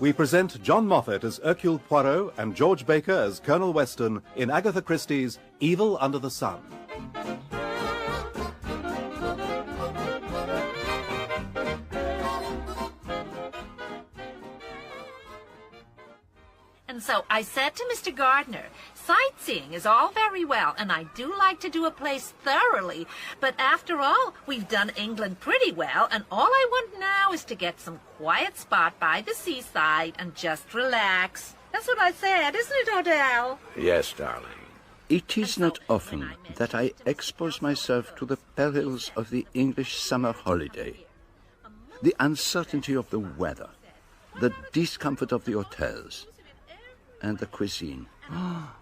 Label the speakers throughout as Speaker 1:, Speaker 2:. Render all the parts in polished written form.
Speaker 1: we present John Moffatt as Hercule Poirot and George Baker as Colonel Weston in Agatha Christie's Evil Under the Sun.
Speaker 2: And so I said to Mr. Gardner, sightseeing is all very well, and I do like to do a place thoroughly, but after all, we've done England pretty well, and all I want now is to get some quiet spot by the seaside and just relax. That's what I said, isn't it, Odell?
Speaker 3: Yes, darling.
Speaker 4: It is not often that I expose myself to the perils of the English summer holiday. The uncertainty of the weather, the discomfort of the hotels, and the cuisine.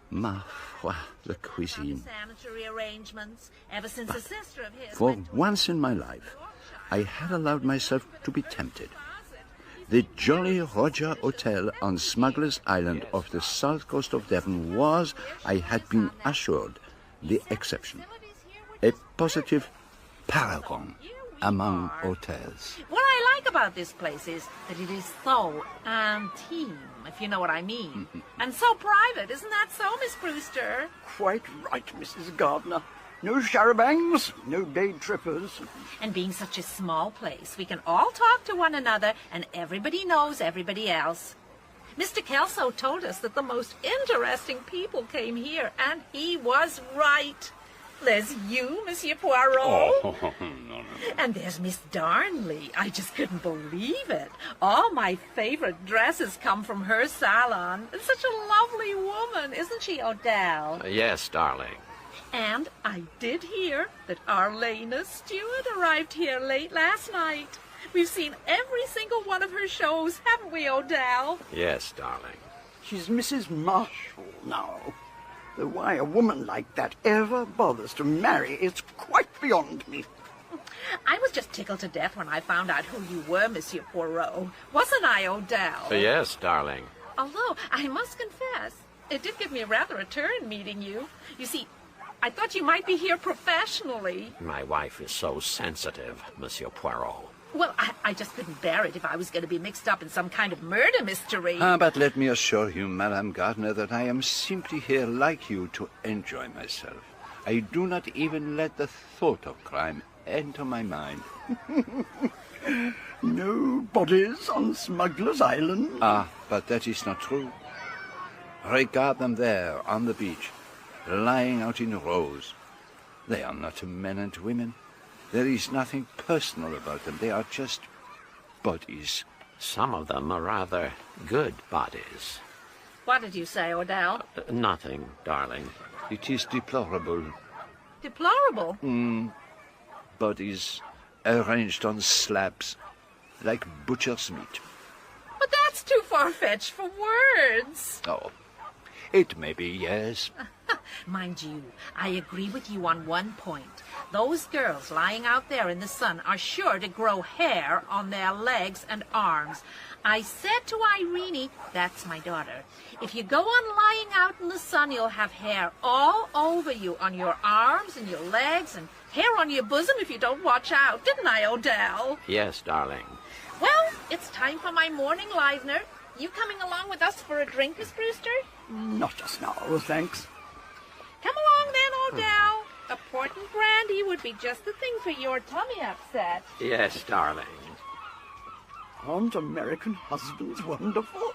Speaker 4: Ma foi, the cuisine.
Speaker 2: Sanitary arrangements ever since a sister of his.
Speaker 4: For once in my life, I had allowed myself to be tempted. The Jolly Roger Hotel on Smugglers Island off the south coast of Devon was, I had been assured, the exception. A positive paragon among hotels.
Speaker 2: What I like about this place is that it is so intime, if you know what I mean. And so private, isn't that so, Miss Brewster?
Speaker 5: Quite right, Mrs. Gardner. No charabancs, no day trippers.
Speaker 2: And being such a small place, we can all talk to one another, and everybody knows everybody else. Mr. Kelso told us that the most interesting people came here, and he was right. There's you, Monsieur Poirot.
Speaker 3: Oh, no.
Speaker 2: And there's Miss Darnley. I just couldn't believe it. All my favorite dresses come from her salon. And such a lovely woman, isn't she, Odell?
Speaker 3: Yes, darling.
Speaker 2: And I did hear that Arlena Stuart arrived here late last night. We've seen every single one of her shows, haven't we, Odell?
Speaker 3: Yes, darling.
Speaker 5: She's Mrs. Marshall now. Though why a woman like that ever bothers to marry is quite beyond me.
Speaker 2: I was just tickled to death when I found out who you were, Monsieur Poirot. Wasn't I, Odell?
Speaker 3: Yes, darling.
Speaker 2: Although, I must confess, it did give me rather a turn meeting you. You see, I thought you might be here professionally.
Speaker 3: My wife is so sensitive, Monsieur Poirot.
Speaker 2: Well, I just couldn't bear it if I was going to be mixed up in some kind of murder mystery.
Speaker 4: But let me assure you, Madame Gardner, that I am simply here like you to enjoy myself. I do not even let the thought of crime enter my mind.
Speaker 5: No bodies on Smugglers Island?
Speaker 4: But that is not true. Regard them there on the beach, lying out in rows. They are not men and women. There is nothing personal about them. They are just bodies.
Speaker 3: Some of them are rather good bodies.
Speaker 2: What did you say, Odell?
Speaker 3: Nothing, darling.
Speaker 4: It is deplorable.
Speaker 2: Deplorable?
Speaker 4: Bodies arranged on slabs, like butcher's meat.
Speaker 2: But that's too far-fetched for words.
Speaker 4: Oh, it may be, yes.
Speaker 2: Mind you, I agree with you on one point. Those girls lying out there in the sun are sure to grow hair on their legs and arms. I said to Irene, that's my daughter, if you go on lying out in the sun, you'll have hair all over you, on your arms and your legs, and hair on your bosom if you don't watch out. Didn't I, Odell?
Speaker 3: Yes, darling.
Speaker 2: Well, it's time for my morning livener. You coming along with us for a drink, Miss Brewster?
Speaker 5: Not just now, thanks.
Speaker 2: Come along then, Odell. A port and brandy would be just the thing for your tummy upset.
Speaker 3: Yes, darling.
Speaker 5: Aren't American husbands wonderful?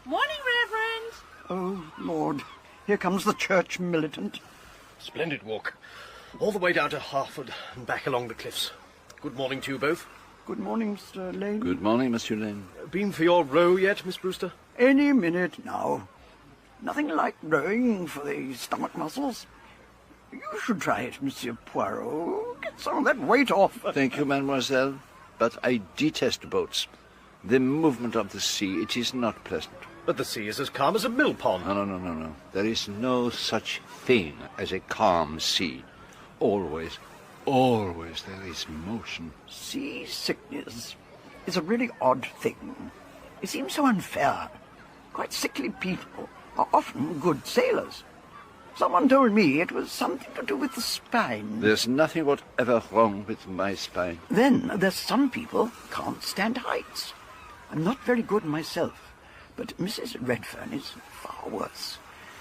Speaker 2: Morning, Reverend.
Speaker 5: Oh, Lord. Here comes the church militant.
Speaker 6: Splendid walk. All the way down to Hartford and back along the cliffs. Good morning to you both.
Speaker 5: Good morning, Mr. Lane.
Speaker 4: Good morning, Monsieur Lane.
Speaker 6: Been for your row yet, Miss Brewster?
Speaker 5: Any minute now. Nothing like rowing for the stomach muscles. You should try it, Monsieur Poirot. Get some of that weight off.
Speaker 4: Thank you, mademoiselle. But I detest boats. The movement of the sea, it is not pleasant.
Speaker 6: But the sea is as calm as a mill pond.
Speaker 4: No. There is no such thing as a calm sea. Always there is motion.
Speaker 5: Sea sickness is a really odd thing. It seems so unfair. Quite sickly people are often good sailors. Someone told me it was something to do with the spine.
Speaker 4: There's nothing whatever wrong with my spine.
Speaker 5: Then there's some people can't stand heights. I'm not very good myself, But Mrs. Redfern is far worse.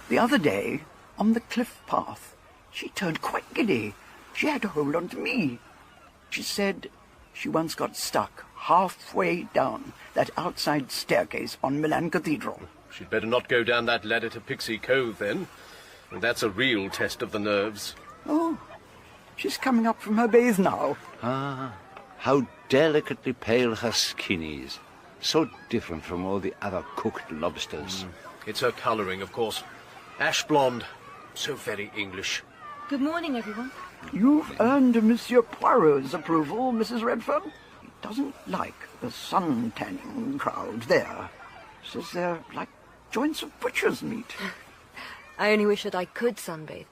Speaker 5: The other day, on the cliff path, she turned quite giddy. She had to hold on to me. She said she once got stuck halfway down that outside staircase on Milan Cathedral.
Speaker 6: She'd better not go down that ladder to Pixie Cove, then. And that's a real test of the nerves.
Speaker 5: Oh, she's coming up from her bathe now.
Speaker 4: Ah, how delicately pale her skin is. So different from all the other cooked lobsters.
Speaker 6: It's her colouring, of course. Ash blonde. So very English.
Speaker 7: Good morning, everyone.
Speaker 5: You've earned Monsieur Poirot's approval, Mrs. Redfern. He doesn't like the sun-tanning crowd there. Says they're like joints of butcher's meat.
Speaker 7: I only wish that I could sunbathe,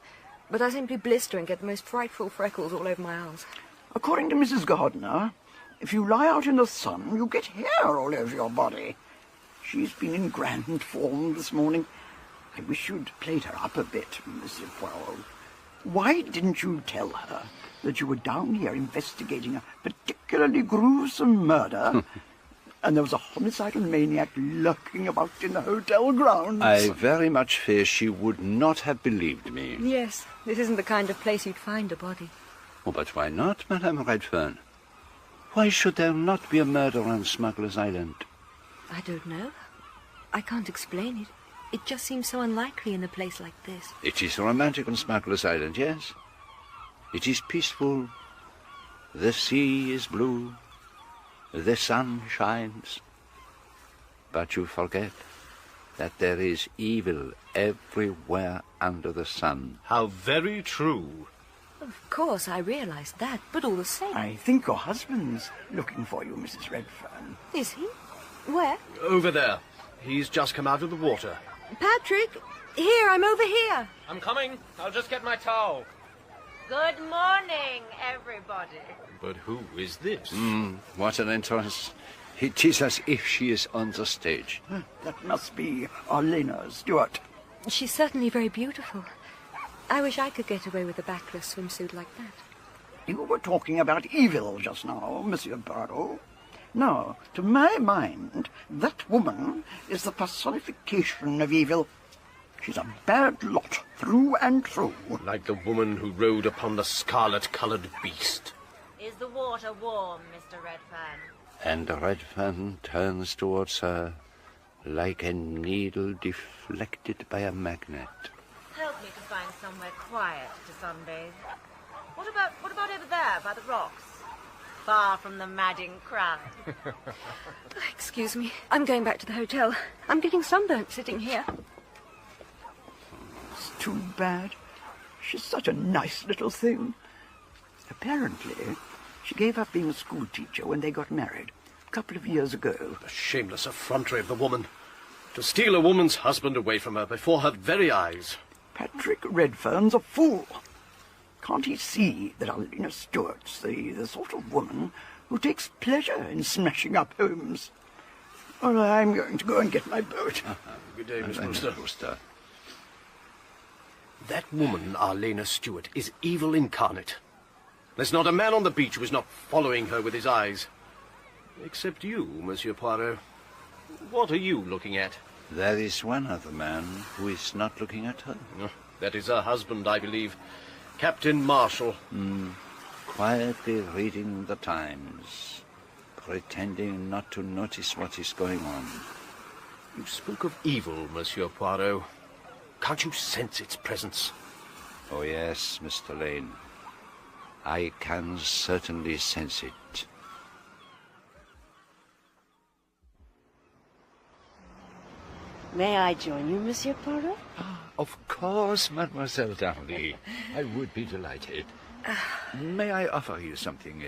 Speaker 7: but I simply blister and get the most frightful freckles all over my arms.
Speaker 5: According to Mrs. Gardner, if you lie out in the sun, you get hair all over your body. She's been in grand form this morning. I wish you'd played her up a bit, Monsieur Poirot. Why didn't you tell her that you were down here investigating a particularly gruesome murder, and there was a homicidal maniac lurking about in the hotel grounds?
Speaker 4: I very much fear she would not have believed me.
Speaker 7: Yes, this isn't the kind of place you'd find a body.
Speaker 4: Oh, but why not, Madame Redfern? Why should there not be a murder on Smugglers Island?
Speaker 7: I don't know. I can't explain it. It just seems so unlikely in a place like this.
Speaker 4: It is romantic on Smugglers Island, yes. It is peaceful. The sea is blue. The sun shines. But you forget that there is evil everywhere under the sun.
Speaker 6: How very true.
Speaker 7: Of course, I realise that, but all the same.
Speaker 5: I think your husband's looking for you, Mrs. Redfern.
Speaker 7: Is he? Where?
Speaker 6: Over there. He's just come out of the water.
Speaker 7: Patrick! Here, I'm over here.
Speaker 8: I'm coming. I'll just get my towel.
Speaker 2: Good morning, everybody.
Speaker 6: But who is this?
Speaker 4: What an entrance. It is as if she is on the stage.
Speaker 5: That must be Arlena Stuart.
Speaker 7: She's certainly very beautiful. I wish I could get away with a backless swimsuit like that.
Speaker 5: You were talking about evil just now, Monsieur Poirot. Now, to my mind, that woman is the personification of evil. She's a bad lot, through and through.
Speaker 6: Like the woman who rode upon the scarlet-coloured beast.
Speaker 2: Is the water warm, Mr. Redfern?
Speaker 4: And Redfern turns towards her like a needle deflected by a magnet.
Speaker 2: Help me to find somewhere quiet to sunbathe. What about over there, by the rocks? Far from the madding crowd.
Speaker 7: Excuse me. I'm going back to the hotel. I'm getting sunburnt sitting here.
Speaker 5: It's too bad. She's such a nice little thing. Apparently, she gave up being a school teacher when they got married, a couple of years ago.
Speaker 6: The shameless effrontery of the woman. To steal a woman's husband away from her before her very eyes.
Speaker 5: Patrick Redfern's a fool. Can't he see that Arlena Stuart's the sort of woman who takes pleasure in smashing up homes? Well, I'm going to go and get my boat.
Speaker 6: Good day, Miss Brewster.
Speaker 4: Brewster.
Speaker 6: That woman, Arlena Stuart, is evil incarnate. There's not a man on the beach who is not following her with his eyes. Except you, Monsieur Poirot. What are you looking at?
Speaker 4: There is one other man who is not looking at her.
Speaker 6: That is her husband, I believe. Captain Marshall.
Speaker 4: Quietly reading the Times, pretending not to notice what is going on.
Speaker 6: You spoke of evil, Monsieur Poirot. Can't you sense its presence?
Speaker 4: Oh, yes, Mr. Lane. I can certainly sense it.
Speaker 9: May I join you, Monsieur Poirot?
Speaker 4: Of course, Mademoiselle Darnley. I would be delighted. May I offer you something?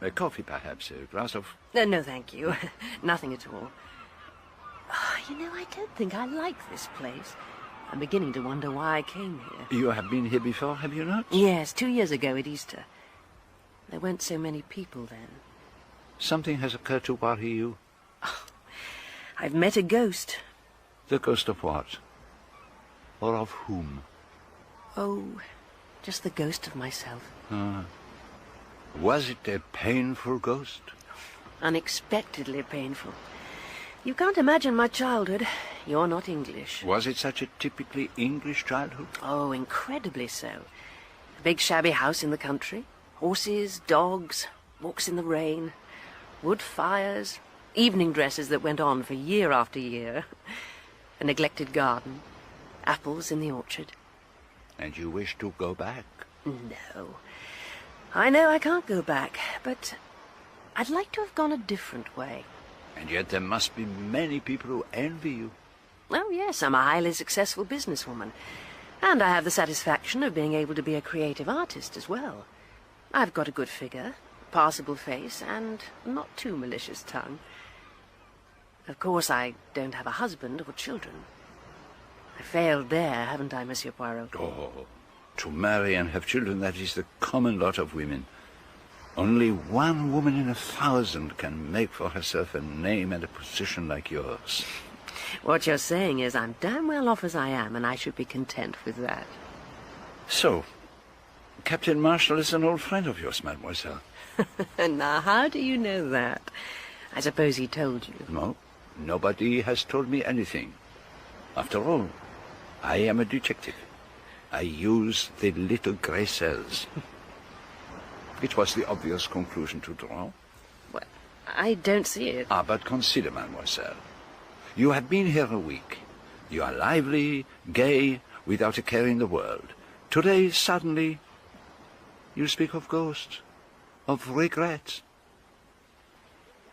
Speaker 4: A coffee, perhaps? A glass of...
Speaker 9: No, thank you. Nothing at all. I don't think I like this place. I'm beginning to wonder why I came here.
Speaker 4: You have been here before, have you not?
Speaker 9: Yes, 2 years ago at Easter. There weren't so many people then.
Speaker 4: Something has occurred to worry you?
Speaker 9: I've met a ghost.
Speaker 4: The ghost of what? Or of whom?
Speaker 9: Oh, just the ghost of myself.
Speaker 4: Was it a painful ghost?
Speaker 9: Unexpectedly painful. You can't imagine my childhood. You're not English.
Speaker 4: Was it such a typically English childhood?
Speaker 9: Oh, incredibly so. A big shabby house in the country, horses, dogs, walks in the rain, wood fires, evening dresses that went on for year after year, a neglected garden, apples in the orchard.
Speaker 4: And you wish to go back?
Speaker 9: No. I know I can't go back, but I'd like to have gone a different way.
Speaker 4: And yet there must be many people who envy you.
Speaker 9: Oh, yes, I'm a highly successful businesswoman. And I have the satisfaction of being able to be a creative artist as well. I've got a good figure, passable face, and not too malicious tongue. Of course, I don't have a husband or children. I failed there, haven't I, Monsieur Poirot?
Speaker 4: Oh, to marry and have children, that is the common lot of women. Only one woman in 1,000 can make for herself a name and a position like yours.
Speaker 9: What you're saying is I'm damn well off as I am, and I should be content with that.
Speaker 4: So, Captain Marshall is an old friend of yours, mademoiselle.
Speaker 9: Now, how do you know that? I suppose he told you.
Speaker 4: No, nobody has told me anything. After all, I am a detective. I use the little grey cells. It was the obvious conclusion to draw.
Speaker 9: Well, I don't see it.
Speaker 4: But consider, mademoiselle. You have been here a week. You are lively, gay, without a care in the world. Today, suddenly, you speak of ghosts, of regrets.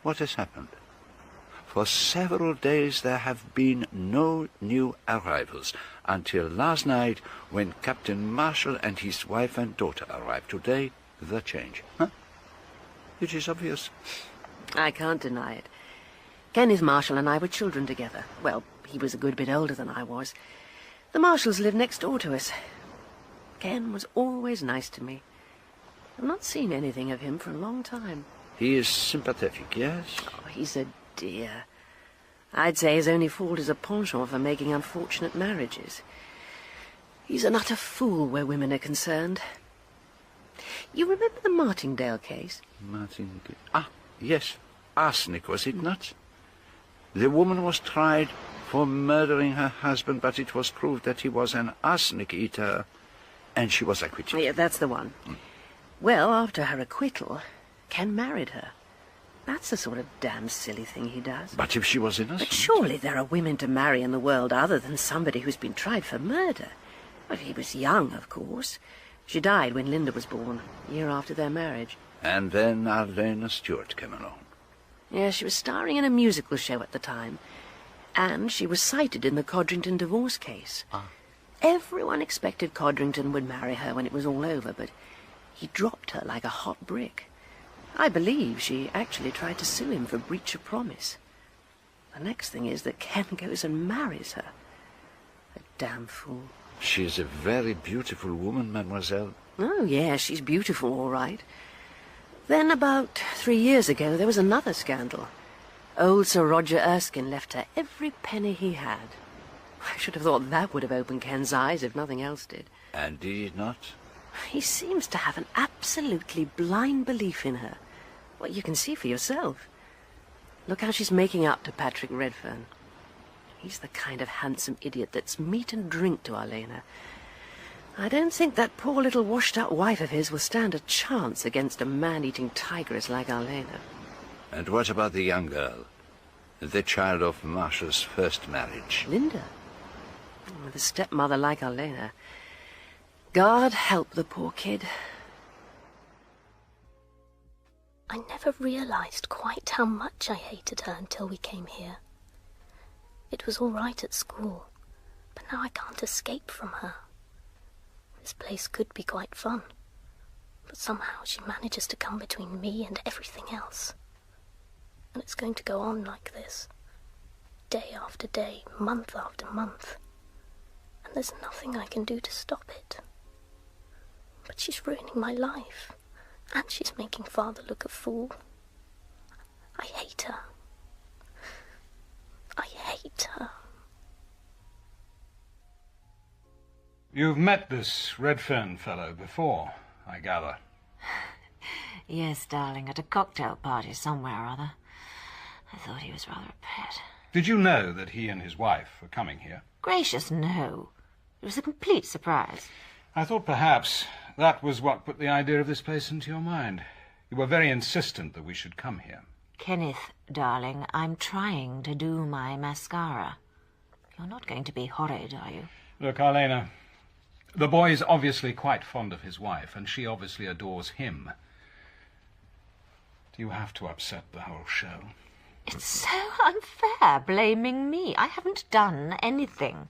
Speaker 4: What has happened? For several days there have been no new arrivals, until last night when Captain Marshall and his wife and daughter arrived. Today, the change. Huh? It is obvious.
Speaker 9: I can't deny it. Kenneth Marshall and I were children together. Well, he was a good bit older than I was. The Marshalls lived next door to us. Ken was always nice to me. I've not seen anything of him for a long time.
Speaker 4: He is sympathetic, yes?
Speaker 9: Oh, he's a dear. I'd say his only fault is a penchant for making unfortunate marriages. He's an utter fool where women are concerned. You remember the Martingale case?
Speaker 4: Martingale? Yes. Arsenic, was it not? The woman was tried for murdering her husband, but it was proved that he was an arsenic eater, and she was acquitted.
Speaker 9: Yeah, that's the one. Well, after her acquittal, Ken married her. That's the sort of damn silly thing he does.
Speaker 4: But if she was innocent...
Speaker 9: But surely there are women to marry in the world other than somebody who's been tried for murder. Well, he was young, of course. She died when Linda was born, a year after their marriage.
Speaker 4: And then Arlena Stuart came along.
Speaker 9: Yeah, she was starring in a musical show at the time. And she was cited in the Codrington divorce case. Everyone expected Codrington would marry her when it was all over, but he dropped her like a hot brick. I believe she actually tried to sue him for breach of promise. The next thing is that Ken goes and marries her. A damn fool.
Speaker 4: She is a very beautiful woman, mademoiselle.
Speaker 9: Oh, yeah, she's beautiful, all right. Then, about 3 years ago, there was another scandal. Old Sir Roger Erskine left her every penny he had. I should have thought that would have opened Ken's eyes if nothing else did.
Speaker 4: And did it not?
Speaker 9: He seems to have an absolutely blind belief in her. Well, you can see for yourself. Look how she's making up to Patrick Redfern. He's the kind of handsome idiot that's meat and drink to Arlena. I don't think that poor little washed-out wife of his will stand a chance against a man-eating tigress like Arlena.
Speaker 4: And what about the young girl? The child of Marshall's first marriage?
Speaker 9: Linda? With a stepmother like Arlena. God help the poor kid.
Speaker 10: I never realized quite how much I hated her until we came here. It was all right at school, but now I can't escape from her. This place could be quite fun, but somehow she manages to come between me and everything else. And it's going to go on like this, day after day, month after month. And there's nothing I can do to stop it. But she's ruining my life, and she's making Father look a fool. I hate her. I hate her.
Speaker 11: You've met this Redfern fellow before, I gather.
Speaker 12: Yes, darling, at a cocktail party somewhere or other. I thought he was rather a pet.
Speaker 11: Did you know that he and his wife were coming here?
Speaker 9: Gracious, no. It was a complete surprise.
Speaker 11: I thought perhaps that was what put the idea of this place into your mind. You were very insistent that we should come here.
Speaker 9: Kenneth, darling, I'm trying to do my mascara. You're not going to be horrid, are you?
Speaker 11: Look, Arlena, the boy is obviously quite fond of his wife, and she obviously adores him. Do you have to upset the whole show?
Speaker 9: It's so unfair, blaming me. I haven't done anything.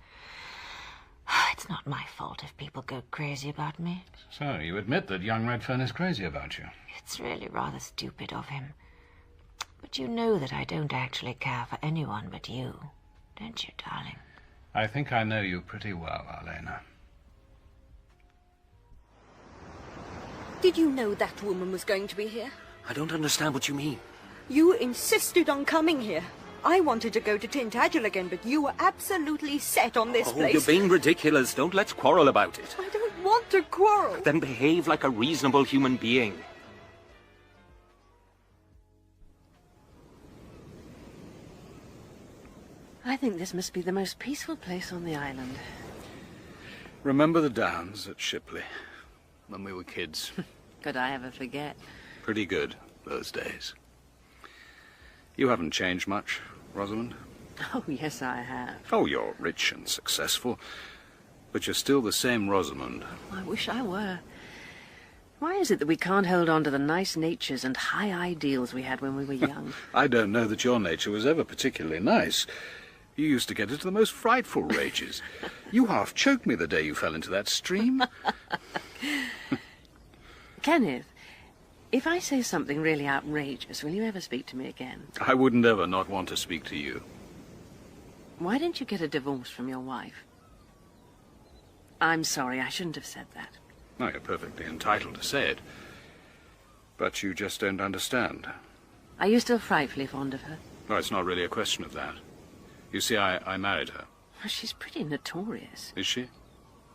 Speaker 9: It's not my fault if people go crazy about me.
Speaker 11: So, you admit that young Redfern is crazy about you?
Speaker 9: It's really rather stupid of him. But you know that I don't actually care for anyone but you, don't you, darling?
Speaker 11: I think I know you pretty well, Arlena.
Speaker 7: Did you know that woman was going to be here?
Speaker 6: I don't understand what you mean.
Speaker 7: You insisted on coming here. I wanted to go to Tintagel again, but you were absolutely set on this place.
Speaker 12: You're being ridiculous. Don't let's quarrel about it.
Speaker 7: I don't want to quarrel.
Speaker 12: Then behave like a reasonable human being.
Speaker 9: I think this must be the most peaceful place on the island.
Speaker 11: Remember the downs at Shipley when we were kids?
Speaker 9: Could I ever forget?
Speaker 11: Pretty good, those days. You haven't changed much, Rosamund.
Speaker 9: Oh, yes, I have.
Speaker 11: Oh, you're rich and successful, but you're still the same Rosamund.
Speaker 9: I wish I were. Why is it that we can't hold on to the nice natures and high ideals we had when we were young?
Speaker 11: I don't know that your nature was ever particularly nice. You used to get into the most frightful rages. You half choked me the day you fell into that stream.
Speaker 9: Kenneth, if I say something really outrageous, will you ever speak to me again?
Speaker 11: I wouldn't ever not want to speak to you.
Speaker 9: Why didn't you get a divorce from your wife? I'm sorry, I shouldn't have said that.
Speaker 11: No, you're perfectly entitled to say it. But you just don't understand.
Speaker 9: Are you still frightfully fond of her?
Speaker 11: No, it's not really a question of that. You see, I married her.
Speaker 9: Well, she's pretty notorious.
Speaker 11: Is she?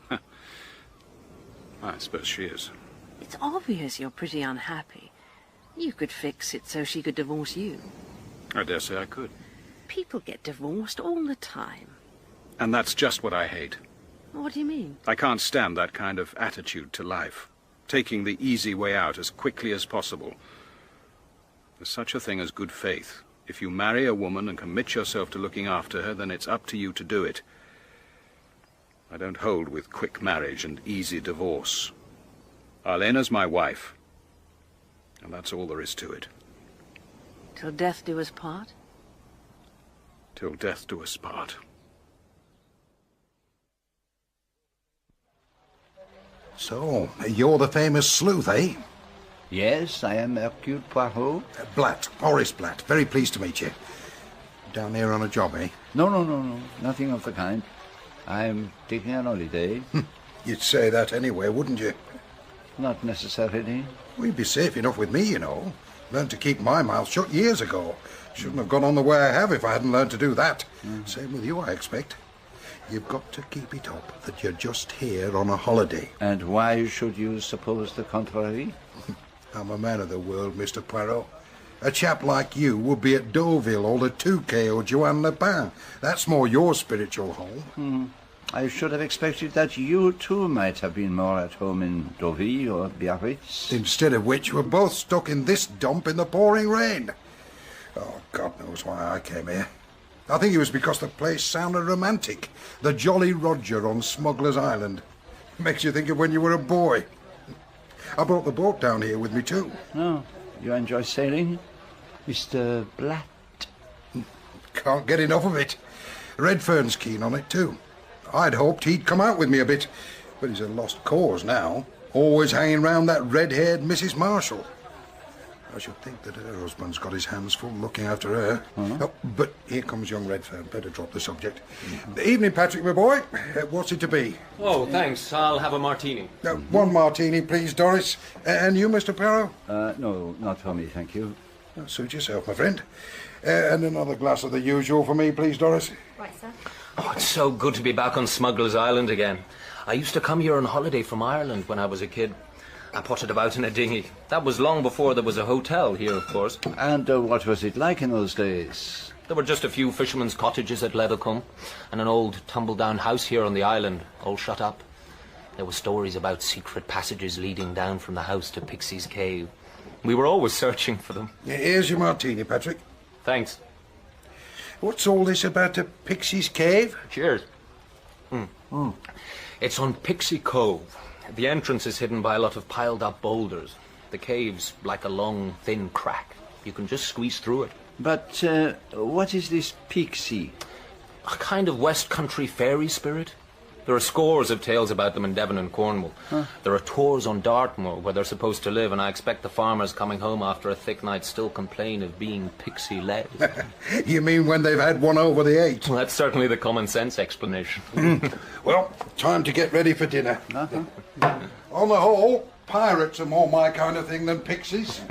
Speaker 11: I suppose she is.
Speaker 9: It's obvious you're pretty unhappy. You could fix it so she could divorce you.
Speaker 11: I dare say I could.
Speaker 9: People get divorced all the time.
Speaker 11: And that's just what I hate.
Speaker 9: What do you mean?
Speaker 11: I can't stand that kind of attitude to life. Taking the easy way out as quickly as possible. There's such a thing as good faith. If you marry a woman and commit yourself to looking after her, then it's up to you to do it. I don't hold with quick marriage and easy divorce. Arlena's my wife. And that's all there is to it.
Speaker 9: Till death do us part?
Speaker 11: Till death do us part.
Speaker 13: So, you're the famous sleuth, eh?
Speaker 4: Yes, I am Hercule Poirot.
Speaker 13: Blatt, Horace Blatt. Very pleased to meet you. Down here on a job, eh?
Speaker 4: No. Nothing of the kind. I'm taking an holiday.
Speaker 13: You'd say that anyway, wouldn't you?
Speaker 4: Not necessarily.
Speaker 13: We'd be safe enough with me, you know. Learned to keep my mouth shut years ago. Shouldn't have gone on the way I have if I hadn't learned to do that. Same with you, I expect. You've got to keep it up that you're just here on a holiday.
Speaker 4: And why should you suppose the contrary?
Speaker 13: I'm a man of the world, Mr. Poirot. A chap like you would be at Deauville or the Touquet or Joanne Lepin. That's more your spiritual home.
Speaker 4: I should have expected that you too might have been more at home in Deauville or Biarritz.
Speaker 13: Instead of which, we're both stuck in this dump in the pouring rain. Oh, God knows why I came here. I think it was because the place sounded romantic. The Jolly Roger on Smugglers Island. Makes you think of when you were a boy. I brought the boat down here with me, too.
Speaker 4: Oh, you enjoy sailing? Mr. Blatt?
Speaker 13: Can't get enough of it. Redfern's keen on it, too. I'd hoped he'd come out with me a bit, but he's a lost cause now. Always hanging round that red-haired Mrs. Marshall. I should think that her husband's got his hands full looking after her. Oh, but here comes young Redfern. Better drop the subject. Evening, Patrick, my boy. What's it to be?
Speaker 8: Oh, thanks. I'll have a martini.
Speaker 13: One martini, please, Doris. And you, Mr. Poirot?
Speaker 4: No, not for me, thank you.
Speaker 13: Suit yourself, my friend. And another glass of the usual for me, please, Doris.
Speaker 12: Right, sir. Oh, it's so good to be back on Smugglers Island again. I used to come here on holiday from Ireland when I was a kid. I potted about in a dinghy. That was long before there was a hotel here, of course.
Speaker 4: And what was it like in those days?
Speaker 12: There were just a few fishermen's cottages at Lethercombe, and an old tumble-down house here on the island, all shut up. There were stories about secret passages leading down from the house to Pixie's Cave. We were always searching for them.
Speaker 13: Here's your martini, Patrick.
Speaker 12: Thanks.
Speaker 13: What's all this about the Pixie's Cave?
Speaker 12: Cheers. It's on Pixie Cove. The entrance is hidden by a lot of piled-up boulders. The cave's like a long, thin crack. You can just squeeze through it.
Speaker 4: But what is this Pixie?
Speaker 12: A kind of West Country fairy spirit. There are scores of tales about them in Devon and Cornwall.
Speaker 4: Huh.
Speaker 12: There are tours on Dartmoor where they're supposed to live, and I expect the farmers coming home after a thick night still complain of being pixie-led.
Speaker 13: You mean when they've had one over the eight?
Speaker 12: Well, that's certainly the common sense explanation.
Speaker 13: Well, time to get ready for dinner. On the whole, pirates are more my kind of thing than pixies.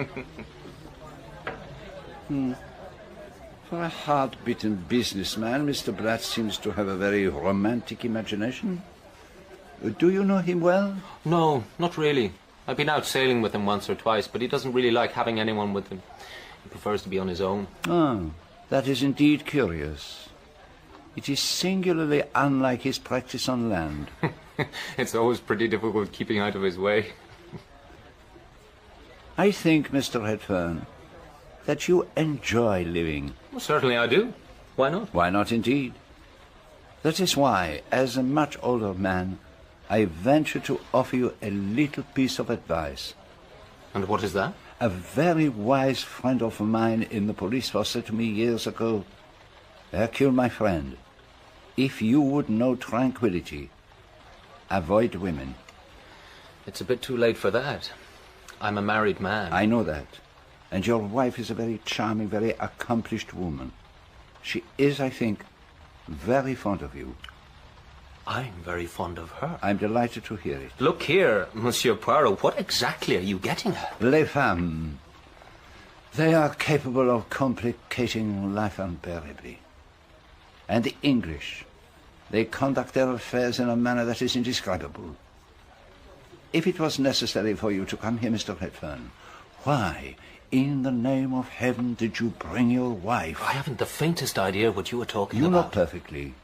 Speaker 4: For a hard-bitten businessman, Mr. Blatt seems to have a very romantic imagination. Do you know him well?
Speaker 12: No, not really. I've been out sailing with him once or twice, but he doesn't really like having anyone with him. He prefers to be on his own.
Speaker 4: Oh, that is indeed curious. It is singularly unlike his practice on land.
Speaker 12: It's always pretty difficult keeping out of his way.
Speaker 4: I think, Mr. Redfern, that you enjoy living.
Speaker 12: Well, certainly I do. Why not?
Speaker 4: Why not, indeed? That is why, as a much older man, I venture to offer you a little piece of advice.
Speaker 12: And what is that?
Speaker 4: A very wise friend of mine in the police force said to me years ago, Hercule, my friend, if you would know tranquility, avoid women.
Speaker 12: It's a bit too late for that. I'm a married man.
Speaker 4: I know that. And your wife is a very charming, very accomplished woman. She is, I think, very fond of you.
Speaker 12: I'm very fond of her.
Speaker 4: I'm delighted to hear it.
Speaker 12: Look here, Monsieur Poirot, what exactly are you getting at?
Speaker 4: Les femmes. They are capable of complicating life unbearably. And the English, they conduct their affairs in a manner that is indescribable. If it was necessary for you to come here, Mr. Redfern, why, in the name of heaven, did you bring your wife?
Speaker 12: I haven't the faintest idea what you are talking
Speaker 4: about. You know
Speaker 12: perfectly.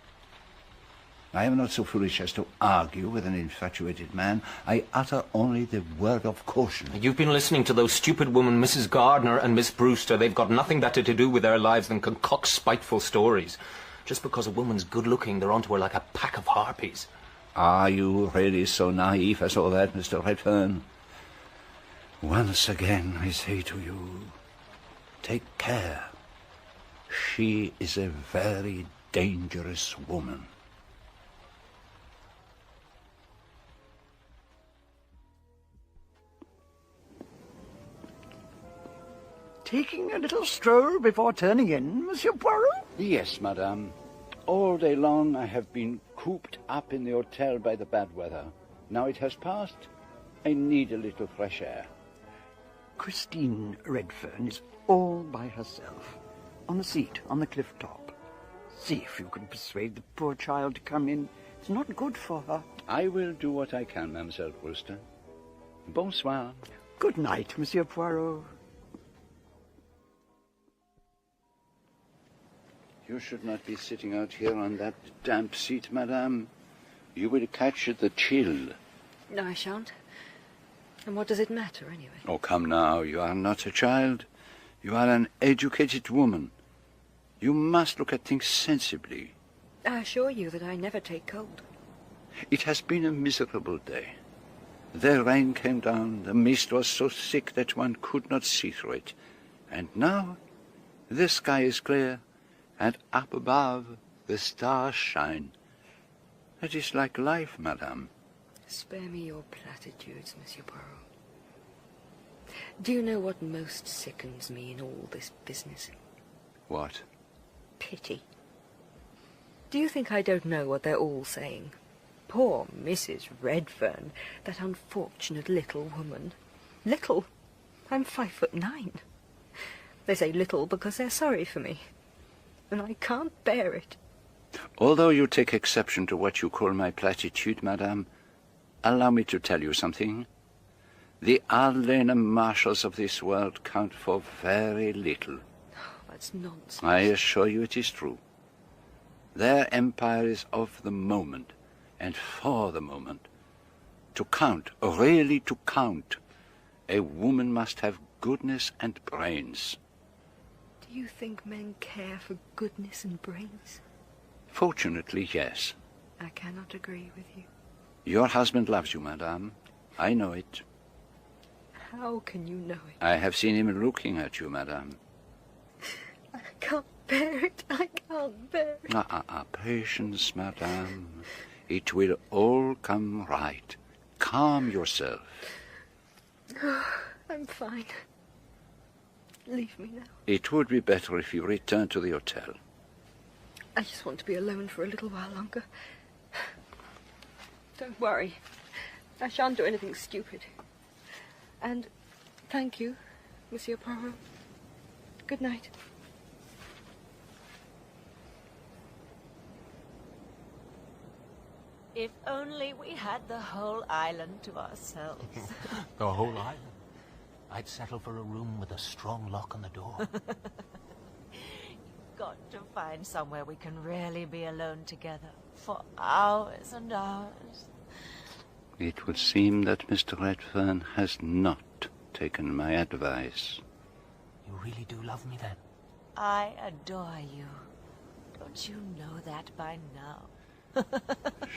Speaker 4: I am not so foolish as to argue with an infatuated man. I utter only the word of caution.
Speaker 12: You've been listening to those stupid women, Mrs. Gardner and Miss Brewster. They've got nothing better to do with their lives than concoct spiteful stories. Just because a woman's good-looking, they're onto her like a pack of harpies.
Speaker 4: Are you really so naive as all that, Mr. Redfern? Once again, I say to you, take care. She is a very dangerous woman.
Speaker 5: Taking a little stroll before turning in, Monsieur Poirot?
Speaker 4: Yes, madame. All day long I have been cooped up in the hotel by the bad weather. Now it has passed. I need a little fresh air.
Speaker 5: Christine Redfern is all by herself, on the seat on the cliff top. See if you can persuade the poor child to come in. It's not good for her.
Speaker 4: I will do what I can, Mademoiselle Brewster. Bonsoir.
Speaker 5: Good night, Monsieur Poirot.
Speaker 4: You should not be sitting out here on that damp seat, madame. You will catch the chill.
Speaker 7: No, I shan't. And what does it matter, anyway?
Speaker 4: Oh, come now. You are not a child. You are an educated woman. You must look at things sensibly.
Speaker 7: I assure you that I never take cold.
Speaker 4: It has been a miserable day. The rain came down. The mist was so thick that one could not see through it. And now the sky is clear. And up above, the stars shine. It is like life, madame.
Speaker 7: Spare me your platitudes, Monsieur Poirot. Do you know what most sickens me in all this business?
Speaker 4: What?
Speaker 7: Pity. Do you think I don't know what they're all saying? Poor Mrs. Redfern, that unfortunate little woman. Little? I'm 5'9". They say little because they're sorry for me. And I can't bear it.
Speaker 4: Although you take exception to what you call my platitude, madame, allow me to tell you something. The Arlena marshals of this world count for very little.
Speaker 7: That's nonsense.
Speaker 4: I assure you it is true. Their empire is of the moment, and for the moment. To count, really to count, a woman must have goodness and brains.
Speaker 7: Do you think men care for goodness and brains?
Speaker 4: Fortunately, yes.
Speaker 7: I cannot agree with you.
Speaker 4: Your husband loves you, madame. I know it.
Speaker 7: How can you know it?
Speaker 4: I have seen him looking at you, madame.
Speaker 7: I can't bear it. I can't bear it.
Speaker 4: Patience, madame. It will all come right. Calm yourself.
Speaker 7: I'm fine. Leave me now.
Speaker 4: It would be better if you returned to the hotel.
Speaker 7: I just want to be alone for a little while longer. Don't worry. I shan't do anything stupid. And thank you, Monsieur Poirot. Good night.
Speaker 2: If only we had the whole island to ourselves.
Speaker 3: The whole island? I'd settle for a room with a strong lock on the door.
Speaker 2: Got to find somewhere we can really be alone together for hours and hours.
Speaker 4: It would seem that Mr. Redfern has not taken my advice.
Speaker 3: You really do love me, then?
Speaker 2: I adore you. Don't you know that by now?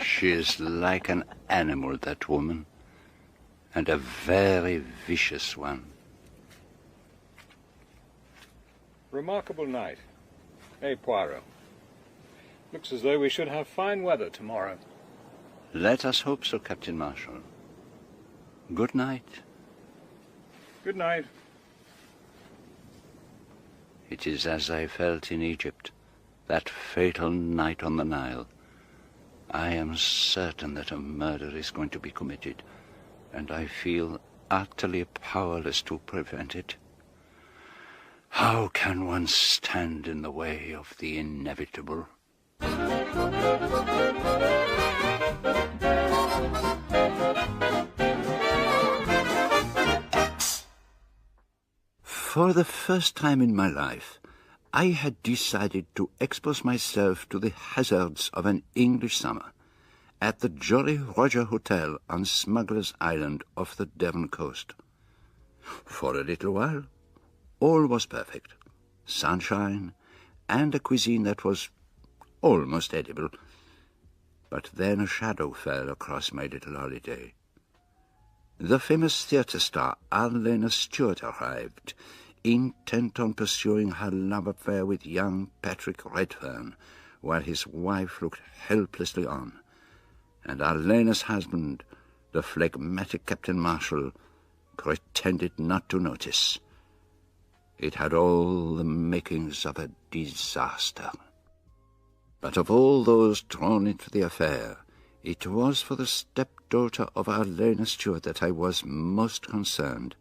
Speaker 4: She is like an animal, that woman, and a very vicious one.
Speaker 11: Remarkable night. Eh, Poirot? Looks as though we should have fine weather tomorrow.
Speaker 4: Let us hope so, Captain Marshall. Good night.
Speaker 11: Good night.
Speaker 4: It is as I felt in Egypt, that fatal night on the Nile. I am certain that a murder is going to be committed, and I feel utterly powerless to prevent it. How can one stand in the way of the inevitable? For the first time in my life, I had decided to expose myself to the hazards of an English summer at the Jolly Roger Hotel on Smugglers Island off the Devon coast. For a little while, all was perfect. Sunshine and a cuisine that was almost edible. But then a shadow fell across my little holiday. The famous theatre star Arlena Stuart arrived, intent on pursuing her love affair with young Patrick Redfern, while his wife looked helplessly on, and Arlena's husband, the phlegmatic Captain Marshall, pretended not to notice. It had all the makings of a disaster. But of all those drawn into the affair, it was for the stepdaughter of Arlena Stuart that I was most concerned.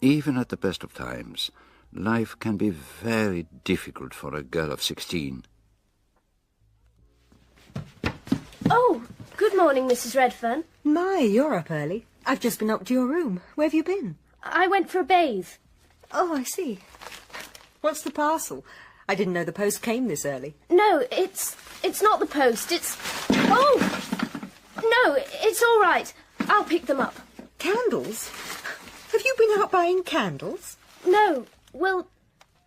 Speaker 4: Even at the best of times, life can be very difficult for a girl of 16.
Speaker 10: Oh, good morning, Mrs. Redfern.
Speaker 7: My, you're up early. I've just been up to your room. Where have you been?
Speaker 10: I went for a bathe.
Speaker 7: Oh, I see. What's the parcel? I didn't know the post came this early.
Speaker 10: No, it's not the post. It's... Oh! No, it's all right. I'll pick them up.
Speaker 7: Candles? Have you been out buying candles?
Speaker 10: No, well,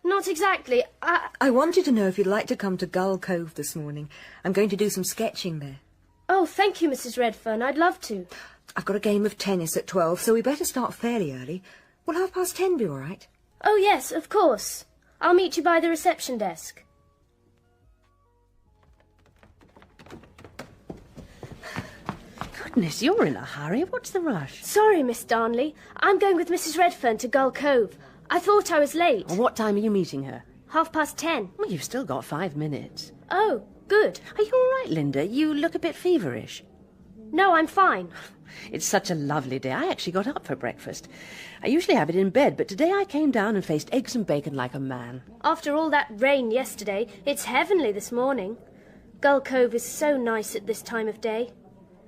Speaker 10: not exactly.
Speaker 7: I wanted to know if you'd like to come to Gull Cove this morning. I'm going to do some sketching there.
Speaker 10: Oh, thank you, Mrs. Redfern. I'd love to.
Speaker 7: I've got a game of tennis at 12, so we better start fairly early. Will 10:30 be all right?
Speaker 10: Oh, yes, of course. I'll meet you by the reception desk.
Speaker 9: Goodness, you're in a hurry. What's the rush?
Speaker 10: Sorry, Miss Darnley. I'm going with Mrs. Redfern to Gull Cove. I thought I was late.
Speaker 9: Well, what time are you meeting her?
Speaker 10: 10:30.
Speaker 9: Well, you've still got 5 minutes.
Speaker 10: Oh, good.
Speaker 9: Are you all right, Linda? You look a bit feverish.
Speaker 10: No, I'm fine.
Speaker 9: It's such a lovely day. I actually got up for breakfast. I usually have it in bed, but today I came down and faced eggs and bacon like a man.
Speaker 10: After all that rain yesterday, it's heavenly this morning. Gull Cove is so nice at this time of day.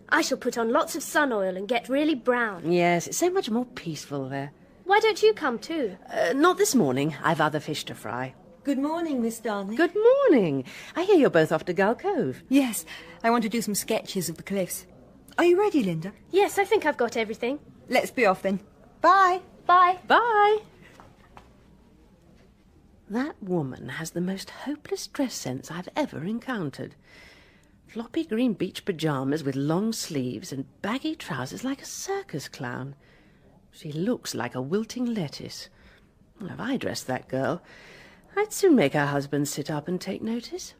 Speaker 10: I shall put on lots of sun oil and get really brown.
Speaker 9: Yes, it's so much more peaceful there.
Speaker 10: Why don't you come too?
Speaker 9: Not this morning. I've other fish to fry.
Speaker 14: Good morning, Miss Darnley.
Speaker 9: Good morning. I hear you're both off to Gull Cove.
Speaker 14: Yes, I want to do some sketches of the cliffs. Are you ready, Linda?
Speaker 10: Yes, I think I've got everything.
Speaker 14: Let's be off then. Bye.
Speaker 10: Bye.
Speaker 9: Bye. That woman has the most hopeless dress sense I've ever encountered. Floppy green beach pyjamas with long sleeves and baggy trousers like a circus clown. She looks like a wilting lettuce. Well, if I dressed that girl, I'd soon make her husband sit up and take notice.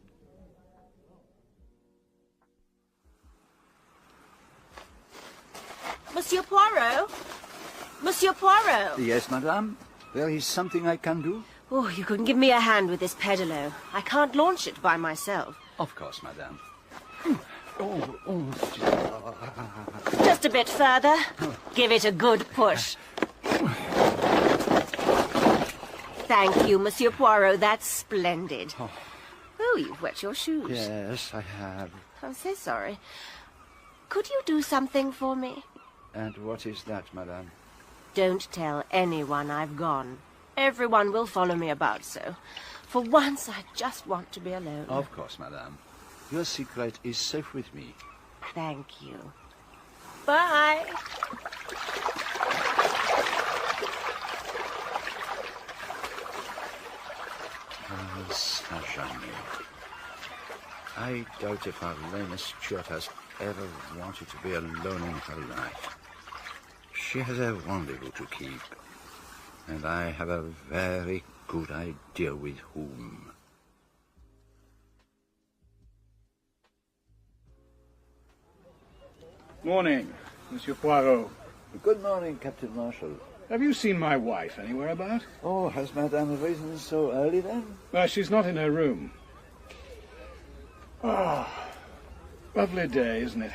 Speaker 15: Monsieur Poirot? Monsieur Poirot?
Speaker 4: Yes, madame. There is something I can do?
Speaker 15: Oh, you can give me a hand with this pedalo. I can't launch it by myself.
Speaker 4: Of course, madame.
Speaker 15: Just a bit further. Give it a good push. Thank you, Monsieur Poirot. That's splendid. Oh, you've wet your shoes.
Speaker 4: Yes, I have.
Speaker 15: I'm so sorry. Could you do something for me?
Speaker 4: And what is that, madame?
Speaker 15: Don't tell anyone I've gone. Everyone will follow me about, so for once I just want to be alone.
Speaker 4: Of course, madame. Your secret is safe with me.
Speaker 15: Thank you. Bye.
Speaker 4: I doubt if Arlena Stuart has ever wanted to be alone in her life. She has a rendezvous to keep, and I have a very good idea with whom.
Speaker 11: Morning, Monsieur Poirot.
Speaker 4: Good morning, Captain Marshall.
Speaker 11: Have you seen my wife anywhere about?
Speaker 4: Oh, has Madame risen so early then?
Speaker 11: She's not in her room. Oh, lovely day, isn't it?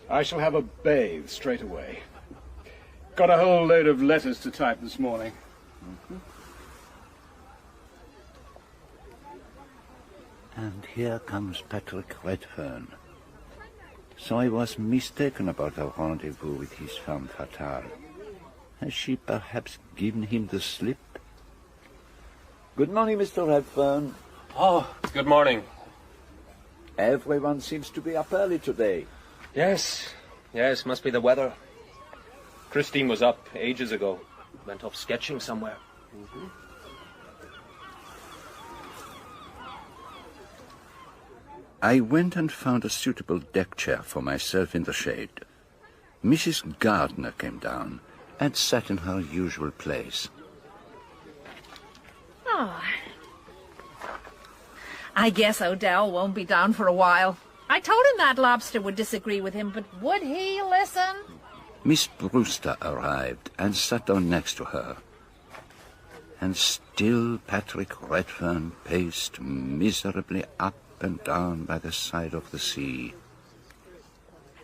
Speaker 11: I shall have a bathe straight away. Got a whole load of letters to type this morning.
Speaker 4: And here comes Patrick Redfern. So I was mistaken about our rendezvous with his femme fatale. Has she perhaps given him the slip? Good morning, Mr. Redfern.
Speaker 8: Oh, good morning.
Speaker 4: Everyone seems to be up early today.
Speaker 8: Yes, must be the weather. Christine was up ages ago. Went off sketching somewhere.
Speaker 4: I went and found a suitable deck chair for myself in the shade. Mrs. Gardner came down and sat in her usual place.
Speaker 2: Oh. I guess Odell won't be down for a while. I told him that lobster would disagree with him, but would he listen?
Speaker 4: Miss Brewster arrived and sat down next to her. And still Patrick Redfern paced miserably up and down by the side of the sea.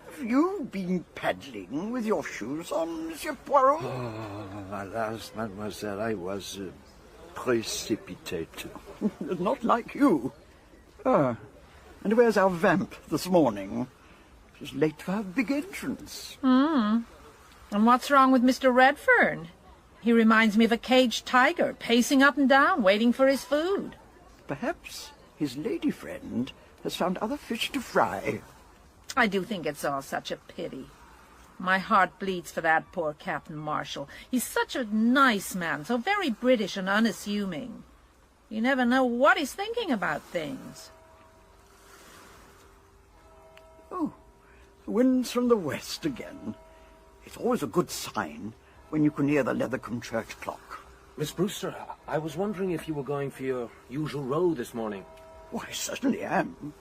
Speaker 5: Have you been paddling with your shoes on, Monsieur Poirot?
Speaker 4: Oh, alas, mademoiselle, I was precipitated.
Speaker 5: Not like you. And where's our vamp this morning? She's late for her big entrance.
Speaker 2: And what's wrong with Mr. Redfern? He reminds me of a caged tiger, pacing up and down, waiting for his food.
Speaker 5: Perhaps his lady friend has found other fish to fry.
Speaker 2: I do think it's all such a pity. My heart bleeds for that poor Captain Marshall. He's such a nice man, so very British and unassuming. You never know what he's thinking about things.
Speaker 5: Oh, the wind's from the west again. It's always a good sign when you can hear the Leathercombe church clock.
Speaker 8: Miss Brewster, I was wondering if you were going for your usual row this morning.
Speaker 5: Why, I certainly am.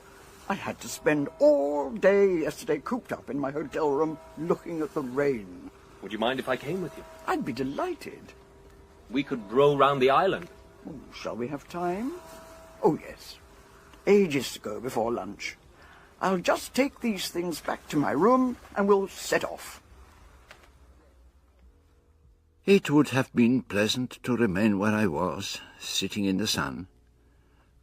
Speaker 5: I had to spend all day yesterday cooped up in my hotel room looking at the rain.
Speaker 8: Would you mind if I came with you?
Speaker 5: I'd be delighted.
Speaker 8: We could row round the island.
Speaker 5: Oh, shall we have time? Oh, yes. Ages to go before lunch. I'll just take these things back to my room and we'll set off.
Speaker 4: It would have been pleasant to remain where I was, sitting in the sun.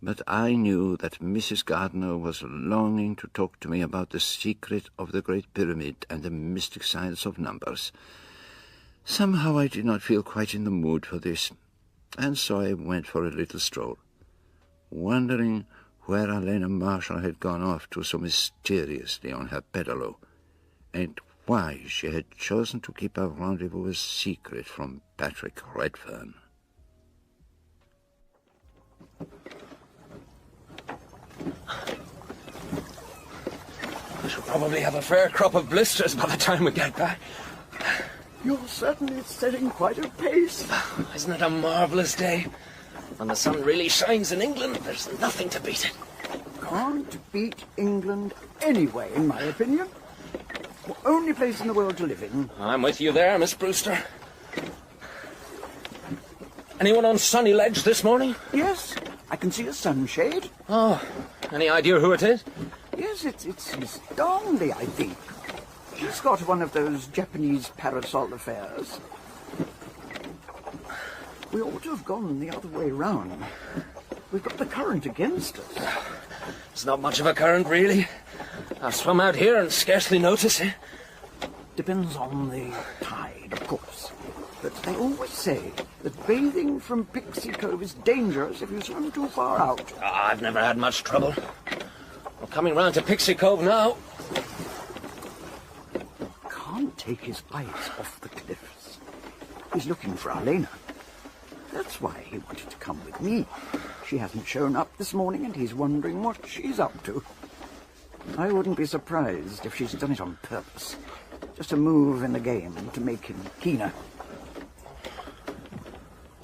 Speaker 4: But I knew that Mrs. Gardner was longing to talk to me about the secret of the Great Pyramid and the mystic science of numbers. Somehow I did not feel quite in the mood for this, and so I went for a little stroll, wondering where Arlena Marshall had gone off to so mysteriously on her pedalo, and why she had chosen to keep our rendezvous a secret from Patrick Redfern.
Speaker 12: I shall probably have a fair crop of blisters by the time we get back.
Speaker 5: You're certainly setting quite a pace.
Speaker 12: Isn't it a marvellous day? When the sun really shines in England, there's nothing to beat it.
Speaker 5: Can't beat England anyway, in my opinion. The only place in the world to live in.
Speaker 12: I'm with you there, Miss Brewster. Anyone on Sunny Ledge this morning?
Speaker 5: Yes, I can see a sunshade.
Speaker 12: Oh, any idea who it is?
Speaker 5: Yes, it's Miss Darnley, I think. She's got one of those Japanese parasol affairs. We ought to have gone the other way round. We've got the current against us.
Speaker 12: It's not much of a current, really. I've swum out here and scarcely notice it.
Speaker 5: Depends on the tide, of course. But they always say that bathing from Pixie Cove is dangerous if you swim too far out.
Speaker 12: I've never had much trouble. We're coming round to Pixie Cove now.
Speaker 5: Can't take his eyes off the cliffs. He's looking for Arlena. That's why he wanted to come with me. She hasn't shown up this morning, and he's wondering what she's up to. I wouldn't be surprised if she's done it on purpose. Just a move in the game to make him keener.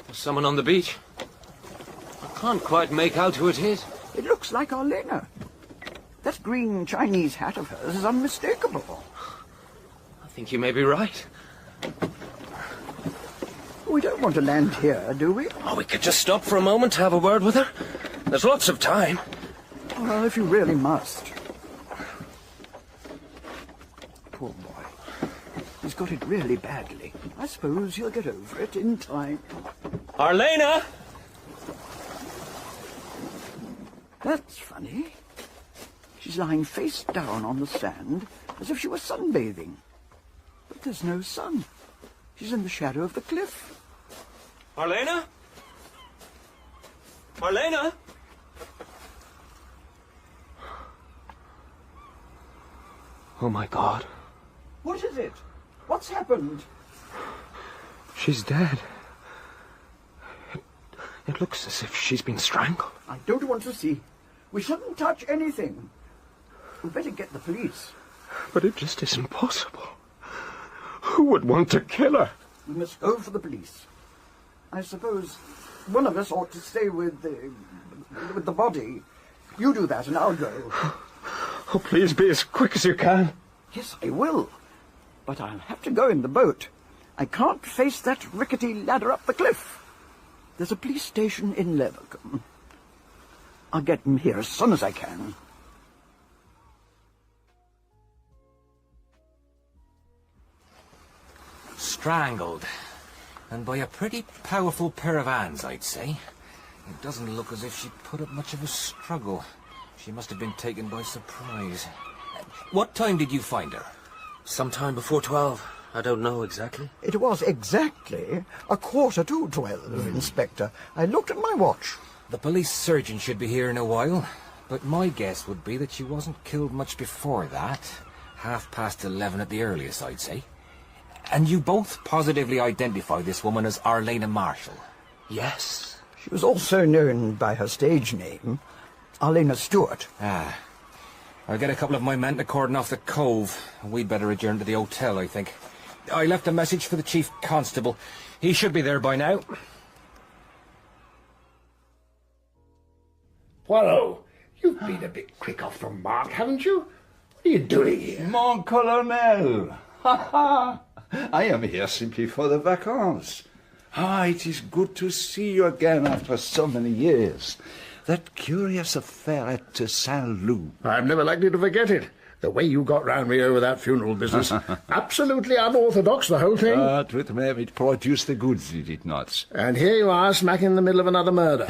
Speaker 12: There's someone on the beach. I can't quite make out who it is.
Speaker 5: It looks like Arlena. That green Chinese hat of hers is unmistakable.
Speaker 12: I think you may be right.
Speaker 5: We don't want to land here, do we?
Speaker 12: Oh, we could just stop for a moment to have a word with her. There's lots of time.
Speaker 5: Well, if you really must. Poor boy. He's got it really badly. I suppose he'll get over it in time.
Speaker 12: Arlena!
Speaker 5: That's funny. She's lying face down on the sand as if she were sunbathing. But there's no sun. She's in the shadow of the cliff.
Speaker 12: Arlena? Arlena? Oh, my God.
Speaker 5: What is it? What's happened?
Speaker 12: She's dead. It looks as if she's been strangled.
Speaker 5: I don't want to see. We shouldn't touch anything. We'd better get the police.
Speaker 12: But it just isn't possible. Who would want to kill her?
Speaker 5: We must go for the police. I suppose one of us ought to stay with the body. You do that and I'll go.
Speaker 12: Oh, please be as quick as you can.
Speaker 5: Yes, I will. But I'll have to go in the boat. I can't face that rickety ladder up the cliff. There's a police station in Levercombe. I'll get them here as soon as I can.
Speaker 3: Strangled. And by a pretty powerful pair of hands, I'd say. It doesn't look as if she'd put up much of a struggle. She must have been taken by surprise. What time did you find her?
Speaker 12: Sometime before 12. I don't know exactly.
Speaker 5: It was exactly 11:45, Inspector. I looked at my watch.
Speaker 3: The police surgeon should be here in a while, but my guess would be that she wasn't killed much before that. 11:30 at the earliest, I'd say. And you both positively identify this woman as Arlena Marshall?
Speaker 12: Yes.
Speaker 5: She was also known by her stage name, Arlena Stuart.
Speaker 3: Ah. I'll get a couple of my men to cordon off the cove. We'd better adjourn to the hotel, I think. I left a message for the chief constable. He should be there by now.
Speaker 16: Poirot, you've been a bit quick off the mark, haven't you? What are you doing here?
Speaker 4: Mon colonel! Ha ha! I am here simply for the vacances. Ah, it is good to see you again after so many years. That curious affair at Saint-Loup.
Speaker 16: I'm never likely to forget it. The way you got round me over that funeral business. Absolutely unorthodox, the whole thing.
Speaker 4: With me, it produced the goods, did it not?
Speaker 16: And here you are, smack in the middle of another murder.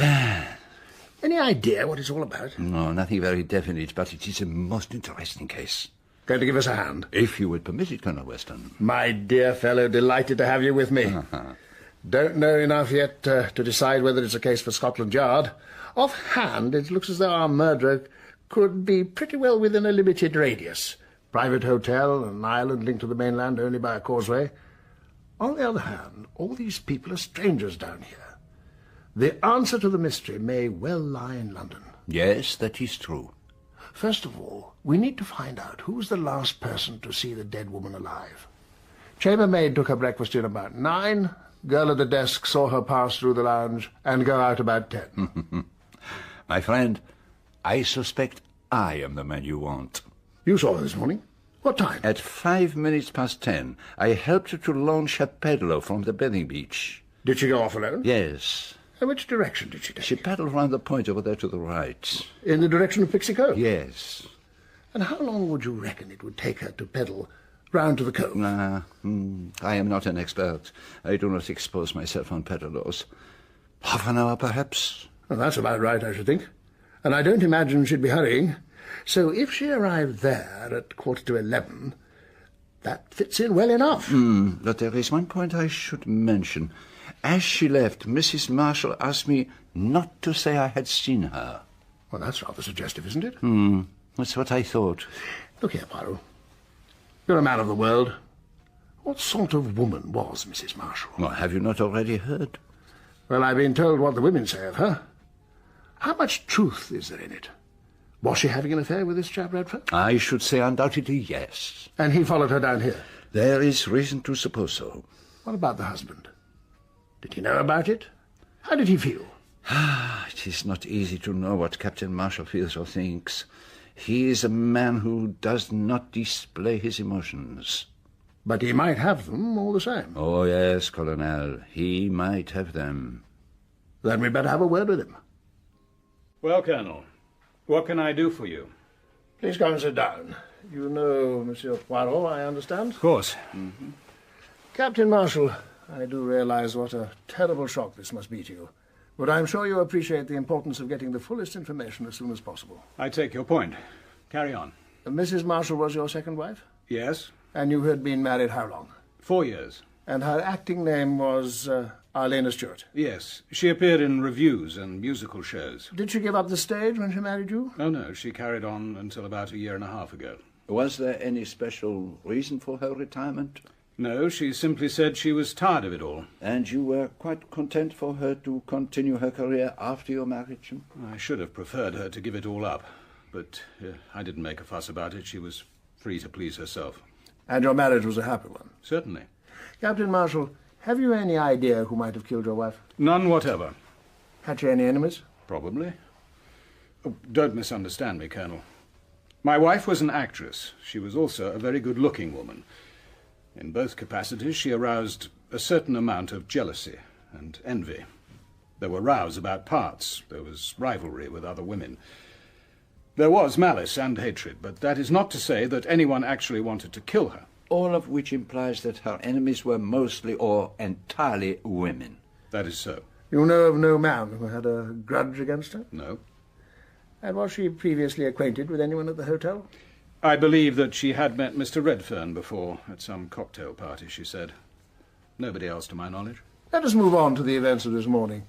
Speaker 16: Any idea what it's all about?
Speaker 4: No, nothing very definite, but it is a most interesting case.
Speaker 16: Going to give us a hand?
Speaker 4: If you would permit it, Colonel Weston.
Speaker 16: My dear fellow, delighted to have you with me. Don't know enough yet to decide whether it's a case for Scotland Yard. Offhand, it looks as though our murderer could be pretty well within a limited radius. Private hotel, an island linked to the mainland only by a causeway. On the other hand, all these people are strangers down here. The answer to the mystery may well lie in London.
Speaker 4: Yes, that is true.
Speaker 16: First of all, we need to find out who was the last person to see the dead woman alive. Chambermaid took her breakfast in about 9. Girl at the desk saw her pass through the lounge and go out about 10.
Speaker 4: My friend, I suspect I am the man you want.
Speaker 16: You saw her this morning? What time?
Speaker 4: At 5 minutes past 10. I helped her to launch her paddler from the bathing beach.
Speaker 16: Did she go off alone?
Speaker 4: Yes.
Speaker 16: And which direction did she take?
Speaker 4: She paddled round the point over there to the right.
Speaker 16: In the direction of Pixie Cove?
Speaker 4: Yes.
Speaker 16: And how long would you reckon it would take her to paddle round to the cove?
Speaker 4: I am not an expert. I do not expose myself on paddlers. Half an hour, perhaps?
Speaker 16: Well, that's about right, I should think. And I don't imagine she'd be hurrying. So if she arrived there at 11:15, that fits in well enough.
Speaker 4: But there is one point I should mention. As she left, Mrs. Marshall asked me not to say I had seen her.
Speaker 16: Well, that's rather suggestive, isn't it?
Speaker 4: That's what I thought.
Speaker 16: Look here, Poirot. You're a man of the world. What sort of woman was Mrs. Marshall?
Speaker 4: Well, have you not already heard?
Speaker 16: Well, I've been told what the women say of her. How much truth is there in it? Was she having an affair with this chap, Redfern?
Speaker 4: I should say undoubtedly yes.
Speaker 16: And he followed her down here?
Speaker 4: There is reason to suppose so.
Speaker 16: What about the husband? Did he know about it? How did he feel?
Speaker 4: It is not easy to know what Captain Marshall feels or thinks. He is a man who does not display his emotions.
Speaker 16: But he might have them all the same.
Speaker 4: Oh, yes, Colonel. He might have them.
Speaker 16: Then we'd better have a word with him.
Speaker 11: Well, Colonel, what can I do for you?
Speaker 16: Please come and sit down. You know Monsieur Poirot, I understand?
Speaker 11: Of course.
Speaker 16: Captain Marshall, I do realize what a terrible shock this must be to you. But I'm sure you appreciate the importance of getting the fullest information as soon as possible.
Speaker 11: I take your point. Carry on.
Speaker 16: Mrs. Marshall was your second wife?
Speaker 11: Yes.
Speaker 16: And you had been married how long?
Speaker 11: 4 years.
Speaker 16: And her acting name was Arlena Stuart?
Speaker 11: Yes. She appeared in revues and musical shows.
Speaker 16: Did she give up the stage when she married you?
Speaker 11: Oh, no. She carried on until about 1.5 years ago.
Speaker 4: Was there any special reason for her retirement?
Speaker 11: No, she simply said she was tired of it all.
Speaker 4: And you were quite content for her to continue her career after your marriage?
Speaker 11: I should have preferred her to give it all up. But I didn't make a fuss about it. She was free to please herself.
Speaker 16: And your marriage was a happy one?
Speaker 11: Certainly.
Speaker 16: Captain Marshall, have you any idea who might have killed your wife?
Speaker 11: None whatever.
Speaker 16: Had she any enemies?
Speaker 11: Probably. Oh, don't misunderstand me, Colonel. My wife was an actress. She was also a very good-looking woman. In both capacities, she aroused a certain amount of jealousy and envy. There were rows about parts. There was rivalry with other women. There was malice and hatred, but that is not to say that anyone actually wanted to kill her.
Speaker 4: All of which implies that her enemies were mostly or entirely women.
Speaker 11: That is so.
Speaker 16: You know of no man who had a grudge against her?
Speaker 11: No.
Speaker 16: And was she previously acquainted with anyone at the hotel?
Speaker 11: I believe that she had met Mr. Redfern before, at some cocktail party, she said. Nobody else to my knowledge.
Speaker 16: Let us move on to the events of this morning.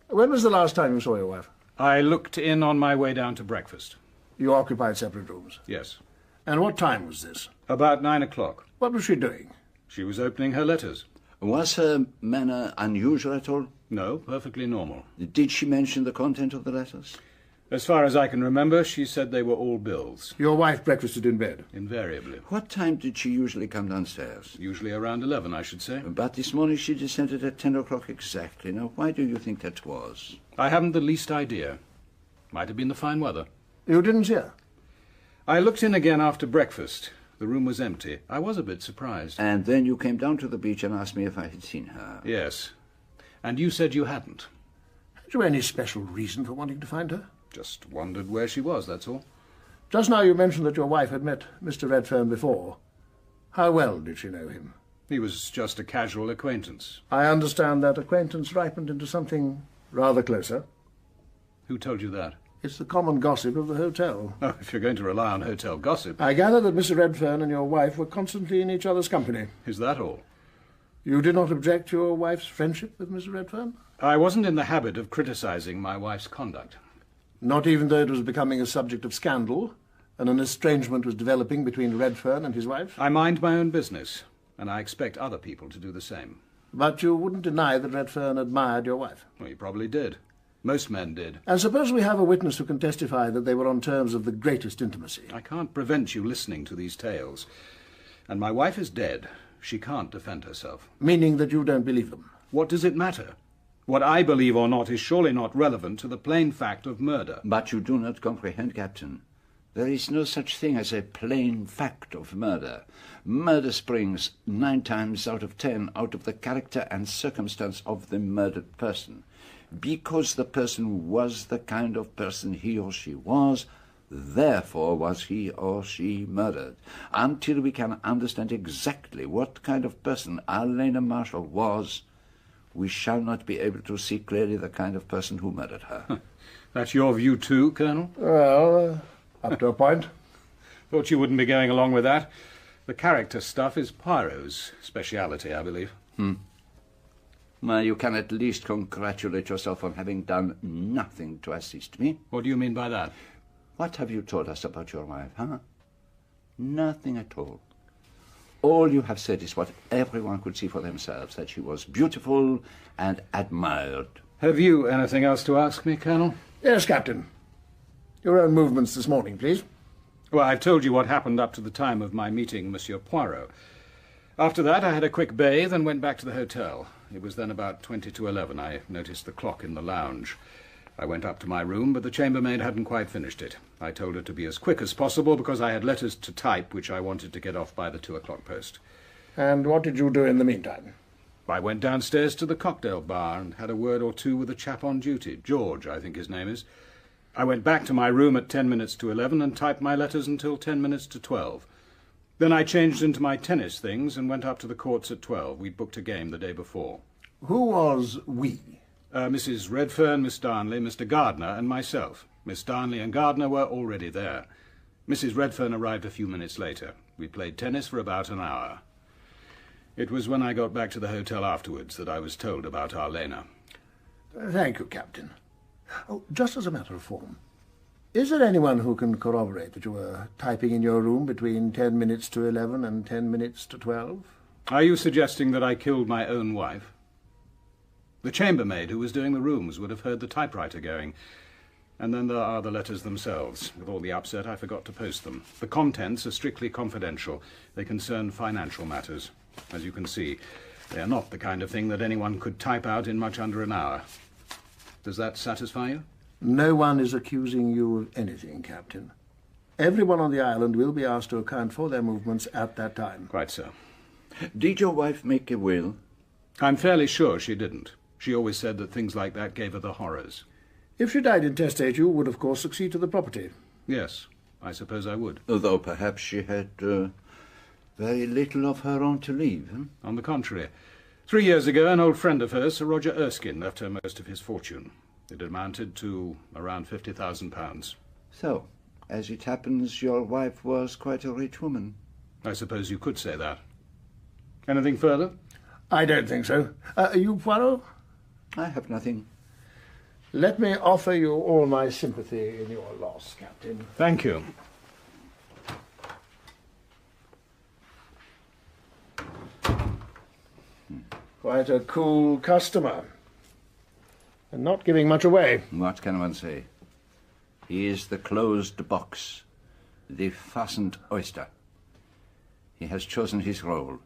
Speaker 16: When was the last time you saw your wife?
Speaker 11: I looked in on my way down to breakfast.
Speaker 16: You occupied separate rooms?
Speaker 11: Yes.
Speaker 16: And what time was this?
Speaker 11: About 9 o'clock.
Speaker 16: What was she doing?
Speaker 11: She was opening her letters.
Speaker 4: Was her manner unusual at all?
Speaker 11: No, perfectly normal.
Speaker 4: Did she mention the content of the letters?
Speaker 11: As far as I can remember, she said they were all bills.
Speaker 16: Your wife breakfasted in bed?
Speaker 11: Invariably.
Speaker 4: What time did she usually come downstairs?
Speaker 11: Usually around 11, I should say.
Speaker 4: But this morning she descended at 10 o'clock exactly. Now, why do you think that was?
Speaker 11: I haven't the least idea. Might have been the fine weather.
Speaker 16: You didn't see her?
Speaker 11: I looked in again after breakfast. The room was empty. I was a bit surprised.
Speaker 4: And then you came down to the beach and asked me if I had seen her?
Speaker 11: Yes. And you said you hadn't.
Speaker 16: Had you any special reason for wanting to find her?
Speaker 11: Just wondered where she was, that's all.
Speaker 16: Just now you mentioned that your wife had met Mr. Redfern before. How well did she know him?
Speaker 11: He was just a casual acquaintance.
Speaker 16: I understand that acquaintance ripened into something rather closer.
Speaker 11: Who told you that?
Speaker 16: It's the common gossip of the hotel.
Speaker 11: Oh, if you're going to rely on hotel gossip...
Speaker 16: I gather that Mr. Redfern and your wife were constantly in each other's company.
Speaker 11: Is that all?
Speaker 16: You did not object to your wife's friendship with Mr. Redfern?
Speaker 11: I wasn't in the habit of criticising my wife's conduct.
Speaker 16: Not even though it was becoming a subject of scandal, and an estrangement was developing between Redfern and his wife?
Speaker 11: I mind my own business, and I expect other people to do the same.
Speaker 16: But you wouldn't deny that Redfern admired your wife?
Speaker 11: Well, he probably did. Most men did.
Speaker 16: And suppose we have a witness who can testify that they were on terms of the greatest intimacy.
Speaker 11: I can't prevent you listening to these tales. And my wife is dead. She can't defend herself.
Speaker 16: Meaning that you don't believe them?
Speaker 11: What does it matter? What I believe or not is surely not relevant to the plain fact of murder.
Speaker 4: But you do not comprehend, Captain. There is no such thing as a plain fact of murder. Murder springs 9 times out of 10 out of the character and circumstance of the murdered person. Because the person was the kind of person he or she was, therefore was he or she murdered. Until we can understand exactly what kind of person Arlena Marshall was, we shall not be able to see clearly the kind of person who murdered her.
Speaker 11: That's your view too, Colonel?
Speaker 16: Well, up to a point.
Speaker 11: Thought you wouldn't be going along with that. The character stuff is Poirot's speciality, I believe.
Speaker 4: Well, you can at least congratulate yourself on having done nothing to assist me.
Speaker 11: What do you mean by that?
Speaker 4: What have you told us about your wife, huh? Nothing at all. All you have said is what everyone could see for themselves, that she was beautiful and admired.
Speaker 11: Have you anything else to ask me, Colonel?
Speaker 16: Yes, Captain. Your own movements this morning, please.
Speaker 11: Well, I've told you what happened up to the time of my meeting Monsieur Poirot. After that, I had a quick bathe and went back to the hotel. It was then about 20 to 11. I noticed the clock in the lounge. I went up to my room, but the chambermaid hadn't quite finished it. I told her to be as quick as possible because I had letters to type which I wanted to get off by the 2 o'clock post.
Speaker 16: And what did you do in the meantime?
Speaker 11: I went downstairs to the cocktail bar and had a word or two with a chap on duty. George, I think his name is. I went back to my room at 10 minutes to 11 and typed my letters until 10 minutes to 12. Then I changed into my tennis things and went up to the courts at 12. We'd booked a game the day before.
Speaker 16: Who was we?
Speaker 11: Mrs. Redfern, Miss Darnley, Mr. Gardner, and myself. Miss Darnley and Gardner were already there. Mrs. Redfern arrived a few minutes later. We played tennis for about an hour. It was when I got back to the hotel afterwards that I was told about Arlena.
Speaker 16: Thank you, Captain. Oh, just as a matter of form, is there anyone who can corroborate that you were typing in your room between 10 minutes to 11 and 10 minutes to 12?
Speaker 11: Are you suggesting that I killed my own wife? The chambermaid who was doing the rooms would have heard the typewriter going. And then there are the letters themselves. With all the upset, I forgot to post them. The contents are strictly confidential. They concern financial matters. As you can see, they are not the kind of thing that anyone could type out in much under an hour. Does that satisfy you?
Speaker 16: No one is accusing you of anything, Captain. Everyone on the island will be asked to account for their movements at that time.
Speaker 11: Quite so.
Speaker 4: Did your wife make a will?
Speaker 11: I'm fairly sure she didn't. She always said that things like that gave her the horrors.
Speaker 16: If she died intestate, you would, of course, succeed to the property.
Speaker 11: Yes, I suppose I would.
Speaker 4: Although perhaps she had very little of her own to leave.
Speaker 11: On the contrary. 3 years ago, an old friend of hers, Sir Roger Erskine, left her most of his fortune. It amounted to around £50,000.
Speaker 4: So, as it happens, your wife was quite a rich woman.
Speaker 11: I suppose you could say that. Anything further?
Speaker 16: I don't think so. You, Poirot?
Speaker 4: I have nothing.
Speaker 16: Let me offer you all my sympathy in your loss, Captain.
Speaker 11: Thank you.
Speaker 16: Quite a cool customer. And not giving much away.
Speaker 4: What can one say? He is the closed box, the fastened oyster. He has chosen his role.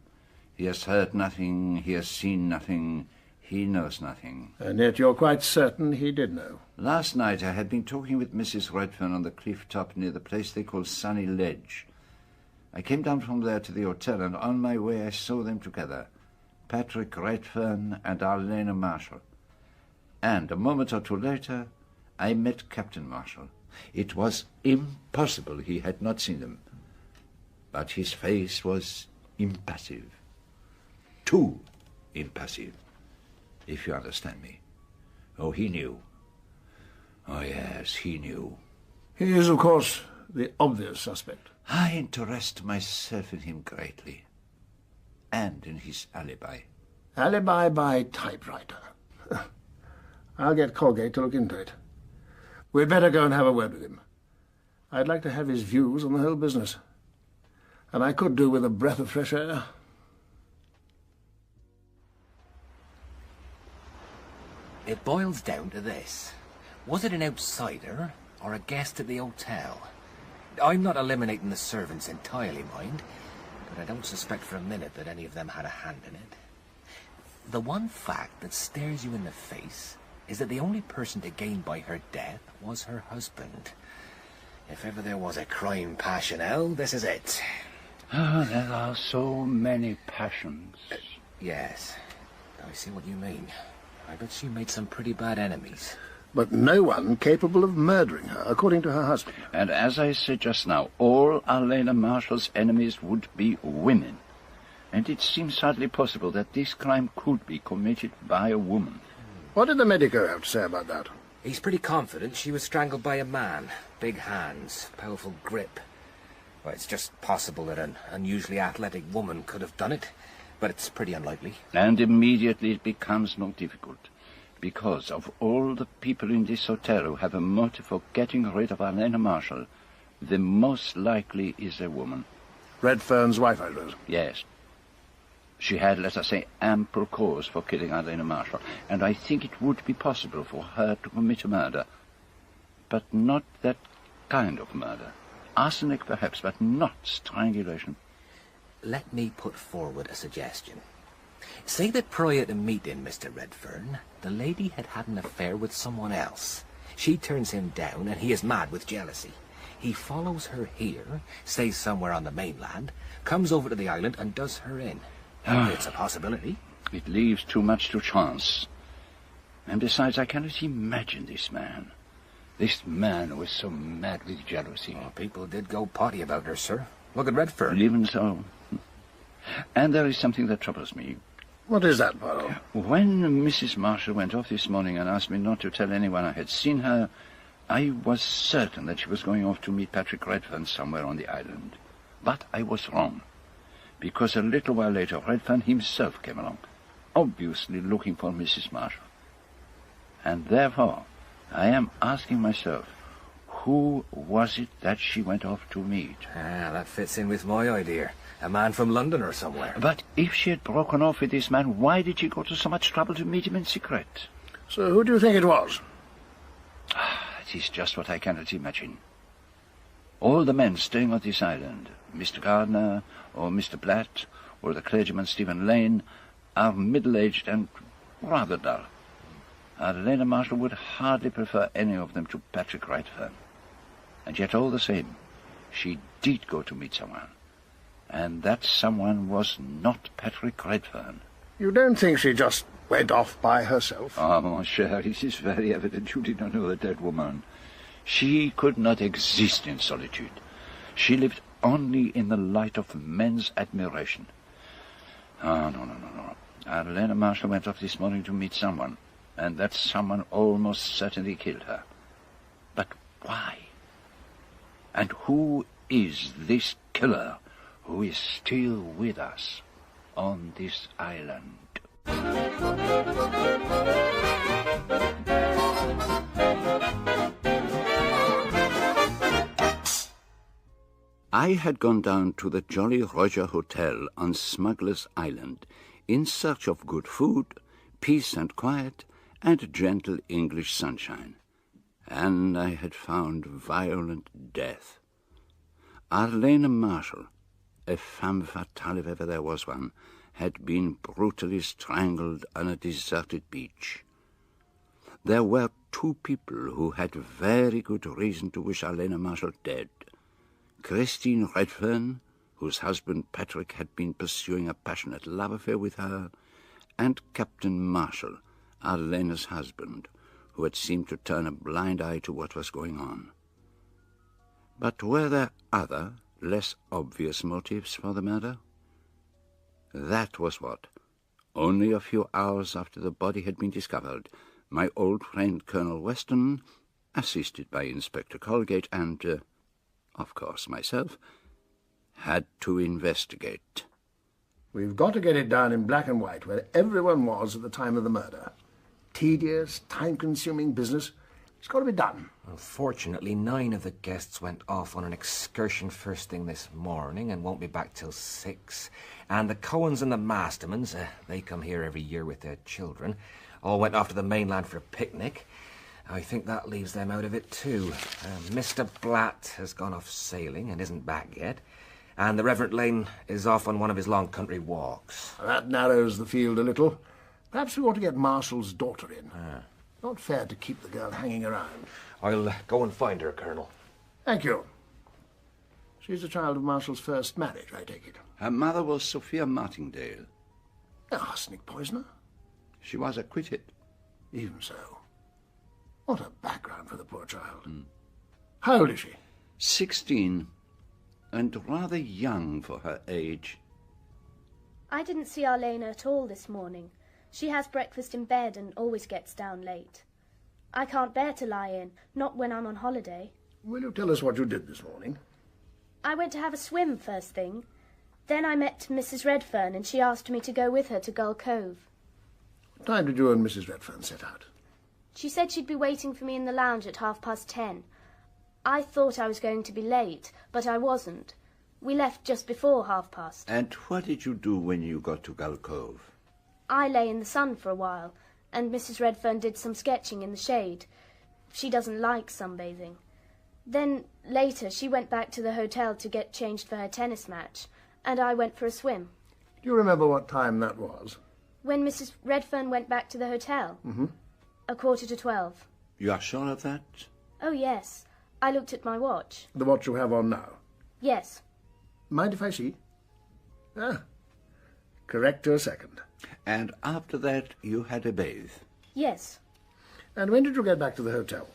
Speaker 4: He has heard nothing, he has seen nothing, he knows nothing.
Speaker 16: And yet you're quite certain he did know.
Speaker 4: Last night I had been talking with Mrs. Redfern on the cliff top near the place they call Sunny Ledge. I came down from there to the hotel, and on my way I saw them together, Patrick Redfern and Arlena Marshall. And a moment or two later, I met Captain Marshall. It was impossible he had not seen them. But his face was impassive. Too impassive, if you understand me. Oh, he knew. Oh, yes, he knew.
Speaker 16: He is, of course, the obvious suspect.
Speaker 4: I interest myself in him greatly. And in his alibi.
Speaker 16: Alibi by typewriter. I'll get Colgate to look into it. We'd better go and have a word with him. I'd like to have his views on the whole business. And I could do with a breath of fresh air.
Speaker 3: It boils down to this. Was it an outsider or a guest at the hotel? I'm not eliminating the servants entirely, mind, but I don't suspect for a minute that any of them had a hand in it. The one fact that stares you in the face is that the only person to gain by her death was her husband. If ever there was a crime passionnel, this is it.
Speaker 4: Oh, there are so many passions.
Speaker 3: Yes, I see what you mean. I bet she made some pretty bad enemies.
Speaker 16: But no one capable of murdering her, according to her husband.
Speaker 4: And as I said just now, all Arlena Marshall's enemies would be women. And it seems hardly possible that this crime could be committed by a woman.
Speaker 16: What did the medico have to say about that?
Speaker 3: He's pretty confident she was strangled by a man. Big hands, powerful grip. Well, it's just possible that an unusually athletic woman could have done it, but it's pretty unlikely.
Speaker 4: And immediately it becomes more difficult, because of all the people in this hotel who have a motive for getting rid of Arlena Marshall, the most likely is a woman.
Speaker 16: Redfern's wife, I suppose?
Speaker 4: Yes. She had, let us say, ample cause for killing Arlena Marshall, and I think it would be possible for her to commit a murder. But not that kind of murder. Arsenic, perhaps, but not strangulation.
Speaker 3: Let me put forward a suggestion. Say that prior to meeting Mr. Redfern, the lady had had an affair with someone else. She turns him down, and he is mad with jealousy. He follows her here, stays somewhere on the mainland, comes over to the island, and does her in. It's a possibility.
Speaker 4: It leaves too much to chance. And besides, I cannot imagine this man. This man was so mad with jealousy.
Speaker 3: Well, people did go potty about her, sir. Look at Redfern.
Speaker 4: Even so. And there is something that troubles me.
Speaker 16: What is that, Poirot?
Speaker 4: When Mrs. Marshall went off this morning and asked me not to tell anyone I had seen her, I was certain that she was going off to meet Patrick Redfern somewhere on the island. But I was wrong, because a little while later Redfern himself came along, obviously looking for Mrs. Marshall. And therefore, I am asking myself, who was it that she went off to meet?
Speaker 3: That fits in with my idea. A man from London or somewhere.
Speaker 4: But if she had broken off with this man, why did she go to so much trouble to meet him in secret?
Speaker 16: So who do you think it was?
Speaker 4: It is just what I cannot imagine. All the men staying on this island, Mr. Gardner, or Mr. Blatt, or the clergyman Stephen Lane, are middle-aged and rather dull. Arlena Marshall would hardly prefer any of them to Patrick Redfern. And yet all the same, she did go to meet someone. And that someone was not Patrick Redfern.
Speaker 16: You don't think she just went off by herself?
Speaker 4: Ah, mon cher, it is very evident you did not know the dead woman. She could not exist in solitude. She lived only in the light of men's admiration. Ah, no. Arlena Marshall went off this morning to meet someone, and that someone almost certainly killed her. But why? And who is this killer who is still with us on this island? I had gone down to the Jolly Roger Hotel on Smugglers Island in search of good food, peace and quiet, and gentle English sunshine. And I had found violent death. Arlena Marshall, a femme fatale if ever there was one, had been brutally strangled on a deserted beach. There were two people who had very good reason to wish Arlena Marshall dead. Christine Redfern, whose husband Patrick had been pursuing a passionate love affair with her, and Captain Marshall, Arlena's husband, who had seemed to turn a blind eye to what was going on. But were there other, less obvious motives for the murder? That was what, only a few hours after the body had been discovered, my old friend Colonel Weston assisted by Inspector Colgate and, of course, myself, had to investigate.
Speaker 16: We've got to get it down in black and white where everyone was at the time of the murder. Tedious, time-consuming business. It's got to be done.
Speaker 3: Unfortunately, 9 of the guests went off on an excursion first thing this morning and won't be back till 6. And the Cohens and the Mastermans, they come here every year with their children, all went off to the mainland for a picnic. I think that leaves them out of it too. Mr. Blatt has gone off sailing and isn't back yet. And the Reverend Lane is off on one of his long country walks.
Speaker 16: That narrows the field a little. Perhaps we ought to get Marshall's daughter in. Not fair to keep the girl hanging around.
Speaker 3: I'll go and find her, Colonel.
Speaker 16: Thank you. She's a child of Marshall's first marriage, I take it.
Speaker 4: Her mother was Sophia Martingale.
Speaker 16: Arsenic poisoner?
Speaker 4: She was acquitted.
Speaker 16: Even so. What a background for the poor child. How old is she?
Speaker 4: 16, and rather young for her age.
Speaker 10: I didn't see Arlena at all this morning. She has breakfast in bed and always gets down late. I can't bear to lie in, not when I'm on holiday.
Speaker 16: Will you tell us what you did this morning?
Speaker 10: I went to have a swim first thing. Then I met Mrs. Redfern and she asked me to go with her to Gull Cove.
Speaker 16: What time did you and Mrs. Redfern set out?
Speaker 10: She said she'd be waiting for me in the lounge at 10:30. I thought I was going to be late, but I wasn't. We left just before 10:30.
Speaker 4: And what did you do when you got to Gull Cove?
Speaker 10: I lay in the sun for a while, and Mrs. Redfern did some sketching in the shade. She doesn't like sunbathing. Then, later, she went back to the hotel to get changed for her tennis match, and I went for a swim.
Speaker 16: Do you remember what time that was?
Speaker 10: When Mrs. Redfern went back to the hotel? 11:45.
Speaker 4: You are sure of that?
Speaker 10: Oh, yes. I looked at my watch.
Speaker 16: The watch you have on now?
Speaker 10: Yes.
Speaker 16: Mind if I see? Correct to a second.
Speaker 4: And after that, you had a bathe?
Speaker 10: Yes.
Speaker 16: And when did you get back to the hotel?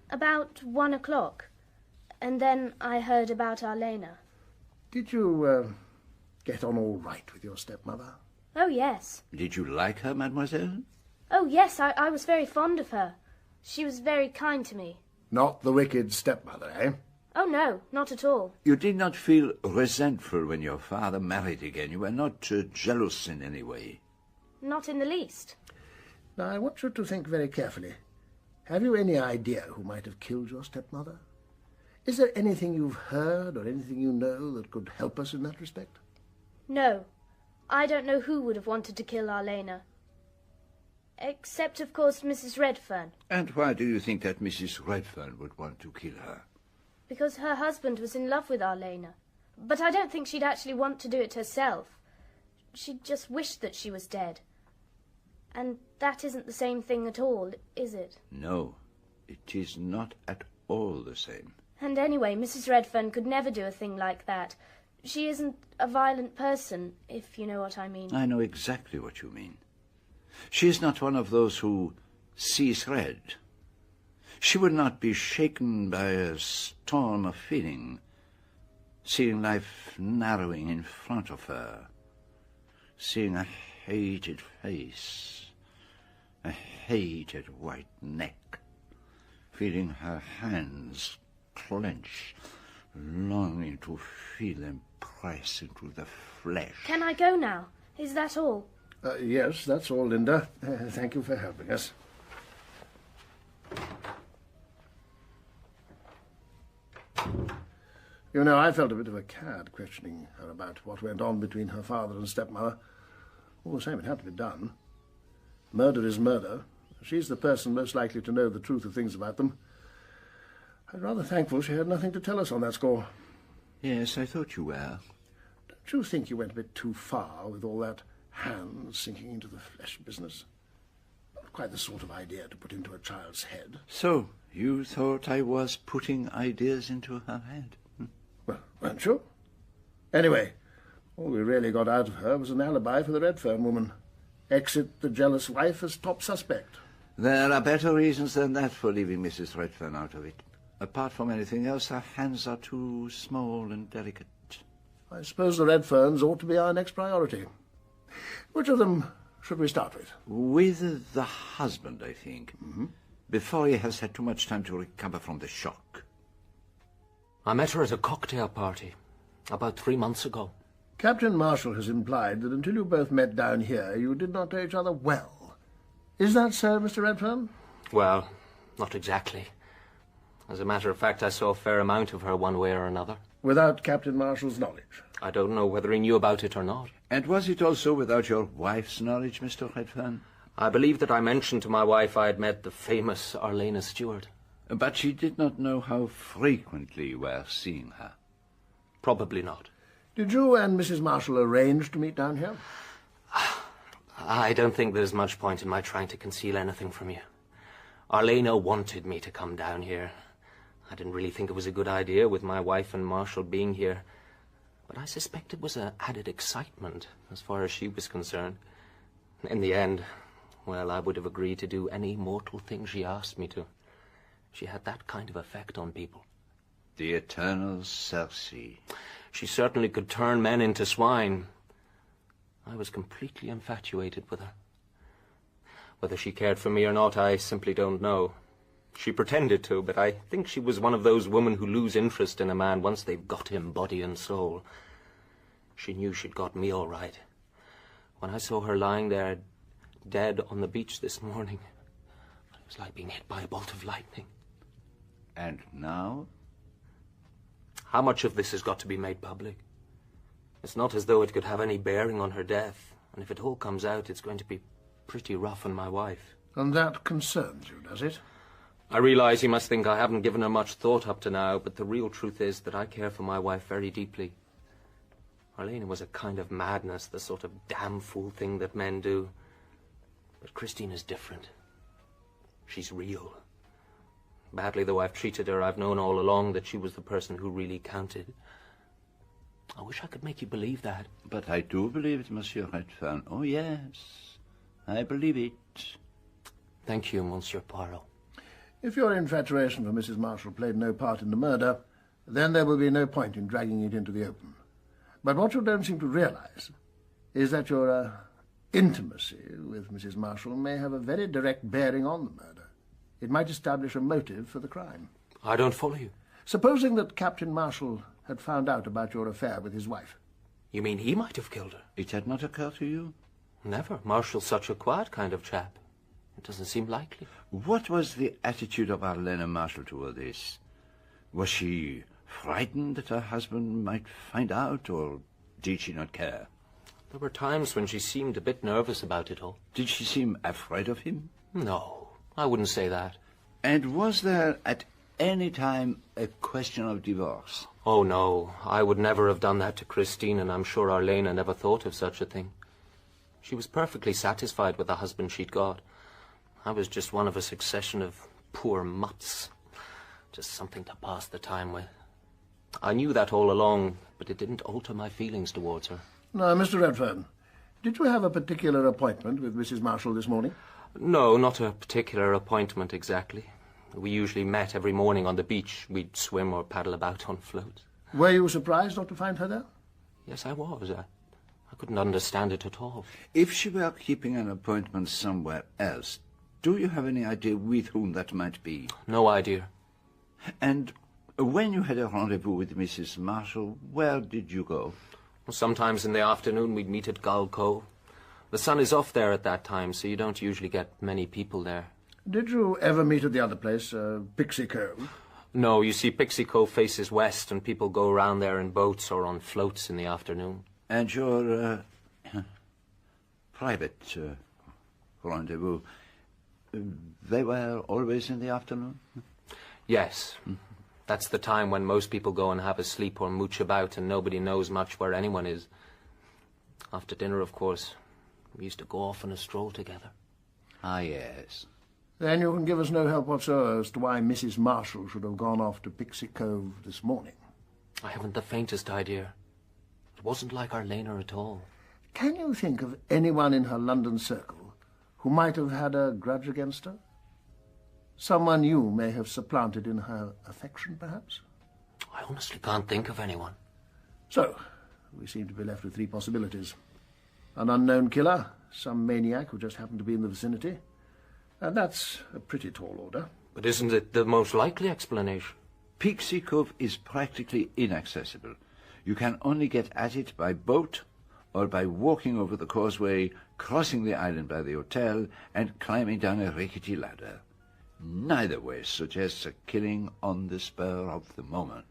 Speaker 10: About 1:00. And then I heard about Arlena.
Speaker 16: Did you, get on all right with your stepmother?
Speaker 10: Oh, yes.
Speaker 4: Did you like her, mademoiselle?
Speaker 10: Oh, yes, I was very fond of her. She was very kind to me.
Speaker 16: Not the wicked stepmother, eh?
Speaker 10: Oh, no, not at all.
Speaker 4: You did not feel resentful when your father married again. You were not jealous in any way.
Speaker 10: Not in the least.
Speaker 16: Now, I want you to think very carefully. Have you any idea who might have killed your stepmother? Is there anything you've heard or anything you know that could help us in that respect?
Speaker 10: No. I don't know who would have wanted to kill Arlena. Except, of course, Mrs. Redfern.
Speaker 4: And why do you think that Mrs. Redfern would want to kill her?
Speaker 10: Because her husband was in love with Arlena. But I don't think she'd actually want to do it herself. She'd just wish that she was dead. And that isn't the same thing at all, is it?
Speaker 4: No, it is not at all the same.
Speaker 10: And anyway, Mrs. Redfern could never do a thing like that. She isn't a violent person, if you know what I mean.
Speaker 4: I know exactly what you mean. She is not one of those who sees red. She would not be shaken by a storm of feeling, seeing life narrowing in front of her, seeing a hated face, a hated white neck, feeling her hands clench, longing to feel them press into the flesh.
Speaker 10: Can I go now? Is that all?
Speaker 16: Yes, that's all, Linda. Thank you for helping us. You know, I felt a bit of a cad questioning her about what went on between her father and stepmother. All the same, it had to be done. Murder is murder. She's the person most likely to know the truth of things about them. I'm rather thankful she had nothing to tell us on that score.
Speaker 4: Yes, I thought you were.
Speaker 16: Don't you think you went a bit too far with all that hands sinking into the flesh business? Not quite the sort of idea to put into a child's head.
Speaker 4: So, you thought I was putting ideas into her head?
Speaker 16: Well, weren't you? Anyway, all we really got out of her was an alibi for the Redfern woman. Exit the jealous wife as top suspect.
Speaker 4: There are better reasons than that for leaving Mrs. Redfern out of it. Apart from anything else, her hands are too small and delicate.
Speaker 16: I suppose the Redferns ought to be our next priority. Which of them should we start with?
Speaker 4: With the husband, I think. before he has had too much time to recover from the shock.
Speaker 12: I met her at a cocktail party about 3 months ago.
Speaker 16: Captain Marshall has implied that until you both met down here, you did not know each other well. Is that so, Mr. Redfern?
Speaker 12: Well, not exactly. As a matter of fact, I saw a fair amount of her one way or another.
Speaker 16: Without Captain Marshall's knowledge?
Speaker 12: I don't know whether he knew about it or not.
Speaker 4: And was it also without your wife's knowledge, Mr. Redfern?
Speaker 12: I believe that I mentioned to my wife I had met the famous Arlena Stuart.
Speaker 4: But she did not know how frequently you were seeing her.
Speaker 12: Probably not.
Speaker 16: Did you and Mrs. Marshall arrange to meet down here?
Speaker 12: I don't think there's much point in my trying to conceal anything from you. Arlena wanted me to come down here. I didn't really think it was a good idea with my wife and Marshall being here. But I suspect it was an added excitement as far as she was concerned. In the end, well, I would have agreed to do any mortal thing she asked me to. She had that kind of effect on people.
Speaker 4: The eternal Circe.
Speaker 12: She certainly could turn men into swine. I was completely infatuated with her. Whether she cared for me or not, I simply don't know. She pretended to, but I think she was one of those women who lose interest in a man once they've got him body and soul. She knew she'd got me all right. When I saw her lying there, dead on the beach this morning, it was like being hit by a bolt of lightning.
Speaker 4: And now?
Speaker 12: How much of this has got to be made public? It's not as though it could have any bearing on her death, and if it all comes out, it's going to be pretty rough on my wife.
Speaker 16: And that concerns you, does it?
Speaker 12: I realize you must think I haven't given her much thought up to now, but the real truth is that I care for my wife very deeply. Arlena was a kind of madness, the sort of damn fool thing that men do. But Christine is different. She's real. Badly though I've treated her, I've known all along that she was the person who really counted. I wish I could make you believe that.
Speaker 4: But I do believe it, Monsieur Redfern. Oh, yes. I believe it.
Speaker 12: Thank you, Monsieur Poirot.
Speaker 16: If your infatuation for Mrs. Marshall played no part in the murder, then there will be no point in dragging it into the open. But what you don't seem to realize is that your intimacy with Mrs. Marshall may have a very direct bearing on the murder. It might establish a motive for the crime.
Speaker 12: I don't follow you.
Speaker 16: Supposing that Captain Marshall had found out about your affair with his wife.
Speaker 12: You mean he might have killed her?
Speaker 4: It had not occurred to you?
Speaker 12: Never. Marshall's such a quiet kind of chap. It doesn't seem likely.
Speaker 4: What was the attitude of Arlena Marshall toward this? Was she frightened that her husband might find out, or did she not care?
Speaker 12: There were times when she seemed a bit nervous about it all.
Speaker 4: Did she seem afraid of him?
Speaker 12: No, I wouldn't say that.
Speaker 4: And was there at any time a question of divorce?
Speaker 12: Oh, no. I would never have done that to Christine, and I'm sure Arlena never thought of such a thing. She was perfectly satisfied with the husband she'd got. I was just one of a succession of poor mutts. Just something to pass the time with. I knew that all along, but it didn't alter my feelings towards her.
Speaker 16: Now, Mr. Redfern, did you have a particular appointment with Mrs. Marshall this morning?
Speaker 12: No, not a particular appointment exactly. We usually met every morning on the beach. We'd swim or paddle about on floats.
Speaker 16: Were you surprised not to find her there?
Speaker 12: Yes, I was. I couldn't understand it at all.
Speaker 4: If she were keeping an appointment somewhere else, do you have any idea with whom that might be?
Speaker 12: No idea.
Speaker 4: And when you had a rendezvous with Mrs. Marshall, where did you go?
Speaker 12: Well, sometimes in the afternoon we'd meet at Gull Cove. The sun is off there at that time, so you don't usually get many people there.
Speaker 16: Did you ever meet at the other place, Pixie Cove?
Speaker 12: No, you see, Pixie Cove faces west, and people go around there in boats or on floats in the afternoon.
Speaker 4: And your private rendezvous, they were always in the afternoon?
Speaker 12: Yes. That's the time when most people go and have a sleep or mooch about, and nobody knows much where anyone is. After dinner, of course, we used to go off on a stroll together.
Speaker 4: Ah, yes.
Speaker 16: Then you can give us no help whatsoever as to why Mrs. Marshall should have gone off to Pixie Cove this morning.
Speaker 12: I haven't the faintest idea. It wasn't like Arlena at all.
Speaker 16: Can you think of anyone in her London circle who might have had a grudge against her? Someone you may have supplanted in her affection, perhaps?
Speaker 12: I honestly can't think of anyone.
Speaker 16: So, we seem to be left with three possibilities. An unknown killer, some maniac who just happened to be in the vicinity, And that's a pretty tall order.
Speaker 12: But isn't it the most likely explanation?
Speaker 4: Pixie Cove is practically inaccessible. You can only get at it by boat or by walking over the causeway, crossing the island by the hotel, and climbing down a rickety ladder. Neither way suggests a killing on the spur of the moment.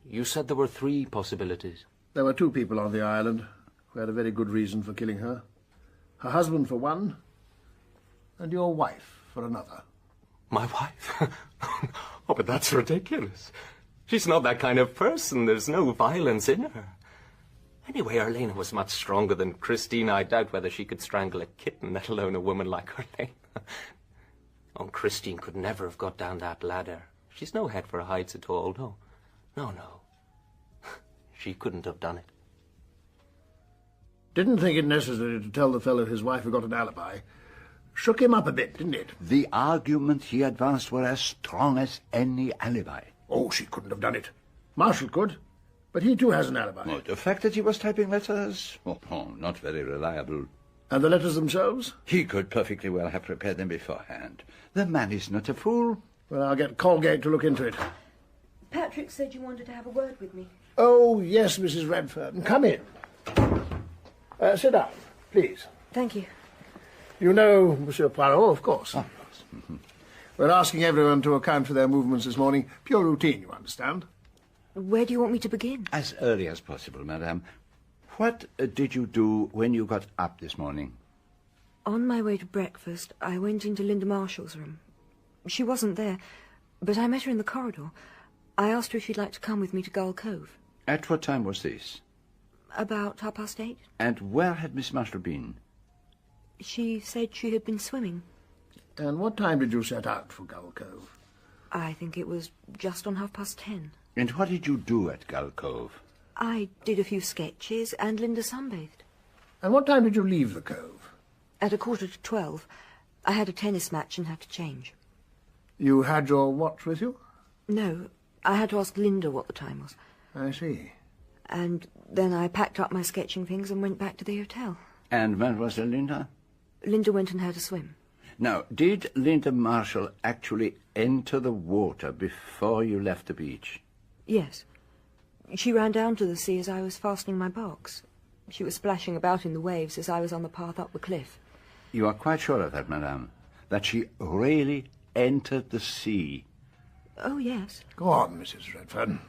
Speaker 12: You said there were 3 possibilities.
Speaker 16: There were 2 people on the island who had a very good reason for killing her. Her husband for one, and your wife for another.
Speaker 12: My wife? Oh, but that's ridiculous. She's not that kind of person. There's no violence in her. Anyway, Arlena was much stronger than Christine. I doubt whether she could strangle a kitten, let alone a woman like Arlena. Oh, Christine could never have got down that ladder. She's no head for heights at all. No. No. She couldn't have done it.
Speaker 16: Didn't think it necessary to tell the fellow his wife had got an alibi. Shook him up a bit, didn't it?
Speaker 4: The argument he advanced were as strong as any alibi.
Speaker 16: Oh, she couldn't have done it. Marshall could, but he too has an alibi.
Speaker 4: Oh, the fact that he was typing letters? Oh, not very reliable.
Speaker 16: And the letters themselves?
Speaker 4: He could perfectly well have prepared them beforehand. The man is not a fool.
Speaker 16: Well, I'll get Colgate to look into it.
Speaker 14: Patrick said you wanted to have a word with me.
Speaker 16: Oh, yes, Mrs. Redfern. Come in. Sit down, please.
Speaker 14: Thank you.
Speaker 16: You know Monsieur Poirot, of course. Oh, yes. We're asking everyone to account for their movements this morning. Pure routine, you understand.
Speaker 14: Where do you want me to begin?
Speaker 4: As early as possible, madame. What did you do when you got up this morning?
Speaker 14: On my way to breakfast, I went into Linda Marshall's room. She wasn't there, but I met her in the corridor. I asked her if she'd like to come with me to Gull Cove.
Speaker 4: At what time was this?
Speaker 14: About 8:30.
Speaker 4: And where had Miss Marshall been?
Speaker 14: She said she had been swimming.
Speaker 16: And what time did you set out for Gull Cove?
Speaker 14: I think it was just on 10:30.
Speaker 4: And what did you do at Gull Cove?
Speaker 14: I did a few sketches, and Linda sunbathed.
Speaker 16: And what time did you leave the cove?
Speaker 14: At 11:45. I had a tennis match and had to change.
Speaker 16: You had your watch with you?
Speaker 14: No, I had to ask Linda what the time was.
Speaker 16: I see.
Speaker 14: And then I packed up my sketching things and went back to the hotel.
Speaker 4: And Mademoiselle Linda?
Speaker 14: Linda went and had a swim.
Speaker 4: Now, did Linda Marshall actually enter the water before you left the beach?
Speaker 14: Yes. She ran down to the sea as I was fastening my box. She was splashing about in the waves as I was on the path up the cliff.
Speaker 4: You are quite sure of that, madame? That she really entered the sea?
Speaker 14: Oh, yes.
Speaker 16: Go on, Mrs. Redfern.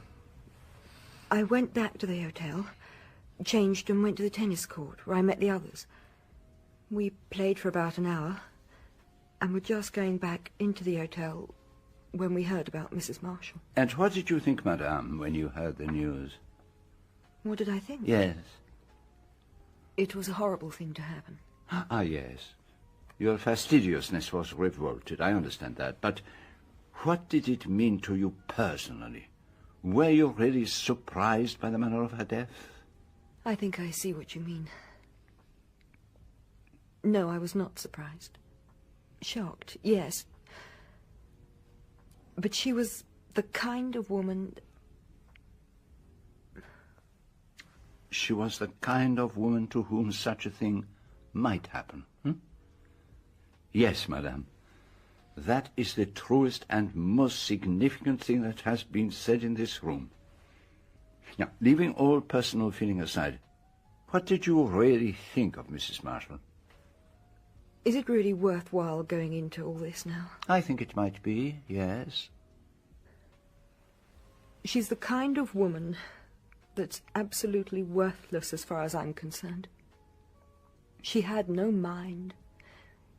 Speaker 14: I went back to the hotel, changed and went to the tennis court, where I met the others. We played for about an hour, and were just going back into the hotel when we heard about Mrs. Marshall.
Speaker 4: And what did you think, madame, when you heard the news?
Speaker 14: What did I think?
Speaker 4: Yes.
Speaker 14: It was a horrible thing to happen.
Speaker 4: Ah, yes. Your fastidiousness was revolted, I understand that. But what did it mean to you personally? Were you really surprised by the manner of her death?
Speaker 14: I think I see what you mean. No, I was not surprised. Shocked, yes. But she was the kind of woman...
Speaker 4: She was the kind of woman to whom such a thing might happen. Yes, madame. That is the truest and most significant thing that has been said in this room. Now, leaving all personal feeling aside, what did you really think of Mrs. Marshall?
Speaker 14: Is it really worthwhile going into all this now?
Speaker 4: I think it might be, yes.
Speaker 14: She's the kind of woman that's absolutely worthless as far as I'm concerned. She had no mind.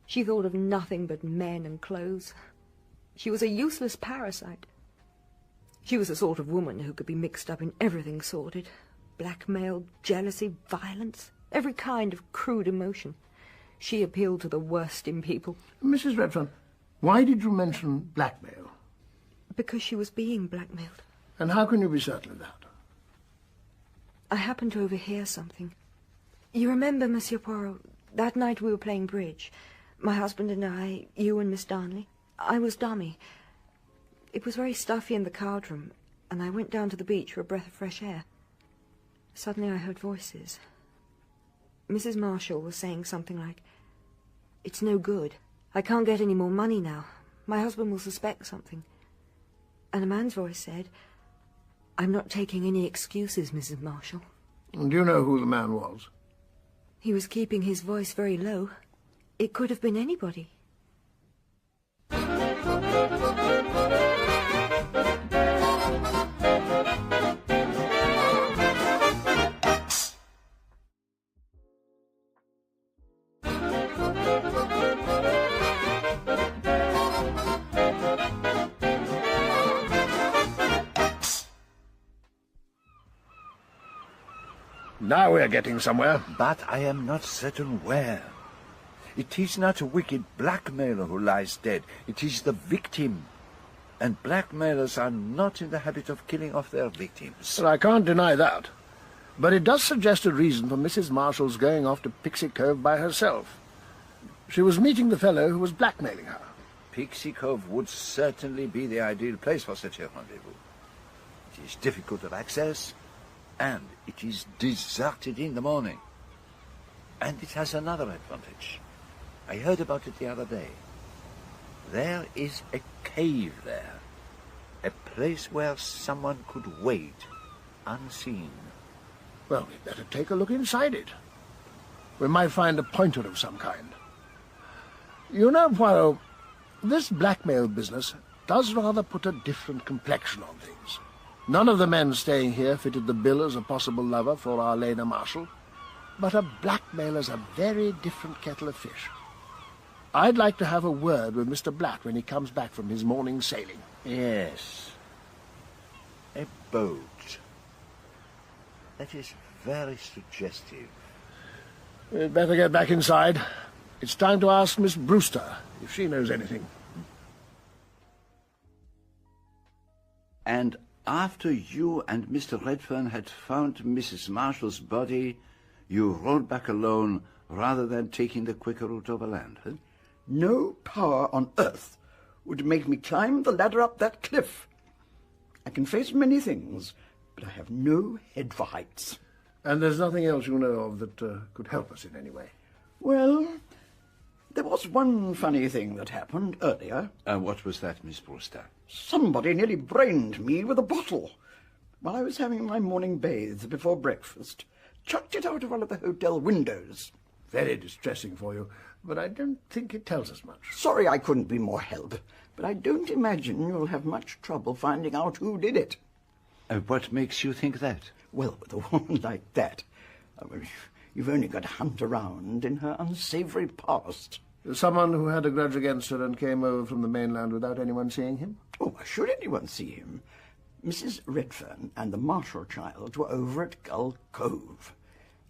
Speaker 14: She thought of nothing but men and clothes. She was a useless parasite. She was the sort of woman who could be mixed up in everything sordid. Blackmail, jealousy, violence, every kind of crude emotion. She appealed to the worst in people.
Speaker 16: Mrs. Redfern, why did you mention blackmail?
Speaker 14: Because she was being blackmailed.
Speaker 16: And how can you be certain of that?
Speaker 14: I happened to overhear something. You remember, Monsieur Poirot, that night we were playing bridge. My husband and I, you and Miss Darnley. I was dummy. It was very stuffy in the card room, and I went down to the beach for a breath of fresh air. Suddenly I heard voices. Mrs. Marshall was saying something like, "It's no good. I can't get any more money now. My husband will suspect something. And a man's voice said, I'm not taking any excuses, Mrs. Marshall.
Speaker 16: And do you know who the man was?
Speaker 14: He was keeping his voice very low. It could have been anybody.
Speaker 16: Now we're getting somewhere.
Speaker 4: But I am not certain where. It is not a wicked blackmailer who lies dead. It is the victim. And blackmailers are not in the habit of killing off their victims.
Speaker 16: Well, I can't deny that. But it does suggest a reason for Mrs. Marshall's going off to Pixie Cove by herself. She was meeting the fellow who was blackmailing her.
Speaker 4: Pixie Cove would certainly be the ideal place for such a rendezvous. It is difficult of access, and it is deserted in the morning. And it has another advantage. I heard about it the other day. There is a cave there. A place where someone could wait, unseen.
Speaker 16: Well, we'd better take a look inside it. We might find a pointer of some kind. You know, Poirot, this blackmail business does rather put a different complexion on things. None of the men staying here fitted the bill as a possible lover for Arlena Marshall, but a blackmailer's a very different kettle of fish. I'd like to have a word with Mr. Blatt when he comes back from his morning sailing.
Speaker 4: Yes. A boat. That is very suggestive.
Speaker 16: We'd better get back inside. It's time to ask Miss Brewster if she knows anything.
Speaker 4: And after you and Mr. Redfern had found Mrs. Marshall's body, you rode back alone rather than taking the quicker route overland, huh?
Speaker 5: No power on earth would make me climb the ladder up that cliff. I can face many things, but I have no head for heights.
Speaker 16: And there's nothing else you know of that could help us in any way?
Speaker 5: Well, there was one funny thing that happened earlier.
Speaker 4: What was that, Miss Brewster?
Speaker 5: Somebody nearly brained me with a bottle while I was having my morning bathe before breakfast. Chucked it out of one of the hotel windows.
Speaker 16: Very distressing for you, but I don't think it tells us much.
Speaker 5: Sorry I couldn't be more help, but I don't imagine you'll have much trouble finding out who did it.
Speaker 4: What makes you think that?
Speaker 5: Well, with a woman like that, you've only got to hunt around in her unsavoury past.
Speaker 16: Someone who had a grudge against her and came over from the mainland without anyone seeing him?
Speaker 5: Oh, why should anyone see him? Mrs. Redfern and the Marshall child were over at Gull Cove.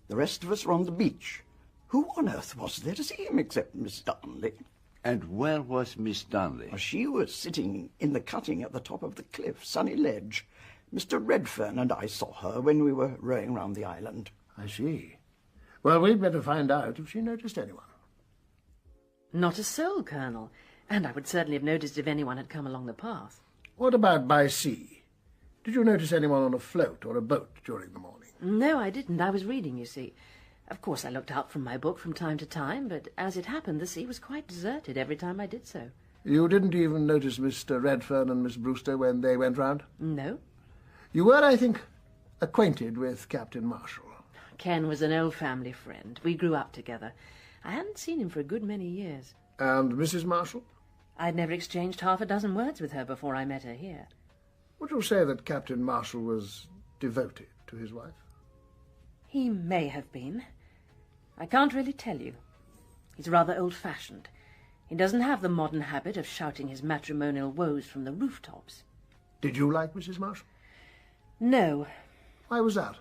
Speaker 5: The rest of us were on the beach. Who on earth was there to see him except Miss Darnley?
Speaker 4: And where was Miss Darnley?
Speaker 5: Well, she was sitting in the cutting at the top of the cliff, Sunny Ledge. Mr. Redfern and I saw her when we were rowing round the island.
Speaker 16: I see. Well, we'd better find out if she noticed anyone.
Speaker 9: Not a soul, Colonel. And I would certainly have noticed if anyone had come along the path.
Speaker 16: What about by sea? Did you notice anyone on a float or a boat during the morning?
Speaker 9: No, I didn't. I was reading, you see. Of course, I looked up from my book from time to time, but as it happened, the sea was quite deserted every time I did so.
Speaker 16: You didn't even notice Mr. Redfern and Miss Brewster when they went round?
Speaker 9: No.
Speaker 16: You were, I think, acquainted with Captain Marshall.
Speaker 9: Ken was an old family friend. We grew up together. I hadn't seen him for a good many years.
Speaker 16: And Mrs. Marshall?
Speaker 9: I'd never exchanged half a dozen words with her before I met her here.
Speaker 16: Would you say that Captain Marshall was devoted to his wife?
Speaker 9: He may have been. I can't really tell you. He's rather old-fashioned. He doesn't have the modern habit of shouting his matrimonial woes from the rooftops.
Speaker 16: Did you like Mrs. Marshall?
Speaker 9: No.
Speaker 16: Why was that?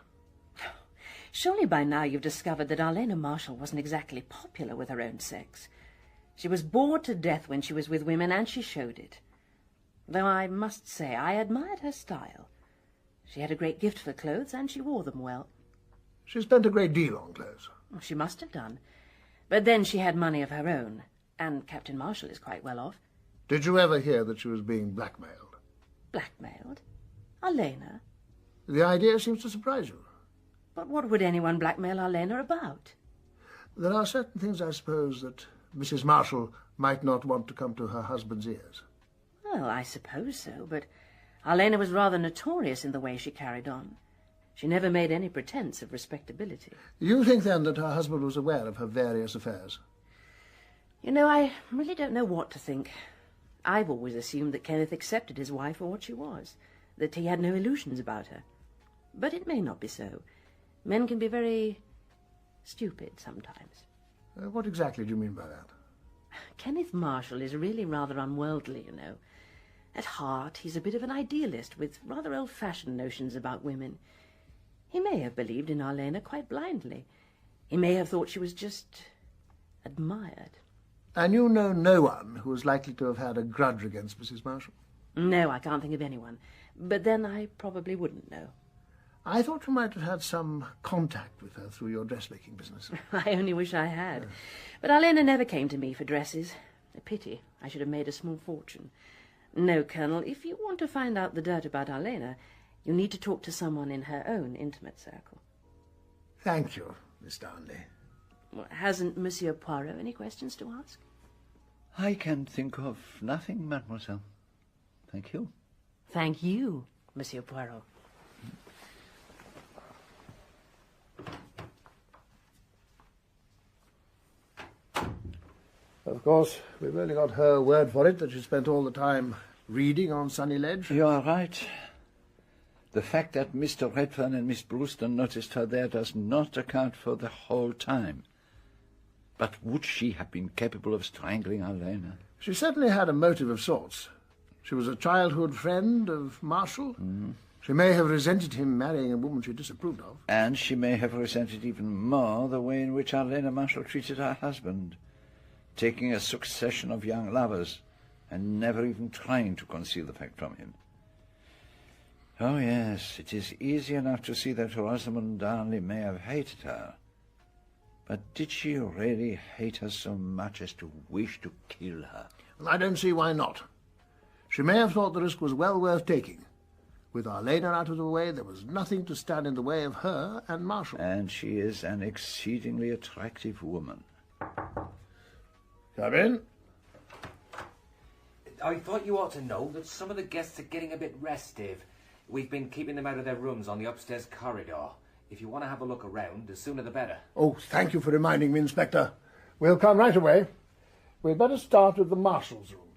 Speaker 9: Surely by now you've discovered that Arlena Marshall wasn't exactly popular with her own sex. She was bored to death when she was with women, and she showed it. Though I must say I admired her style. She had a great gift for clothes, and she wore them well.
Speaker 16: She spent a great deal on clothes.
Speaker 9: She must have done. But then she had money of her own, and Captain Marshall is quite well off.
Speaker 16: Did you ever hear that she was being blackmailed?
Speaker 9: Blackmailed? Arlena?
Speaker 16: The idea seems to surprise you.
Speaker 9: But what would anyone blackmail Arlena about?
Speaker 16: There are certain things, I suppose, that Mrs. Marshall might not want to come to her husband's ears.
Speaker 9: Well, I suppose so, but Arlena was rather notorious in the way she carried on. She never made any pretence of respectability.
Speaker 16: You think, then, that her husband was aware of her various affairs?
Speaker 9: You know, I really don't know what to think. I've always assumed that Kenneth accepted his wife for what she was, that he had no illusions about her. But it may not be so. Men can be very stupid sometimes.
Speaker 16: What exactly do you mean by that?
Speaker 9: Kenneth Marshall is really rather unworldly, you know. At heart, he's a bit of an idealist with rather old-fashioned notions about women. He may have believed in Arlena quite blindly. He may have thought she was just admired.
Speaker 16: And you know no one who is likely to have had a grudge against Mrs. Marshall?
Speaker 9: No, I can't think of anyone. But then I probably wouldn't know.
Speaker 16: I thought you might have had some contact with her through your dressmaking business.
Speaker 9: I only wish I had. But Arlena never came to me for dresses. A pity. I should have made a small fortune. No, Colonel, if you want to find out the dirt about Arlena, you need to talk to someone in her own intimate circle.
Speaker 16: Thank you, Miss Darnley.
Speaker 9: Well, hasn't Monsieur Poirot any questions to ask?
Speaker 4: I can think of nothing, mademoiselle. Thank you.
Speaker 9: Thank you, Monsieur Poirot.
Speaker 16: Of course, we've only got her word for it that she spent all the time reading on Sunny Ledge.
Speaker 4: You are right. The fact that Mr. Redfern and Miss Brewster noticed her there does not account for the whole time. But would she have been capable of strangling Arlena?
Speaker 16: She certainly had a motive of sorts. She was a childhood friend of Marshall. She may have resented him marrying a woman she disapproved of.
Speaker 4: And she may have resented even more the way in which Arlena Marshall treated her husband, taking a succession of young lovers and never even trying to conceal the fact from him. Oh, yes, it is easy enough to see that Rosamund Darnley may have hated her. But did she really hate her so much as to wish to kill her?
Speaker 16: I don't see why not. She may have thought the risk was well worth taking. With Arlena out of the way, there was nothing to stand in the way of her and Marshall.
Speaker 4: And she is an exceedingly attractive woman.
Speaker 16: Come in.
Speaker 3: I thought you ought to know that some of the guests are getting a bit restive. We've been keeping them out of their rooms on the upstairs corridor. If you want to have a look around, the sooner the better.
Speaker 16: Oh, thank you for reminding me, Inspector. We'll come right away. We'd better start with the Marshal's rooms.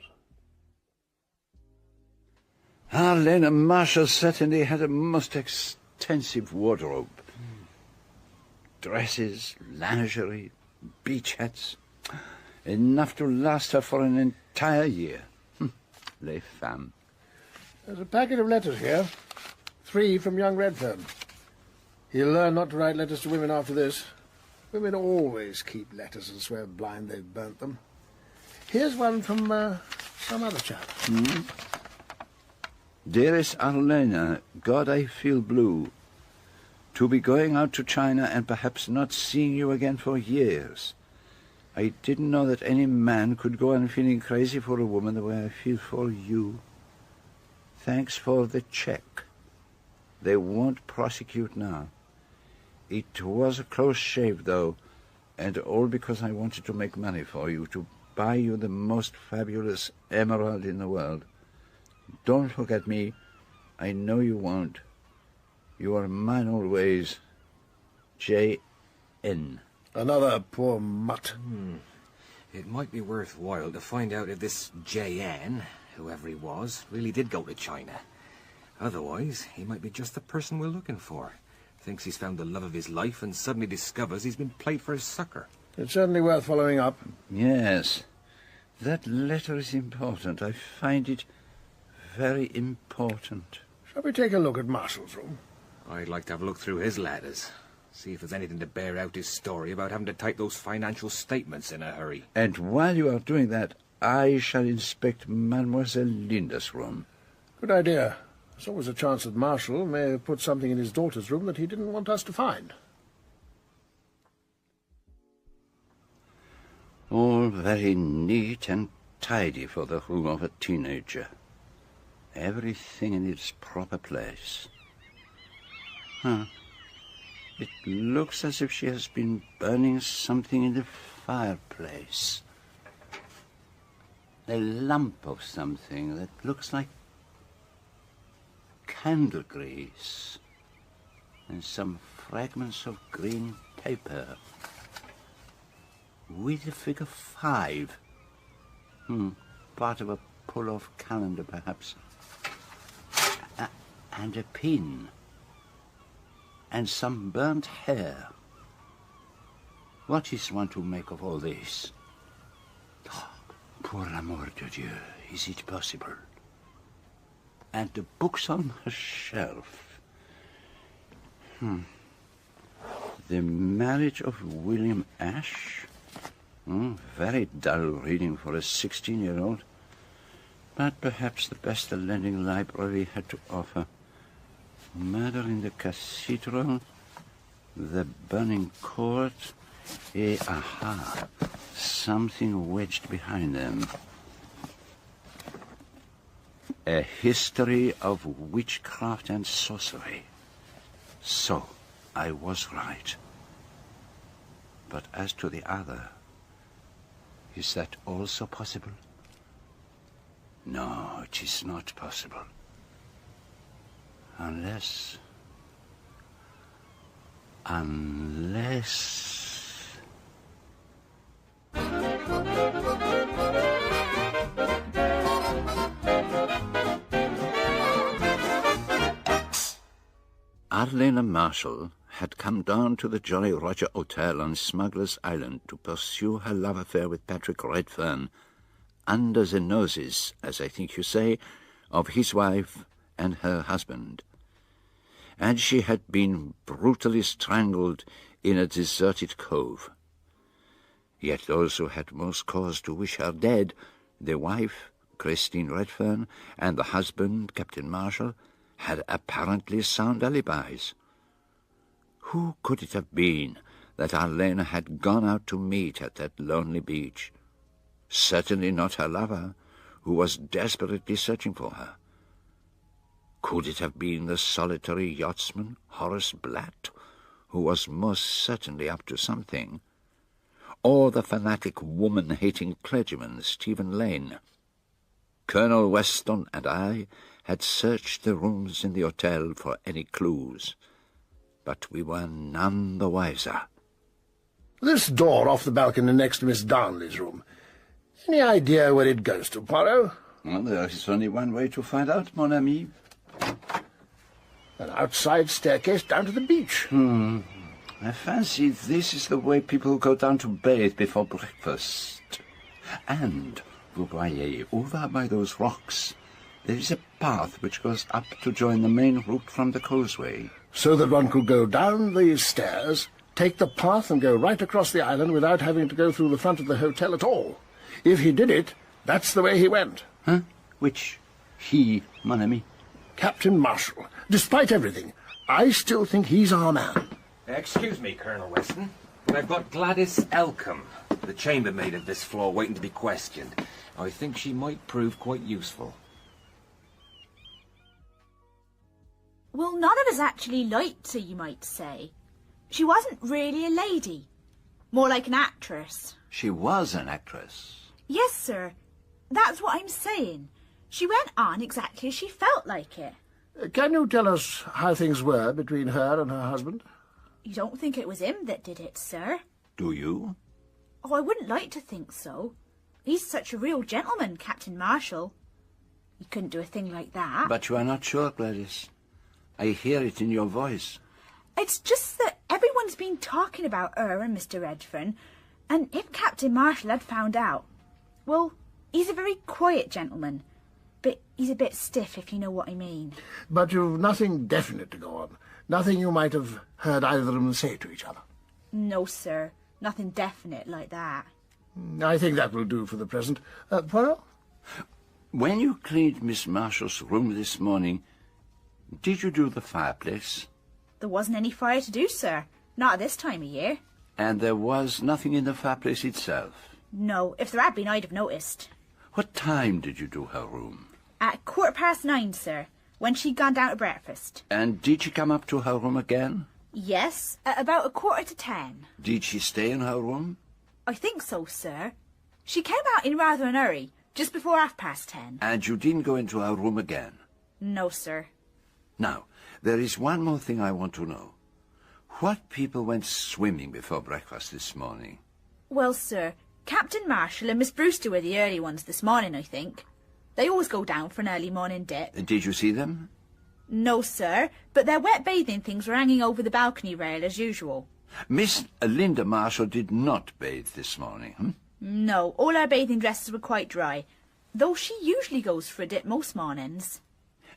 Speaker 4: Arlena Marshall certainly had a most extensive wardrobe. Dresses, lingerie, beach hats. Enough to last her for an entire year. Les femmes.
Speaker 16: There's a packet of letters here. 3 from young Redfern. He'll learn not to write letters to women after this. Women always keep letters and swear blind they've burnt them. Here's one from some other chap.
Speaker 4: Dearest Arlena, God, I feel blue. To be going out to China and perhaps not seeing you again for years. I didn't know that any man could go on feeling crazy for a woman the way I feel for you. Thanks for the check. They won't prosecute now. It was a close shave, though, and all because I wanted to make money for you, to buy you the most fabulous emerald in the world. Don't forget me. I know you won't. You are mine always. J.N.
Speaker 16: Another poor mutt.
Speaker 3: It might be worthwhile to find out if this J.N., whoever he was, really did go to China. Otherwise, he might be just the person we're looking for. Thinks he's found the love of his life and suddenly discovers he's been played for a sucker.
Speaker 16: It's certainly worth following up.
Speaker 4: Yes. That letter is important. I find it very important.
Speaker 16: Shall we take a look at Marshall's room?
Speaker 3: I'd like to have a look through his letters. See if there's anything to bear out his story about having to type those financial statements in a hurry.
Speaker 4: And while you are doing that, I shall inspect Mademoiselle Linda's room.
Speaker 16: Good idea. There's always a chance that Marshall may have put something in his daughter's room that he didn't want us to find.
Speaker 4: All very neat and tidy for the room of a teenager. Everything in its proper place. It looks as if she has been burning something in the fireplace. a lump of something that looks like candle grease and some fragments of green paper with the figure 5. Part of a pull-off calendar, perhaps. And a pin. And some burnt hair. What is one to make of all this? Oh, pour l'amour de Dieu, is it possible? And the books on her shelf. The Marriage of William Ashe. Very dull reading for a 16-year-old. But perhaps the best the lending library had to offer. Murder in the Cathedral, The Burning Court, something wedged behind them. A History of Witchcraft and Sorcery. So, I was right. But as to the other, is that also possible? No, it is not possible. Unless... Arlena Marshall had come down to the Jolly Roger Hotel on Smugglers Island to pursue her love affair with Patrick Redfern under the noses, as I think you say, of his wife and her husband. And she had been brutally strangled in a deserted cove. Yet those who had most cause to wish her dead, the wife, Christine Redfern, and the husband, Captain Marshall, had apparently sound alibis. Who could it have been that Arlena had gone out to meet at that lonely beach? Certainly not her lover, who was desperately searching for her. Could it have been the solitary yachtsman, Horus Blatt, who was most certainly up to something? Or the fanatic woman-hating clergyman, Stephen Lane? Colonel Weston and I had searched the rooms in the hotel for any clues, but we were none the wiser.
Speaker 16: This door off the balcony next to Miss Darnley's room. Any idea where it goes to, Poirot?
Speaker 4: Well, there is only one way to find out, mon ami.
Speaker 16: An outside staircase down to the beach.
Speaker 4: I fancy this is the way people go down to bathe before breakfast. And, vous voyez, over by those rocks, there is a path which goes up to join the main route from the causeway.
Speaker 16: So that one could go down these stairs, take the path and go right across the island without having to go through the front of the hotel at all. If he did it, that's the way he went.
Speaker 4: Huh? Which he, mon ami?
Speaker 16: Captain Marshall. Despite everything, I still think he's our man.
Speaker 3: Excuse me, Colonel Weston, but I've got Gladys Elcombe, the chambermaid of this floor, waiting to be questioned. I think she might prove quite useful.
Speaker 17: Well, none of us actually liked her, you might say. She wasn't really a lady. More like an actress.
Speaker 4: She was an actress.
Speaker 17: Yes, sir. That's what I'm saying. She went on exactly as she felt like it.
Speaker 16: Can you tell us how things were between her and her husband?
Speaker 17: You don't think it was him that did it, sir?
Speaker 4: Do you?
Speaker 17: Oh, I wouldn't like to think so. He's such a real gentleman, Captain Marshall. He couldn't do a thing like that.
Speaker 4: But you are not sure, Gladys. I hear it in your voice.
Speaker 17: It's just that everyone's been talking about her and Mr. Redfern, and if Captain Marshall had found out, well, he's a very quiet gentleman, but he's a bit stiff, if you know what I mean.
Speaker 16: But you've nothing definite to go on? Nothing you might have heard either of them say to each other?
Speaker 17: No, sir. Nothing definite like that.
Speaker 16: I think that will do for the present. Poirot?
Speaker 4: When you cleaned Miss Marshall's room this morning, did you do the fireplace?
Speaker 17: There wasn't any fire to do, sir. Not at this time of year.
Speaker 4: And there was nothing in the fireplace itself?
Speaker 17: No. If there had been, I'd have noticed.
Speaker 4: What time did you do her room?
Speaker 17: At 9:15, sir, when she'd gone down to breakfast.
Speaker 4: And did she come up to her room again?
Speaker 17: Yes, at about 9:45.
Speaker 4: Did she stay in her room?
Speaker 17: I think so, sir. She came out in rather an hurry, just before 10:30.
Speaker 4: And you didn't go into our room again?
Speaker 17: No, sir.
Speaker 4: Now, there is one more thing I want to know. What people went swimming before breakfast this morning?
Speaker 17: Well, sir, Captain Marshall and Miss Brewster were the early ones this morning, I think. They always go down for an early morning dip.
Speaker 4: Did you see them?
Speaker 17: No, sir, but their wet bathing things were hanging over the balcony rail as usual.
Speaker 4: Miss Linda Marshall did not bathe this morning,
Speaker 17: No, all her bathing dresses were quite dry, though she usually goes for a dip most mornings.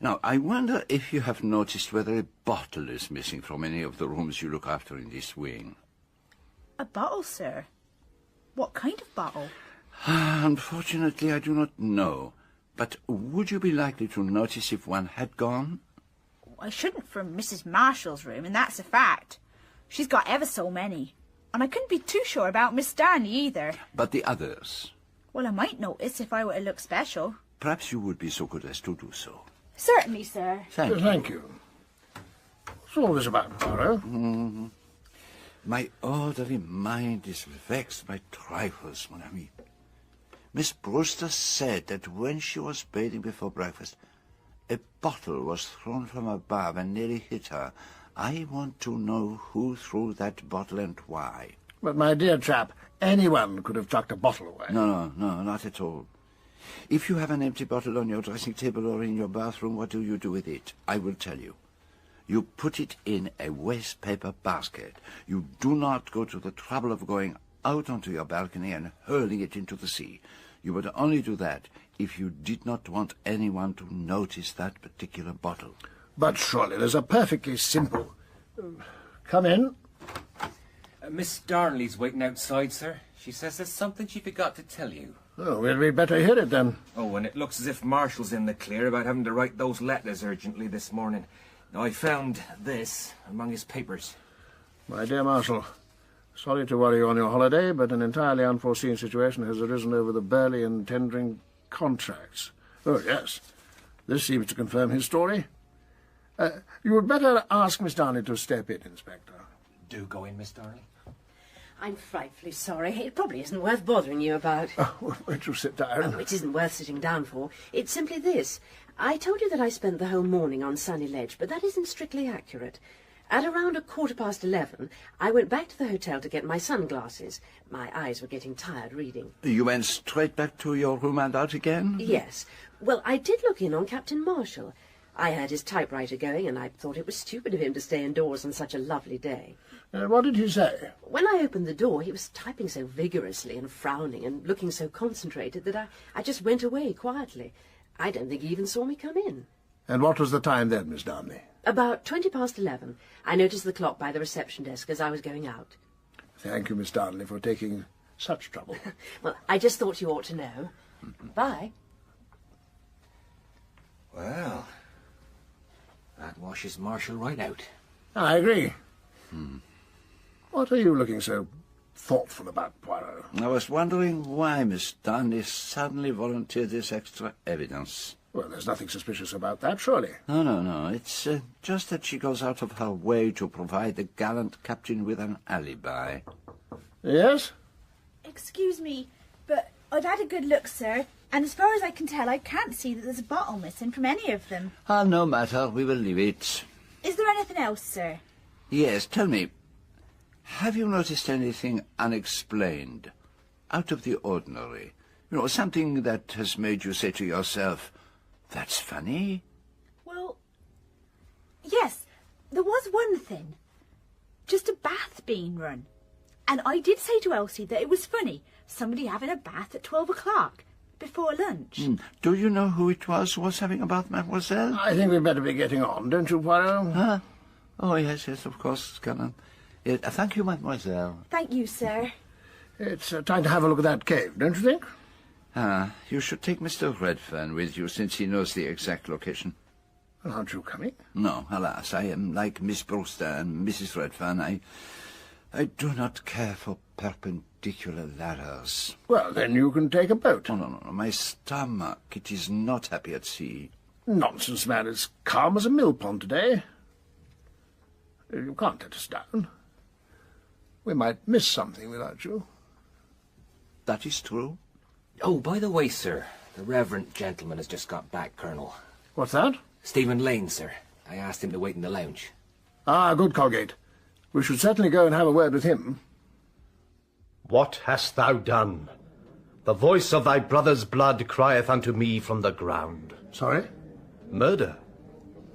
Speaker 4: Now, I wonder if you have noticed whether a bottle is missing from any of the rooms you look after in this wing.
Speaker 17: A bottle, sir? What kind of bottle?
Speaker 4: Unfortunately, I do not know. But would you be likely to notice if one had gone?
Speaker 17: I shouldn't from Mrs. Marshall's room, and that's a fact. She's got ever so many. And I couldn't be too sure about Miss Darnley either.
Speaker 4: But the others?
Speaker 17: Well, I might notice if I were to look special.
Speaker 4: Perhaps you would be so good as to do so.
Speaker 17: Certainly, sir.
Speaker 16: Thank you. What's all this about, Poirot?
Speaker 4: My orderly mind is vexed by trifles, mon ami. Miss Brewster said that when she was bathing before breakfast, a bottle was thrown from above and nearly hit her. I want to know who threw that bottle and why.
Speaker 16: But, my dear chap, anyone could have chucked a bottle away.
Speaker 4: No, not at all. If you have an empty bottle on your dressing table or in your bathroom, what do you do with it? I will tell you. You put it in a waste paper basket. You do not go to the trouble of going out onto your balcony and hurling it into the sea. You would only do that if you did not want anyone to notice that particular bottle.
Speaker 16: But surely there's a perfectly simple... Come in.
Speaker 3: Miss Darnley's waiting outside, sir. She says there's something she forgot to tell you.
Speaker 16: Oh, well, we'd better hear it, then.
Speaker 3: Oh, and it looks as if Marshall's in the clear about having to write those letters urgently this morning. Now, I found this among his papers.
Speaker 16: My dear Marshall, sorry to worry you on your holiday, but an entirely unforeseen situation has arisen over the Burley and tendering contracts. Oh, yes. This seems to confirm his story. You would better ask Miss Darnley to step in, Inspector.
Speaker 3: Do go in, Miss Darnley.
Speaker 9: I'm frightfully sorry. It probably isn't worth bothering you about.
Speaker 16: Oh, won't you sit down?
Speaker 9: Oh, it isn't worth sitting down for. It's simply this. I told you that I spent the whole morning on Sunny Ledge, but that isn't strictly accurate. At around 11:15, I went back to the hotel to get my sunglasses. My eyes were getting tired reading.
Speaker 4: You went straight back to your room and out again?
Speaker 9: Yes. Well, I did look in on Captain Marshall. I heard his typewriter going, and I thought it was stupid of him to stay indoors on such a lovely day.
Speaker 16: What did he say?
Speaker 9: When I opened the door, he was typing so vigorously and frowning and looking so concentrated that I just went away quietly. I don't think he even saw me come in.
Speaker 16: And what was the time then, Miss Darnley?
Speaker 9: About 11:20. I noticed the clock by the reception desk as I was going out.
Speaker 16: Thank you, Miss Darnley, for taking such trouble.
Speaker 9: Well, I just thought you ought to know. Bye.
Speaker 3: Well, that washes Marshall right out.
Speaker 16: I agree. What are you looking so thoughtful about, Poirot?
Speaker 4: I was wondering why Miss Darnley suddenly volunteered this extra evidence.
Speaker 16: Well, there's nothing suspicious about that, surely.
Speaker 4: No. It's just that she goes out of her way to provide the gallant captain with an alibi.
Speaker 16: Yes?
Speaker 17: Excuse me, but I've had a good look, sir, and as far as I can tell, I can't see that there's a bottle missing from any of them.
Speaker 4: No matter. We will leave it.
Speaker 17: Is there anything else, sir?
Speaker 4: Yes, tell me, have you noticed anything unexplained, out of the ordinary? You know, something that has made you say to yourself, that's funny?
Speaker 17: Well, yes, there was one thing. Just a bath being run. And I did say to Elsie that it was funny, somebody having a bath at 12 o'clock, before lunch.
Speaker 4: Do you know who it was who was having a bath, mademoiselle?
Speaker 16: I think we'd better be getting on, don't you, Poirot?
Speaker 4: Oh, yes, of course, Canon. Thank you, mademoiselle.
Speaker 17: Thank you, sir.
Speaker 16: It's time to have a look at that cave, don't you think?
Speaker 4: You should take Mr. Redfern with you, since he knows the exact location.
Speaker 16: Well, aren't you coming?
Speaker 4: No, alas, I am like Miss Brewster and Mrs. Redfern. I do not care for perpendicular ladders.
Speaker 16: Well, then you can take a boat.
Speaker 4: Oh, no. My stomach, it is not happy at sea.
Speaker 16: Nonsense, man. It's calm as a mill pond today. You can't let us down. We might miss something without you.
Speaker 4: That is true.
Speaker 3: Oh, by the way, sir, The reverend gentleman has just got back, Colonel.
Speaker 16: What's that?
Speaker 3: Stephen Lane, sir. I asked him to wait in the lounge.
Speaker 16: Ah, good, Colgate. We should certainly go and have a word with him.
Speaker 6: What hast thou done? The voice of thy brother's blood crieth unto me from the ground.
Speaker 16: Sorry?
Speaker 6: Murder.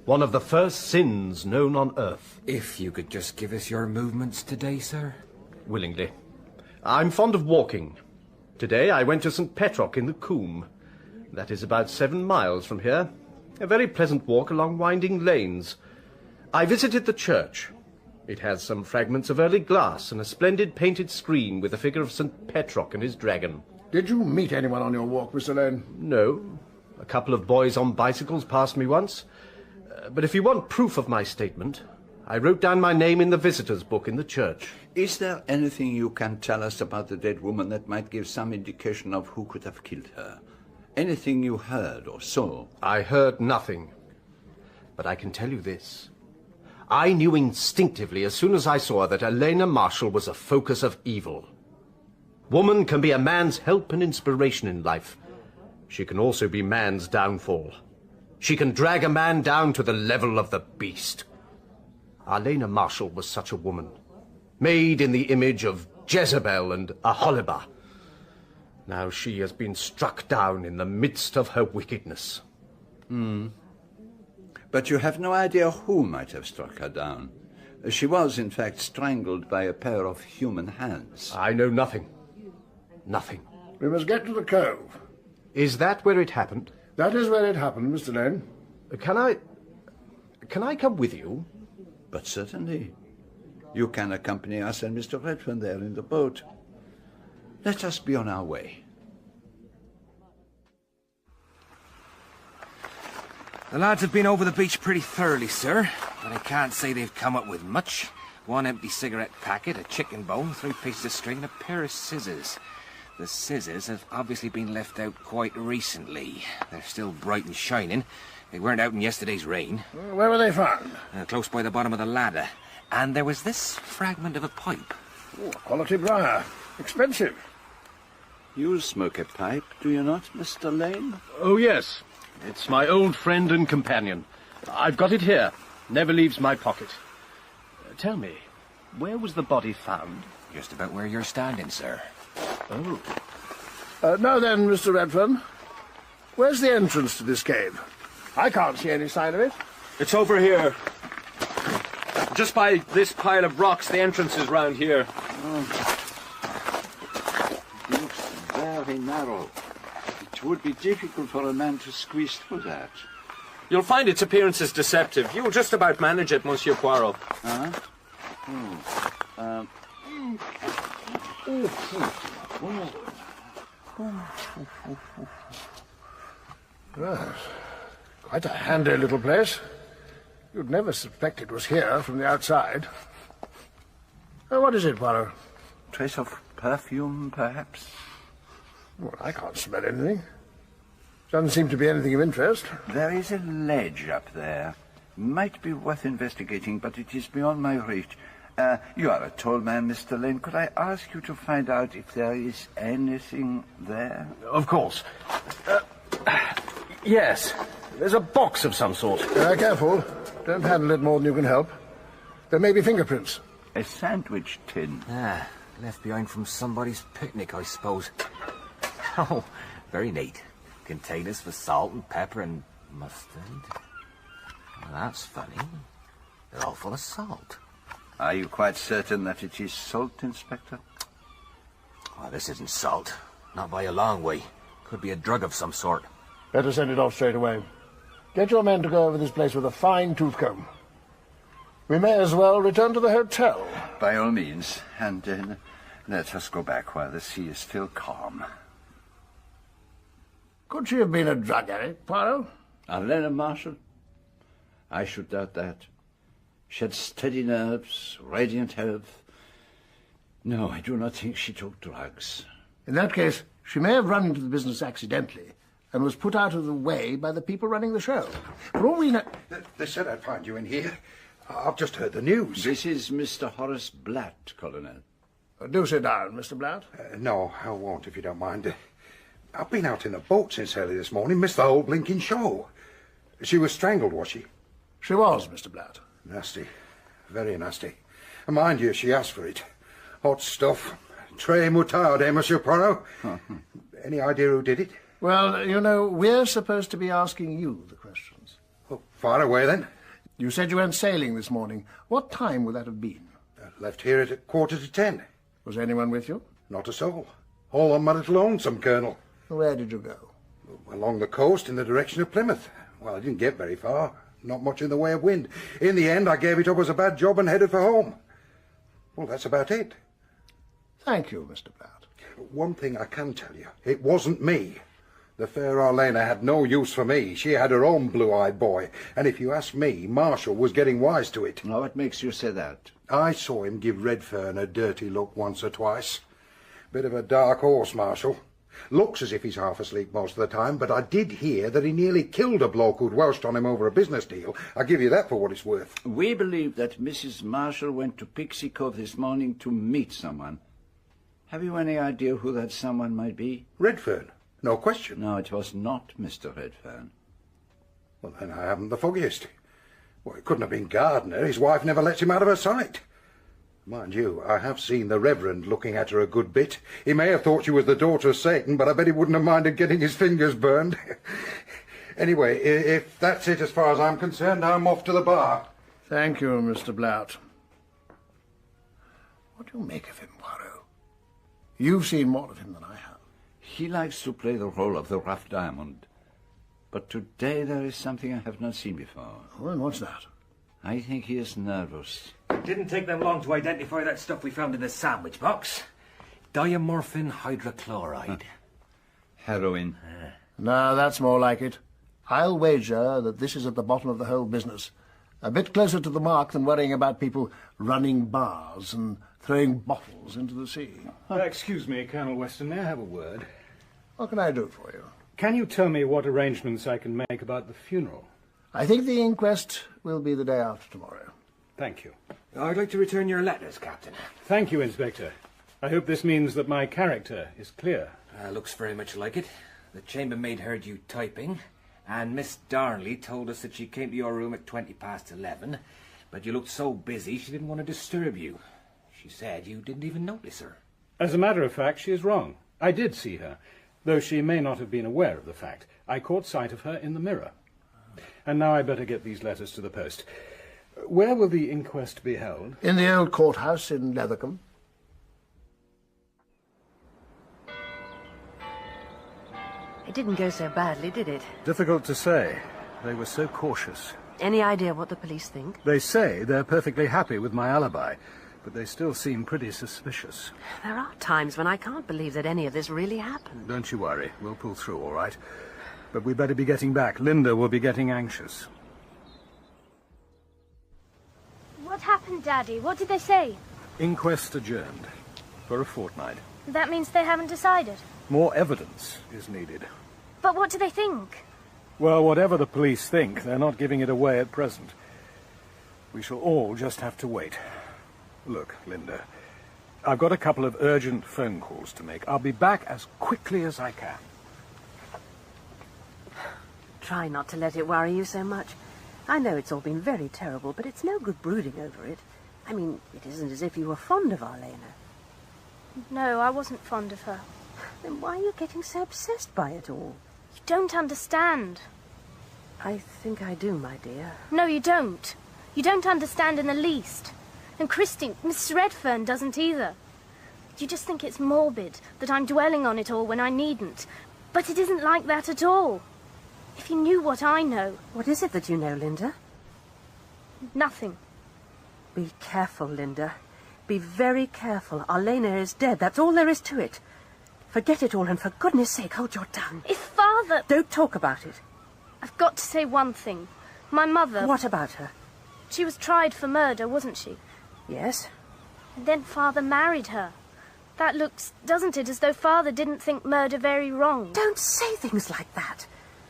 Speaker 6: One of the first sins known on earth.
Speaker 3: If you could just give us your movements today, sir.
Speaker 6: Willingly. I'm fond of walking. Today I went to St. Petrock in the Coombe. That is about 7 miles from here. A very pleasant walk along winding lanes. I visited the church. It has some fragments of early glass and a splendid painted screen with the figure of St. Petrock and his dragon.
Speaker 16: Did you meet anyone on your walk, Mr. Lane?
Speaker 6: No. A couple of boys on bicycles passed me once. But if you want proof of my statement, I wrote down my name in the visitor's book in the church.
Speaker 4: Is there anything you can tell us about the dead woman that might give some indication of who could have killed her? Anything you heard or saw?
Speaker 6: I heard nothing. But I can tell you this. I knew instinctively as soon as I saw her that Arlena Marshall was a focus of evil. Woman can be a man's help and inspiration in life. She can also be man's downfall. She can drag a man down to the level of the beast. Arlena Marshall was such a woman, made in the image of Jezebel and Aholibah. Now she has been struck down in the midst of her wickedness.
Speaker 4: But you have no idea who might have struck her down. She was, in fact, strangled by a pair of human hands.
Speaker 6: I know nothing. Nothing.
Speaker 16: We must get to the cove.
Speaker 6: Is that where it happened?
Speaker 16: That is where it happened, Mr. Lane.
Speaker 6: Can I come with you?
Speaker 4: But certainly. You can accompany us and Mr. Redfern there in the boat. Let us be on our way.
Speaker 3: The lads have been over the beach pretty thoroughly, sir, but I can't say they've come up with much. 1 empty cigarette packet, a chicken bone, 3 pieces of string, and a pair of scissors. The scissors have obviously been left out quite recently. They're still bright and shining. They weren't out in yesterday's rain.
Speaker 16: Where were they found?
Speaker 3: Close by the bottom of the ladder. And there was this fragment of a pipe.
Speaker 16: Oh, quality briar. Expensive.
Speaker 4: You smoke a pipe, do you not, Mr. Lane?
Speaker 6: Oh, yes. It's my old friend and companion. I've got it here. Never leaves my pocket. Tell me, where was the body found?
Speaker 3: Just about where you're standing, sir.
Speaker 6: Oh.
Speaker 16: Now then, Mr. Redfern, where's the entrance to this cave? I can't see any sign of it.
Speaker 8: It's over here. Just by this pile of rocks, the entrance is round here.
Speaker 4: It looks very narrow. It would be difficult for a man to squeeze through that.
Speaker 8: You'll find its appearance is deceptive. You'll just about manage it, Monsieur Poirot.
Speaker 16: Yes, quite a handy little place. You'd never suspect it was here from the outside. What is it, Poirot?
Speaker 4: Trace of perfume, perhaps?
Speaker 16: Well, I can't smell anything. Doesn't seem to be anything of interest.
Speaker 4: There is a ledge up there. Might be worth investigating, but it is beyond my reach. You are a tall man, Mr. Lane. Could I ask you to find out if there is anything there?
Speaker 6: Of course. Yes. There's a box of some sort.
Speaker 16: Careful. Don't handle it more than you can help. There may be fingerprints.
Speaker 4: A sandwich tin.
Speaker 3: Left behind from somebody's picnic, I suppose. Oh, very neat. Containers for salt and pepper and mustard. Well, that's funny. They're all full of salt.
Speaker 4: Are you quite certain that it is salt, Inspector?
Speaker 3: Oh, this isn't salt. Not by a long way. Could be a drug of some sort.
Speaker 16: Better send it off straight away. Get your men to go over this place with a fine tooth comb. We may as well return to the hotel.
Speaker 4: By all means. And then let us go back while the sea is still calm.
Speaker 16: Could she have been a drug addict, Poirot?
Speaker 4: Arlena Marshall? I should doubt that. She had steady nerves, radiant health. No, I do not think she took drugs.
Speaker 16: In that case, she may have run into the business accidentally and was put out of the way by the people running the show. For all we know...
Speaker 13: They said I'd find you in here. I've just heard the news.
Speaker 4: This is Mr. Horace Blatt, Colonel.
Speaker 16: Do sit down, Mr. Blatt.
Speaker 13: No, I won't, if you don't mind. I've been out in the boat since early this morning, missed the whole blinking show. She was strangled, was she?
Speaker 16: She was, Mr. Blatt.
Speaker 13: Nasty. Very nasty. And mind you, she asked for it. Hot stuff. Très moutarde, eh, Monsieur Poirot? Any idea who did it?
Speaker 16: Well, you know, we're supposed to be asking you the questions.
Speaker 13: Well, fire away, then.
Speaker 16: You said you went sailing this morning. What time would that have been?
Speaker 13: I left here at 9:45.
Speaker 16: Was anyone with you?
Speaker 13: Not a soul. All on my little lonesome, Colonel.
Speaker 16: Where did you go?
Speaker 13: Along the coast in the direction of Plymouth. Well, I didn't get very far. Not much in the way of wind. In the end, I gave it up as a bad job and headed for home. Well, that's about it.
Speaker 16: Thank you, Mr. Blatt.
Speaker 13: One thing I can tell you. It wasn't me. The fair Arlena had no use for me. She had her own blue-eyed boy. And if you ask me, Marshall was getting wise to it.
Speaker 4: Now, what makes you say that?
Speaker 13: I saw him give Redfern a dirty look once or twice. Bit of a dark horse, Marshall. Looks as if he's half asleep most of the time, but I did hear that he nearly killed a bloke who'd welched on him over a business deal. I'll give you that for what it's worth.
Speaker 4: We believe that Mrs. Marshall went to Pixie Cove this morning to meet someone. Have you any idea who that someone might be?
Speaker 13: Redfern. No question.
Speaker 4: No, it was not Mr. Redfern.
Speaker 13: Well, then I haven't the foggiest. Well, it couldn't have been Gardner. His wife never lets him out of her sight. Mind you, I have seen the Reverend looking at her a good bit. He may have thought she was the daughter of Satan, but I bet he wouldn't have minded getting his fingers burned. Anyway, if that's it as far as I'm concerned, I'm off to the bar.
Speaker 16: Thank you, Mr. Blatt. What do you make of him, Poirot? You've seen more of him than I have.
Speaker 4: He likes to play the role of the rough diamond. But today there is something I have not seen before.
Speaker 16: Oh, and what's that?
Speaker 4: I think he is nervous.
Speaker 3: It didn't take them long to identify that stuff we found in the sandwich box. Diamorphin hydrochloride.
Speaker 4: Heroin.
Speaker 16: No, that's more like it. I'll wager that this is at the bottom of the whole business. A bit closer to the mark than worrying about people running bars and throwing bottles into the sea.
Speaker 11: Excuse me, Colonel Weston, may I have a word?
Speaker 16: What can I do for you?
Speaker 11: Can you tell me what arrangements I can make about the funeral?
Speaker 16: I think the inquest will be the day after tomorrow.
Speaker 11: Thank you.
Speaker 3: I'd like to return your letters, Captain.
Speaker 11: Thank you, Inspector. I hope this means that my character is clear.
Speaker 3: Looks very much like it. The chambermaid heard you typing, and Miss Darnley told us that she came to your room at 11:20, but you looked so busy she didn't want to disturb you. She said you didn't even notice her.
Speaker 11: As a matter of fact, she is wrong. I did see her, though she may not have been aware of the fact. I caught sight of her in the mirror. And now I better get these letters to the post. Where will the inquest be held?
Speaker 16: In the old courthouse in Leathercombe.
Speaker 9: It didn't go so badly, did it?
Speaker 11: Difficult to say. They were so cautious.
Speaker 9: Any idea what the police think?
Speaker 11: They say they're perfectly happy with my alibi, but they still seem pretty suspicious.
Speaker 9: There are times when I can't believe that any of this really happened.
Speaker 11: Don't you worry. We'll pull through, all right? But we better be getting back. Linda will be getting anxious.
Speaker 18: What happened, Daddy? What did they say?
Speaker 11: Inquest adjourned. For a fortnight.
Speaker 18: That means they haven't decided.
Speaker 11: More evidence is needed.
Speaker 18: But what do they think?
Speaker 11: Well, whatever the police think, they're not giving it away at present. We shall all just have to wait. Look, Linda, I've got a couple of urgent phone calls to make. I'll be back as quickly as I can.
Speaker 9: Try not to let it worry you so much. I know it's all been very terrible, but it's no good brooding over it. I mean, it isn't as if you were fond of Arlena.
Speaker 18: No, I wasn't fond of her.
Speaker 9: Then why are you getting so obsessed by it all?
Speaker 18: You don't understand.
Speaker 9: I think I do, my dear.
Speaker 18: No, you don't. You don't understand in the least. And Christie, Miss Redfern doesn't either. You just think it's morbid, that I'm dwelling on it all when I needn't. But it isn't like that at all. If you knew what I know...
Speaker 9: What is it that you know, Linda?
Speaker 18: Nothing.
Speaker 9: Be careful, Linda. Be very careful. Arlena is dead. That's all there is to it. Forget it all, and for goodness sake, hold your tongue.
Speaker 18: If Father...
Speaker 9: Don't talk about it.
Speaker 18: I've got to say one thing. My mother...
Speaker 9: What about her?
Speaker 18: She was tried for murder, wasn't she?
Speaker 9: Yes.
Speaker 18: And then Father married her. That looks, doesn't it, as though Father didn't think murder very wrong?
Speaker 9: Don't say things like that.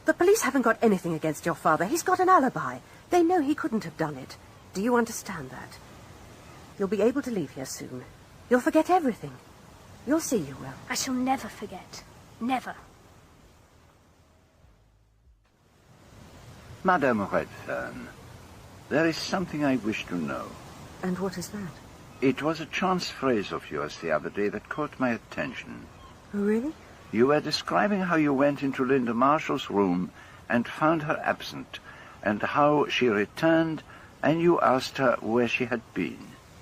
Speaker 9: The police haven't got anything against your father. He's got an alibi. They know he couldn't have done it. Do you understand that? You'll be able to leave here soon. You'll forget everything. You'll see you will.
Speaker 18: I shall never forget. Never.
Speaker 4: Madame Redfern, there is something I wish to know.
Speaker 14: And what is that?
Speaker 4: It was a chance phrase of yours the other day that caught my attention.
Speaker 14: Oh, really?
Speaker 4: You were describing how you went into Linda Marshall's room and found her absent, and how she returned and you asked her where she had been.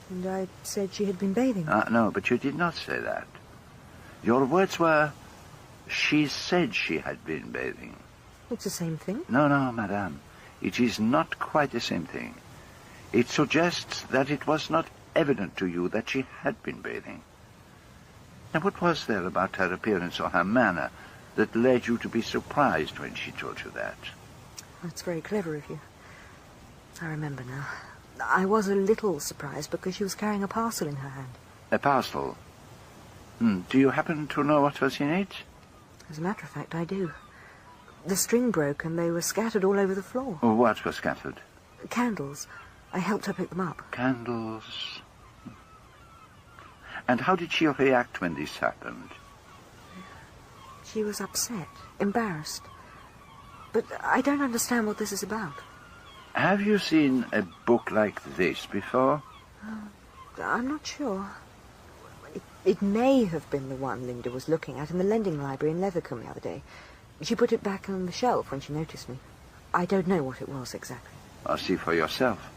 Speaker 14: And I said she had been bathing.
Speaker 4: No, but you did not say that. Your words were, she said she had been bathing.
Speaker 14: It's the same thing.
Speaker 4: No, madame. It is not quite the same thing. It suggests that it was not evident to you that she had been bathing. Now, what was there about her appearance or her manner that led you to be surprised when she told you that?
Speaker 14: That's very clever of you. I remember now. I was a little surprised because she was carrying a parcel in her hand.
Speaker 4: A parcel? Do you happen to know what was in it?
Speaker 14: As a matter of fact, I do. The string broke and they were scattered all over the floor.
Speaker 4: What was scattered?
Speaker 14: Candles. I helped her pick them up.
Speaker 4: Candles. And how did she react when this happened?
Speaker 14: She was upset, embarrassed. But I don't understand what this is about.
Speaker 4: Have you seen a book like this before?
Speaker 14: I'm not sure. It may have been the one Linda was looking at in the lending library in Leathercombe the other day. She put it back on the shelf when she noticed me. I don't know what it was exactly.
Speaker 4: I'll see for yourself.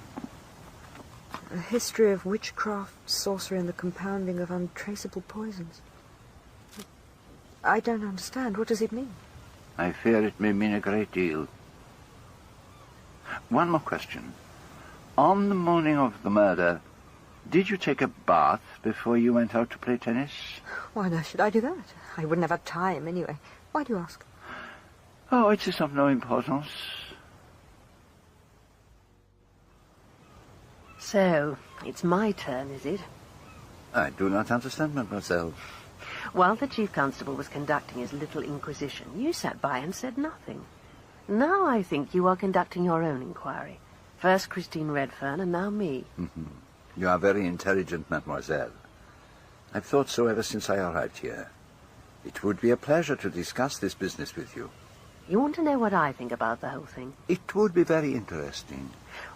Speaker 14: A history of witchcraft, sorcery, and the compounding of untraceable poisons. I don't understand. What does it mean?
Speaker 4: I fear it may mean a great deal. One more question. On the morning of the murder, did you take a bath before you went out to play tennis?
Speaker 14: Why on earth should I do that? I wouldn't have had time anyway. Why do you ask?
Speaker 4: Oh, it is of no importance.
Speaker 9: So, it's my turn, is it?
Speaker 4: I do not understand, mademoiselle.
Speaker 9: While the Chief Constable was conducting his little inquisition, you sat by and said nothing. Now I think you are conducting your own inquiry. First Christine Redfern, and now me.
Speaker 4: You are very intelligent, mademoiselle. I've thought so ever since I arrived here. It would be a pleasure to discuss this business with you.
Speaker 9: You want to know what I think about the whole thing?
Speaker 4: It would be very interesting.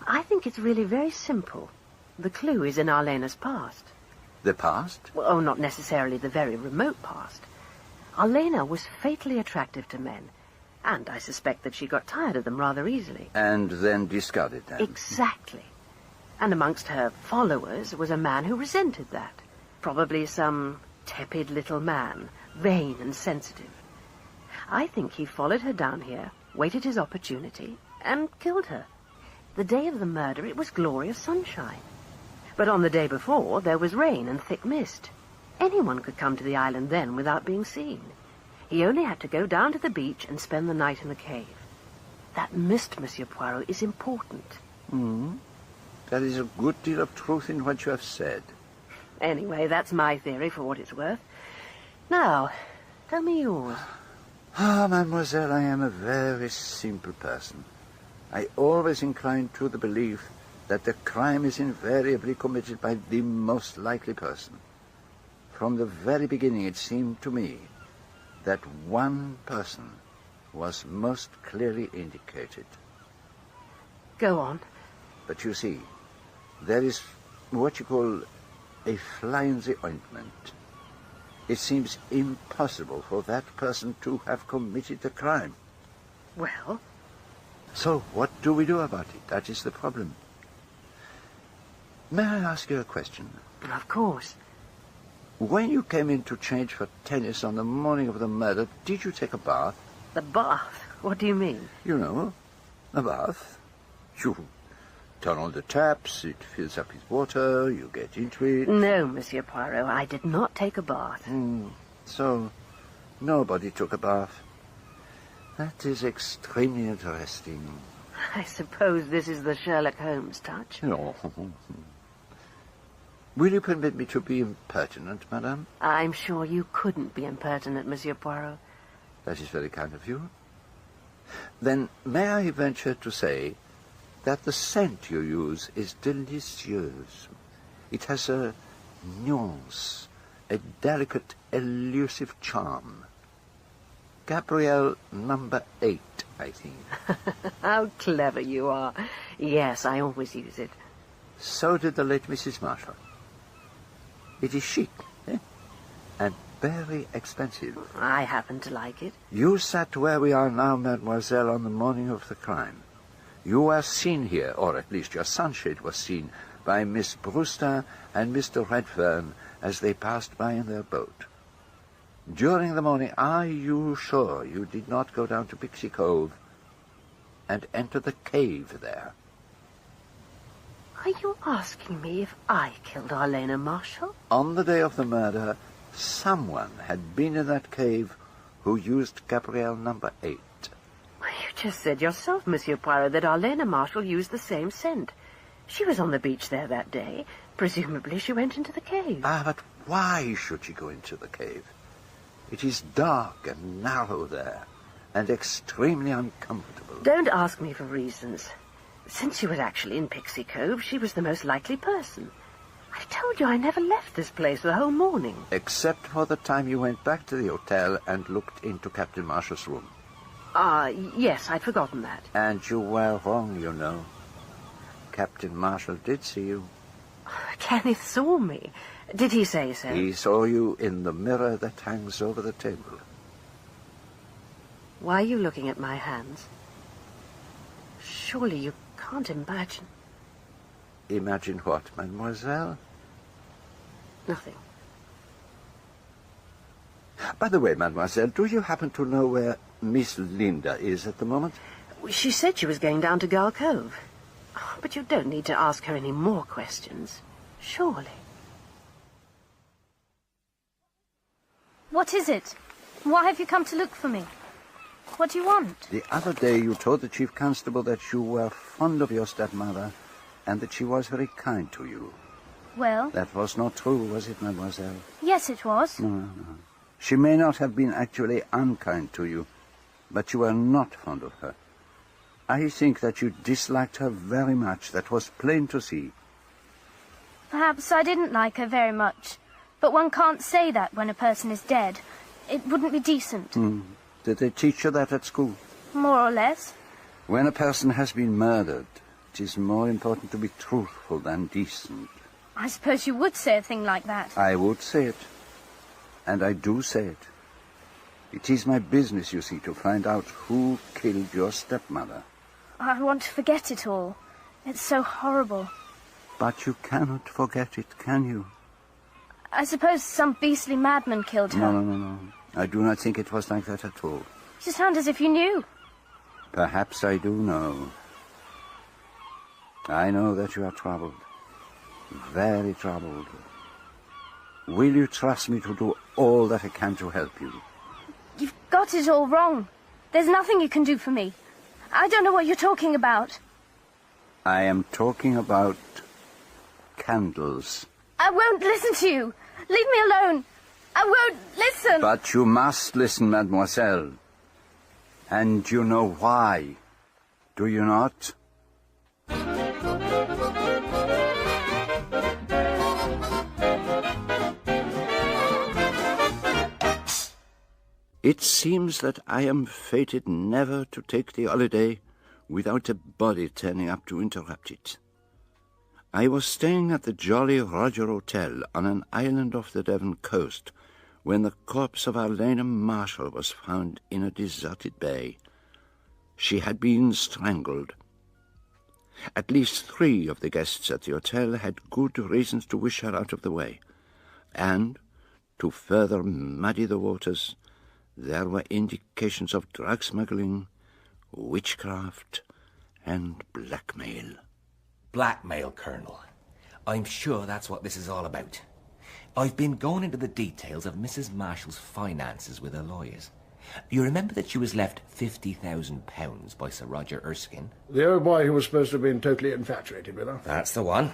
Speaker 9: I think it's really very simple. The clue is in Arlena's past.
Speaker 4: The past?
Speaker 9: Well, not necessarily the very remote past. Arlena was fatally attractive to men, and I suspect that she got tired of them rather easily.
Speaker 4: And then discarded them.
Speaker 9: Exactly. And amongst her followers was a man who resented that. Probably some tepid little man, vain and sensitive. I think he followed her down here, waited his opportunity, and killed her. The day of the murder, it was glorious sunshine. But on the day before, there was rain and thick mist. Anyone could come to the island then without being seen. He only had to go down to the beach and spend the night in the cave. That mist, Monsieur Poirot, is important.
Speaker 4: There is a good deal of truth in what you have said.
Speaker 9: Anyway, that's my theory for what it's worth. Now, tell me yours.
Speaker 4: Mademoiselle, I am a very simple person. I always incline to the belief that the crime is invariably committed by the most likely person. From the very beginning, it seemed to me that one person was most clearly indicated.
Speaker 9: Go on.
Speaker 4: But you see, there is what you call a fly in the ointment. It seems impossible for that person to have committed the crime.
Speaker 9: Well?
Speaker 4: So what do we do about it? That is the problem. May I ask you a question?
Speaker 9: Of course.
Speaker 4: When you came in to change for tennis on the morning of the murder, did you take a bath?
Speaker 9: The bath? What do you mean?
Speaker 4: You know, a bath. You turn on the taps, it fills up with water, you get into it.
Speaker 9: No, Monsieur Poirot, I did not take a bath.
Speaker 4: So, nobody took a bath. That is extremely interesting.
Speaker 9: I suppose this is the Sherlock Holmes touch.
Speaker 4: No. Will you permit me to be impertinent, madame?
Speaker 9: I'm sure you couldn't be impertinent, Monsieur Poirot.
Speaker 4: That is very kind of you. Then may I venture to say that the scent you use is delicious. It has a nuance, a delicate, elusive charm. Gabrielle number 8, I think.
Speaker 9: How clever you are. Yes, I always use it.
Speaker 4: So did the late Mrs. Marshall. It is chic, and very expensive.
Speaker 9: I happen to like it.
Speaker 4: You sat where we are now, mademoiselle, on the morning of the crime. You were seen here, or at least your sunshade was seen, by Miss Brewster and Mr. Redfern as they passed by in their boat. During the morning, are you sure you did not go down to Pixie Cove and enter the cave there?
Speaker 9: Are you asking me if I killed Arlena Marshall?
Speaker 4: On the day of the murder, someone had been in that cave who used Gabrielle number 8.
Speaker 9: You just said yourself, Monsieur Poirot, that Arlena Marshall used the same scent. She was on the beach there that day. Presumably she went into the cave.
Speaker 4: Ah, but why should she go into the cave? It is dark and narrow there, and extremely uncomfortable.
Speaker 9: Don't ask me for reasons. Since she was actually in Pixie Cove, she was the most likely person. I told you I never left this place the whole morning.
Speaker 4: Except for the time you went back to the hotel and looked into Captain Marshall's room.
Speaker 9: Yes, I'd forgotten that.
Speaker 4: And you were wrong, you know. Captain Marshall did see you.
Speaker 9: Kenneth saw me. Did he say so?
Speaker 4: He saw you in the mirror that hangs over the table.
Speaker 9: Why are you looking at my hands? Surely you can't imagine.
Speaker 4: Imagine what, mademoiselle?
Speaker 9: Nothing.
Speaker 4: By the way, mademoiselle, do you happen to know where Miss Linda is at the moment?
Speaker 9: She said she was going down to Gull Cove. But you don't need to ask her any more questions. Surely.
Speaker 18: What is it? Why have you come to look for me? What do you want?
Speaker 4: The other day you told the chief constable that you were fond of your stepmother and that she was very kind to you.
Speaker 18: Well?
Speaker 4: That was not true, was it, mademoiselle?
Speaker 18: Yes, it was.
Speaker 4: No. She may not have been actually unkind to you, but you were not fond of her. I think that you disliked her very much. That was plain to see.
Speaker 18: Perhaps I didn't like her very much, but one can't say that when a person is dead. It wouldn't be decent.
Speaker 4: Did they teach you that at school?
Speaker 18: More or less.
Speaker 4: When a person has been murdered, it is more important to be truthful than decent.
Speaker 18: I suppose you would say a thing like that.
Speaker 4: I would say it. And I do say it. It is my business, you see, to find out who killed your stepmother.
Speaker 18: I want to forget it all. It's so horrible.
Speaker 4: But you cannot forget it, can you?
Speaker 18: I suppose some beastly madman killed her.
Speaker 4: No. I do not think it was like that at all.
Speaker 18: You sound as if you knew.
Speaker 4: Perhaps I do know. I know that you are troubled. Very troubled. Will you trust me to do all that I can to help you?
Speaker 18: You've got it all wrong. There's nothing you can do for me. I don't know what you're talking about.
Speaker 4: I am talking about candles.
Speaker 18: I won't listen to you. Leave me alone. I won't listen.
Speaker 4: But you must listen, mademoiselle. And you know why, do you not? It seems that I am fated never to take the holiday without a body turning up to interrupt it. I was staying at the Jolly Roger Hotel on an island off the Devon coast when the corpse of Arlena Marshall was found in a deserted bay. She had been strangled. At least 3 of the guests at the hotel had good reasons to wish her out of the way. And, to further muddy the waters, there were indications of drug smuggling, witchcraft, and blackmail.
Speaker 3: Blackmail, Colonel. I'm sure that's what this is all about. I've been going into the details of Mrs. Marshall's finances with her lawyers. You remember that she was left £50,000 by Sir Roger Erskine?
Speaker 16: The old boy who was supposed to have been totally infatuated with her.
Speaker 3: That's the one.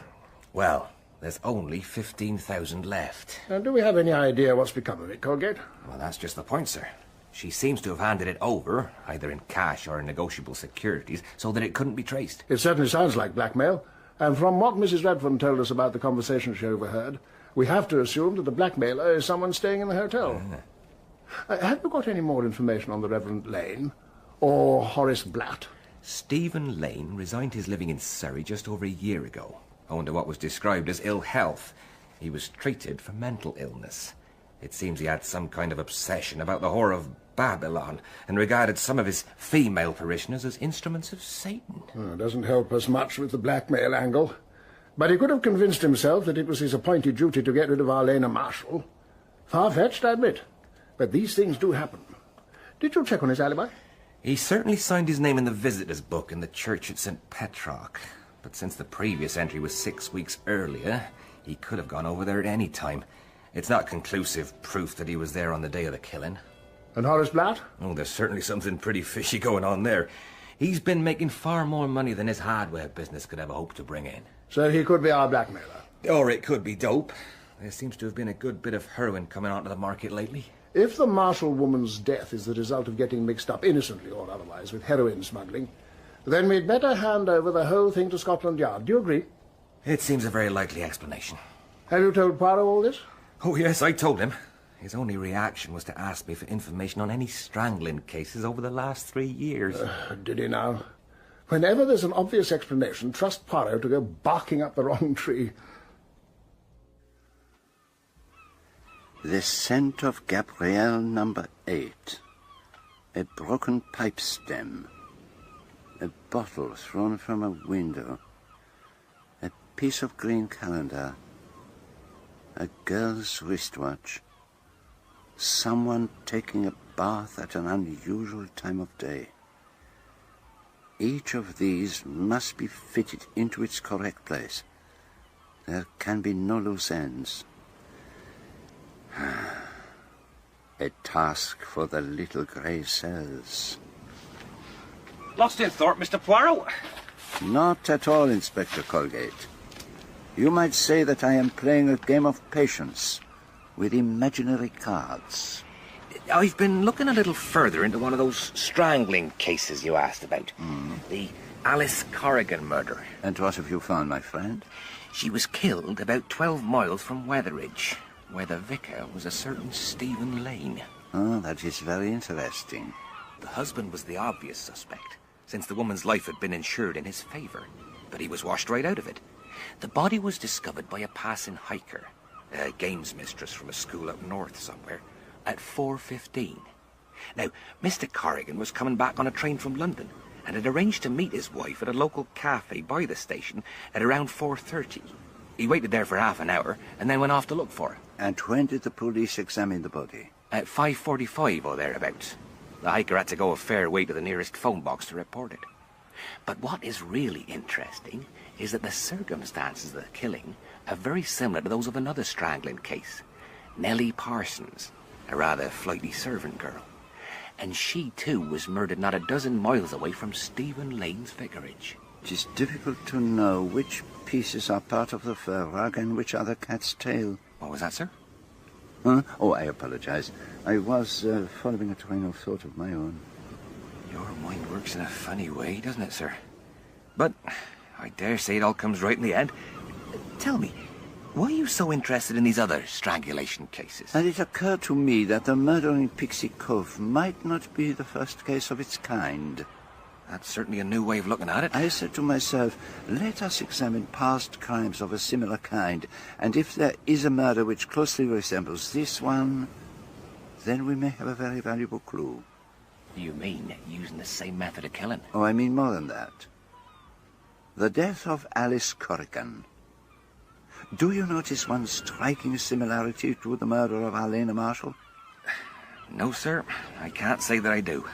Speaker 3: Well, there's only 15,000 left.
Speaker 16: And do we have any idea what's become of it, Colgate?
Speaker 3: Well, that's just the point, sir. She seems to have handed it over, either in cash or in negotiable securities, so that it couldn't be traced.
Speaker 16: It certainly sounds like blackmail. And from what Mrs. Redfern told us about the conversation she overheard, we have to assume that the blackmailer is someone staying in the hotel. Have you got any more information on the Reverend Lane? Or Horace Blatt?
Speaker 3: Stephen Lane resigned his living in Surrey just over a year ago, owing to what was described as ill health. He was treated for mental illness. It seems he had some kind of obsession about the whore of Babylon and regarded some of his female parishioners as instruments of Satan.
Speaker 16: Oh, it doesn't help us much with the blackmail angle. But he could have convinced himself that it was his appointed duty to get rid of Arlena Marshall. Far-fetched, I admit. But these things do happen. Did you check on his alibi?
Speaker 3: He certainly signed his name in the visitors' book in the church at St. Petrock. But since the previous entry was 6 weeks earlier, he could have gone over there at any time. It's not conclusive proof that he was there on the day of the killing.
Speaker 16: And Horace Blatt?
Speaker 3: Oh, there's certainly something pretty fishy going on there. He's been making far more money than his hardware business could ever hope to bring in.
Speaker 16: So he could be our blackmailer?
Speaker 3: Or it could be dope. There seems to have been a good bit of heroin coming onto the market lately.
Speaker 16: If the Marshall woman's death is the result of getting mixed up, innocently or otherwise, with heroin smuggling, then we'd better hand over the whole thing to Scotland Yard. Do you agree?
Speaker 3: It seems a very likely explanation.
Speaker 16: Have you told Poirot all this?
Speaker 3: Oh, yes, I told him. His only reaction was to ask me for information on any strangling cases over the last 3 years.
Speaker 16: Did he now? Whenever there's an obvious explanation, trust Poirot to go barking up the wrong tree.
Speaker 4: The Scent of Gabrielle No. 8. A broken pipe stem. A bottle thrown from a window. A piece of green calendar. A girl's wristwatch. Someone taking a bath at an unusual time of day. Each of these must be fitted into its correct place. There can be no loose ends. A task for the little grey cells.
Speaker 6: Lost in thought, Mr. Poirot?
Speaker 4: Not at all, Inspector Colgate. You might say that I am playing a game of patience with imaginary cards.
Speaker 3: I've been looking a little further into one of those strangling cases you asked about. The Alice Corrigan murder.
Speaker 4: And what have you found, my friend?
Speaker 3: She was killed about 12 miles from Weatheridge, where the vicar was a certain Stephen Lane.
Speaker 4: Oh, that is very interesting.
Speaker 3: The husband was the obvious suspect, since the woman's life had been insured in his favour. But he was washed right out of it. The body was discovered by a passing hiker, a games mistress from a school up north somewhere, at 4:15. Now, Mr. Corrigan was coming back on a train from London and had arranged to meet his wife at a local cafe by the station at around 4:30. He waited there for half an hour and then went off to look for her.
Speaker 4: And when did the police examine the body?
Speaker 3: At 5:45 or thereabouts. The hiker had to go a fair way to the nearest phone box to report it. But what is really interesting is that the circumstances of the killing are very similar to those of another strangling case, Nellie Parsons, a rather flighty servant girl. And she, too, was murdered not a dozen miles away from Stephen Lane's vicarage.
Speaker 4: It is difficult to know which pieces are part of the fur rug and which are the cat's tail.
Speaker 3: What was that, sir?
Speaker 4: Huh? Oh, I apologize. I was following a train of thought of my own.
Speaker 3: Your mind works in a funny way, doesn't it, sir? But I dare say it all comes right in the end. Tell me, why are you so interested in these other strangulation cases?
Speaker 4: And it occurred to me that the murder in Pixie Cove might not be the first case of its kind.
Speaker 3: That's certainly a new way of looking at it.
Speaker 4: I said to myself, let us examine past crimes of a similar kind, and if there is a murder which closely resembles this one, then we may have a very valuable clue.
Speaker 3: You mean using the same method of killing?
Speaker 4: Oh, I mean more than that. The death of Alice Corrigan. Do you notice one striking similarity to the murder of Arlena Marshall?
Speaker 3: No, sir. I can't say that I do.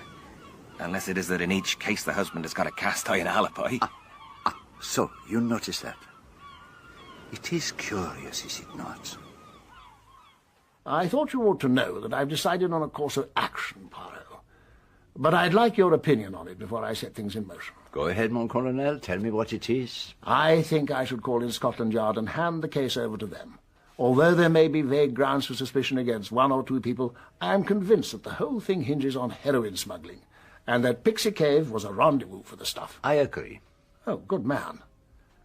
Speaker 3: Unless it is that in each case the husband has got a cast-iron alibi.
Speaker 4: So, you notice that. It is curious, is it not?
Speaker 16: I thought you ought to know that I've decided on a course of action, Poirot. But I'd like your opinion on it before I set things in motion.
Speaker 4: Go ahead, mon colonel. Tell me what it is.
Speaker 16: I think I should call in Scotland Yard and hand the case over to them. Although there may be vague grounds for suspicion against one or two people, I am convinced that the whole thing hinges on heroin smuggling, and that Pixie Cave was a rendezvous for the stuff.
Speaker 4: I agree.
Speaker 16: Oh, good man.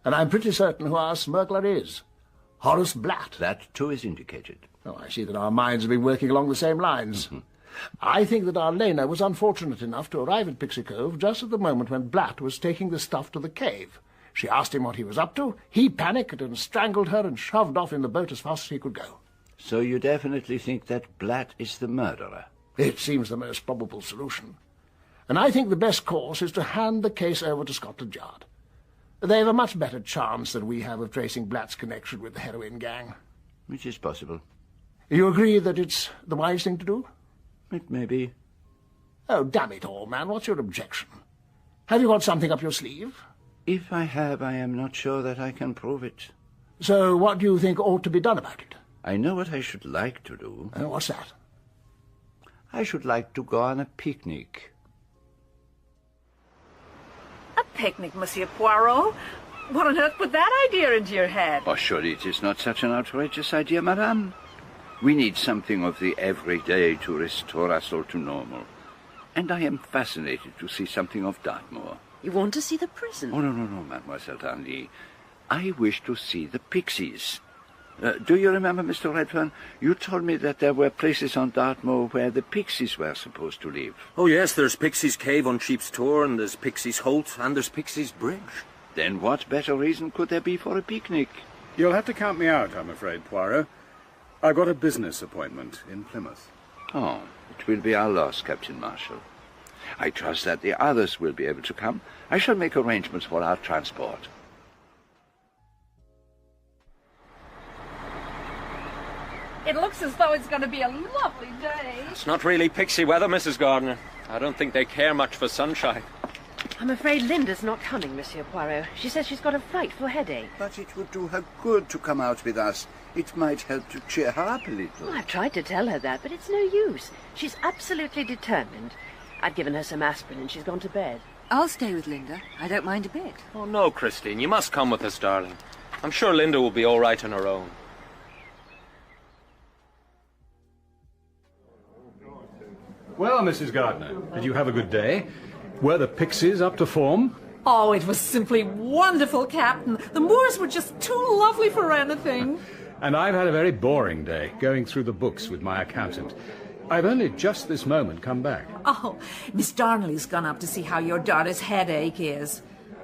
Speaker 16: And I'm pretty certain who our smuggler is. Horace Blatt.
Speaker 4: That, too, is indicated.
Speaker 16: Oh, I see that our minds have been working along the same lines. I think that Arlena was unfortunate enough to arrive at Pixie Cove just at the moment when Blatt was taking the stuff to the cave. She asked him what he was up to. He panicked and strangled her and shoved off in the boat as fast as he could go.
Speaker 4: So you definitely think that Blatt is the murderer?
Speaker 16: It seems the most probable solution. And I think the best course is to hand the case over to Scotland Yard. They have a much better chance than we have of tracing Blatt's connection with the heroin gang.
Speaker 4: Which is possible.
Speaker 16: You agree that it's the wise thing to do?
Speaker 4: It may be.
Speaker 16: Oh, damn it all, man, what's your objection? Have you got something up your sleeve?
Speaker 4: If I have, I am not sure that I can prove it.
Speaker 16: So what do you think ought to be done about it?
Speaker 4: I know what I should like to do.
Speaker 16: What's that?
Speaker 4: I should like to go on a picnic.
Speaker 19: A picnic, Monsieur Poirot? What on earth put that idea into your head?
Speaker 4: Oh, surely it is not such an outrageous idea, madame. We need something of the everyday to restore us all to normal. And I am fascinated to see something of Dartmoor.
Speaker 9: You want to see the prison?
Speaker 4: Oh, no, Mademoiselle Darnley. I wish to see the pixies. Do you remember, Mr. Redfern? You told me that there were places on Dartmoor where the pixies were supposed to live.
Speaker 3: Oh, yes, there's Pixie's Cave on Sheep's Tor, and there's Pixie's Holt, and there's Pixie's Bridge.
Speaker 4: Then what better reason could there be for a picnic?
Speaker 11: You'll have to count me out, I'm afraid, Poirot. I've got a business appointment in Plymouth.
Speaker 4: Oh, it will be our loss, Captain Marshall. I trust that the others will be able to come. I shall make arrangements for our transport.
Speaker 2: It looks as though it's going to be a lovely day.
Speaker 8: It's not really pixie weather, Mrs. Gardner. I don't think they care much for sunshine.
Speaker 9: I'm afraid Linda's not coming, Monsieur Poirot. She says she's got a frightful headache.
Speaker 4: But it would do her good to come out with us. It might help to cheer her up a little.
Speaker 9: Well, I've tried to tell her that, but it's no use. She's absolutely determined. I've given her some aspirin and she's gone to bed.
Speaker 20: I'll stay with Linda. I don't mind a bit.
Speaker 8: Oh, no, Christine. You must come with us, darling. I'm sure Linda will be all right on her own.
Speaker 11: Well, Mrs. Gardner, did you have a good day? Were the pixies up to form?
Speaker 2: Oh, it was simply wonderful, Captain. The moors were just too lovely for anything.
Speaker 11: And I've had a very boring day, going through the books with my accountant. I've only just this moment come back.
Speaker 2: Oh, Miss Darnley's gone up to see how your daughter's headache is.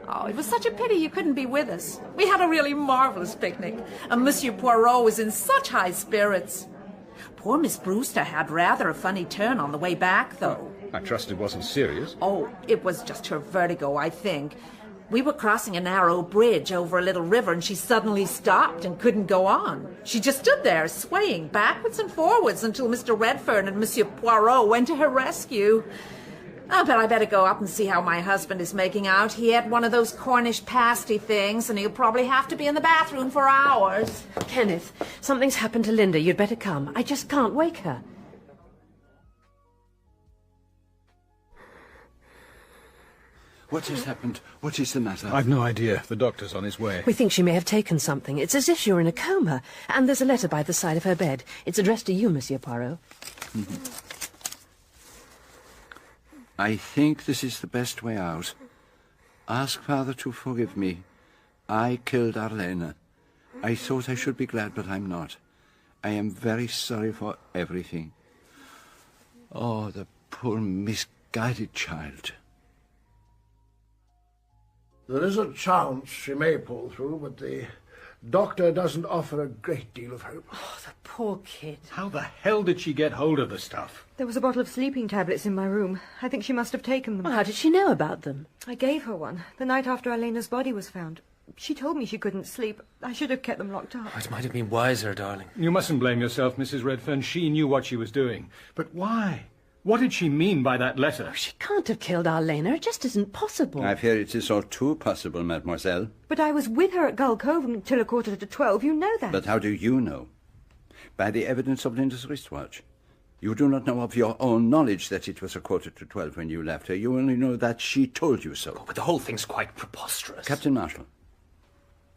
Speaker 2: Oh, it was such a pity you couldn't be with us. We had a really marvellous picnic, and Monsieur Poirot was in such high spirits. Poor Miss Brewster had rather a funny turn on the way back, though.
Speaker 11: I trust it wasn't serious.
Speaker 2: Oh, it was just her vertigo, I think. We were crossing a narrow bridge over a little river, and she suddenly stopped and couldn't go on. She just stood there, swaying backwards and forwards until Mr. Redfern and Monsieur Poirot went to her rescue. Oh, but I better go up and see how my husband is making out. He had one of those Cornish pasty things, and he'll probably have to be in the bathroom for hours.
Speaker 9: Kenneth, something's happened to Linda. You'd better come. I just can't wake her.
Speaker 4: What has happened? What is the matter?
Speaker 11: I've no idea. The doctor's on his way.
Speaker 9: We think she may have taken something. It's as if you're in a coma. And there's a letter by the side of her bed. It's addressed to you, Monsieur Poirot.
Speaker 4: I think this is the best way out. Ask Father to forgive me. I killed Arlena. I thought I should be glad, but I'm not. I am very sorry for everything. Oh, the poor misguided child.
Speaker 16: There is a chance she may pull through, but the doctor doesn't offer a great deal of hope.
Speaker 9: Oh, the poor kid.
Speaker 11: How the hell did she get hold of the stuff?
Speaker 14: There was a bottle of sleeping tablets in my room. I think she must have taken them.
Speaker 9: Well, how did she know about them?
Speaker 14: I gave her one, the night after Arlena's body was found. She told me she couldn't sleep. I should have kept them locked up.
Speaker 8: It might have been wiser, darling.
Speaker 11: You mustn't blame yourself, Mrs. Redfern. She knew what she was doing. But why? What did she mean by that letter?
Speaker 9: Oh, she can't have killed Arlena. It just isn't possible.
Speaker 4: I fear it is all too possible, mademoiselle.
Speaker 14: But I was with her at Gull Cove until 11:45. You know that.
Speaker 4: But how do you know? By the evidence of Linda's wristwatch. You do not know of your own knowledge that it was 11:45 when you left her. You only know that she told you so.
Speaker 8: Oh, but the whole thing's quite preposterous.
Speaker 4: Captain Marshall,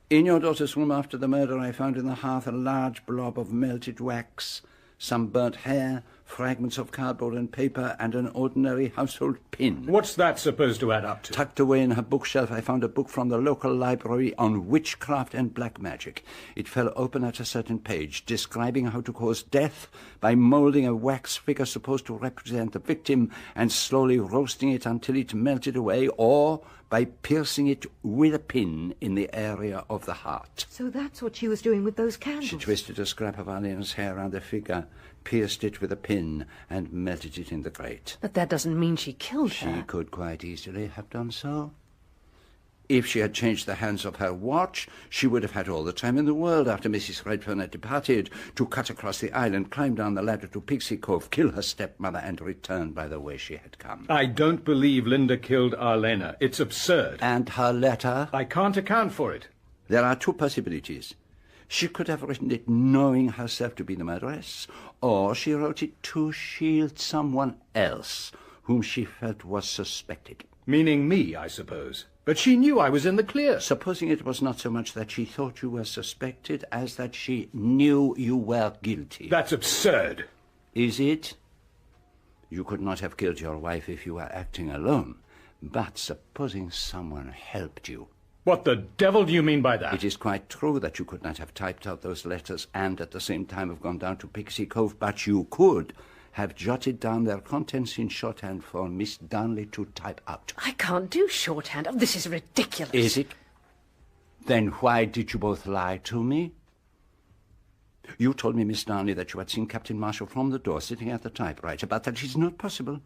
Speaker 4: in your daughter's room after the murder, I found in the hearth a large blob of melted wax. some burnt hair, fragments of cardboard and paper, and an ordinary household pin.
Speaker 11: What's that supposed to add up to?
Speaker 4: Tucked away in her bookshelf, I found a book from the local library on witchcraft and black magic. It fell open at a certain page, describing how to cause death by moulding a wax figure supposed to represent the victim and slowly roasting it until it melted away, or by piercing it with a pin in the area of the heart.
Speaker 14: So that's what she was doing with those candles.
Speaker 4: She twisted a scrap of Arlena's hair around the figure, pierced it with a pin, and melted it in the grate.
Speaker 9: But that doesn't mean she killed her.
Speaker 4: She could quite easily have done so. If she had changed the hands of her watch, she would have had all the time in the world after Mrs. Redfern had departed to cut across the island, climb down the ladder to Pixie Cove, kill her stepmother, and return by the way she had come.
Speaker 11: I don't believe Linda killed Arlena. It's absurd.
Speaker 4: And her letter?
Speaker 11: I can't account for it.
Speaker 4: There are two possibilities. She could have written it knowing herself to be the murderess, or she wrote it to shield someone else whom she felt was suspected.
Speaker 11: Meaning me, I suppose. But she knew I was in the clear.
Speaker 4: Supposing it was not so much that she thought you were suspected as that she knew you were guilty.
Speaker 11: That's absurd.
Speaker 4: Is it? You could not have killed your wife if you were acting alone. But supposing someone helped you.
Speaker 11: What the devil do you mean by that?
Speaker 4: It is quite true that you could not have typed out those letters and at the same time have gone down to Pixie Cove, but you could have jotted down their contents in shorthand for Miss Darnley to type out.
Speaker 9: I can't do shorthand. Oh, this is ridiculous.
Speaker 4: Is it? Then why did you both lie to me? You told me, Miss Darnley, that you had seen Captain Marshall from the door sitting at the typewriter, but that is not possible.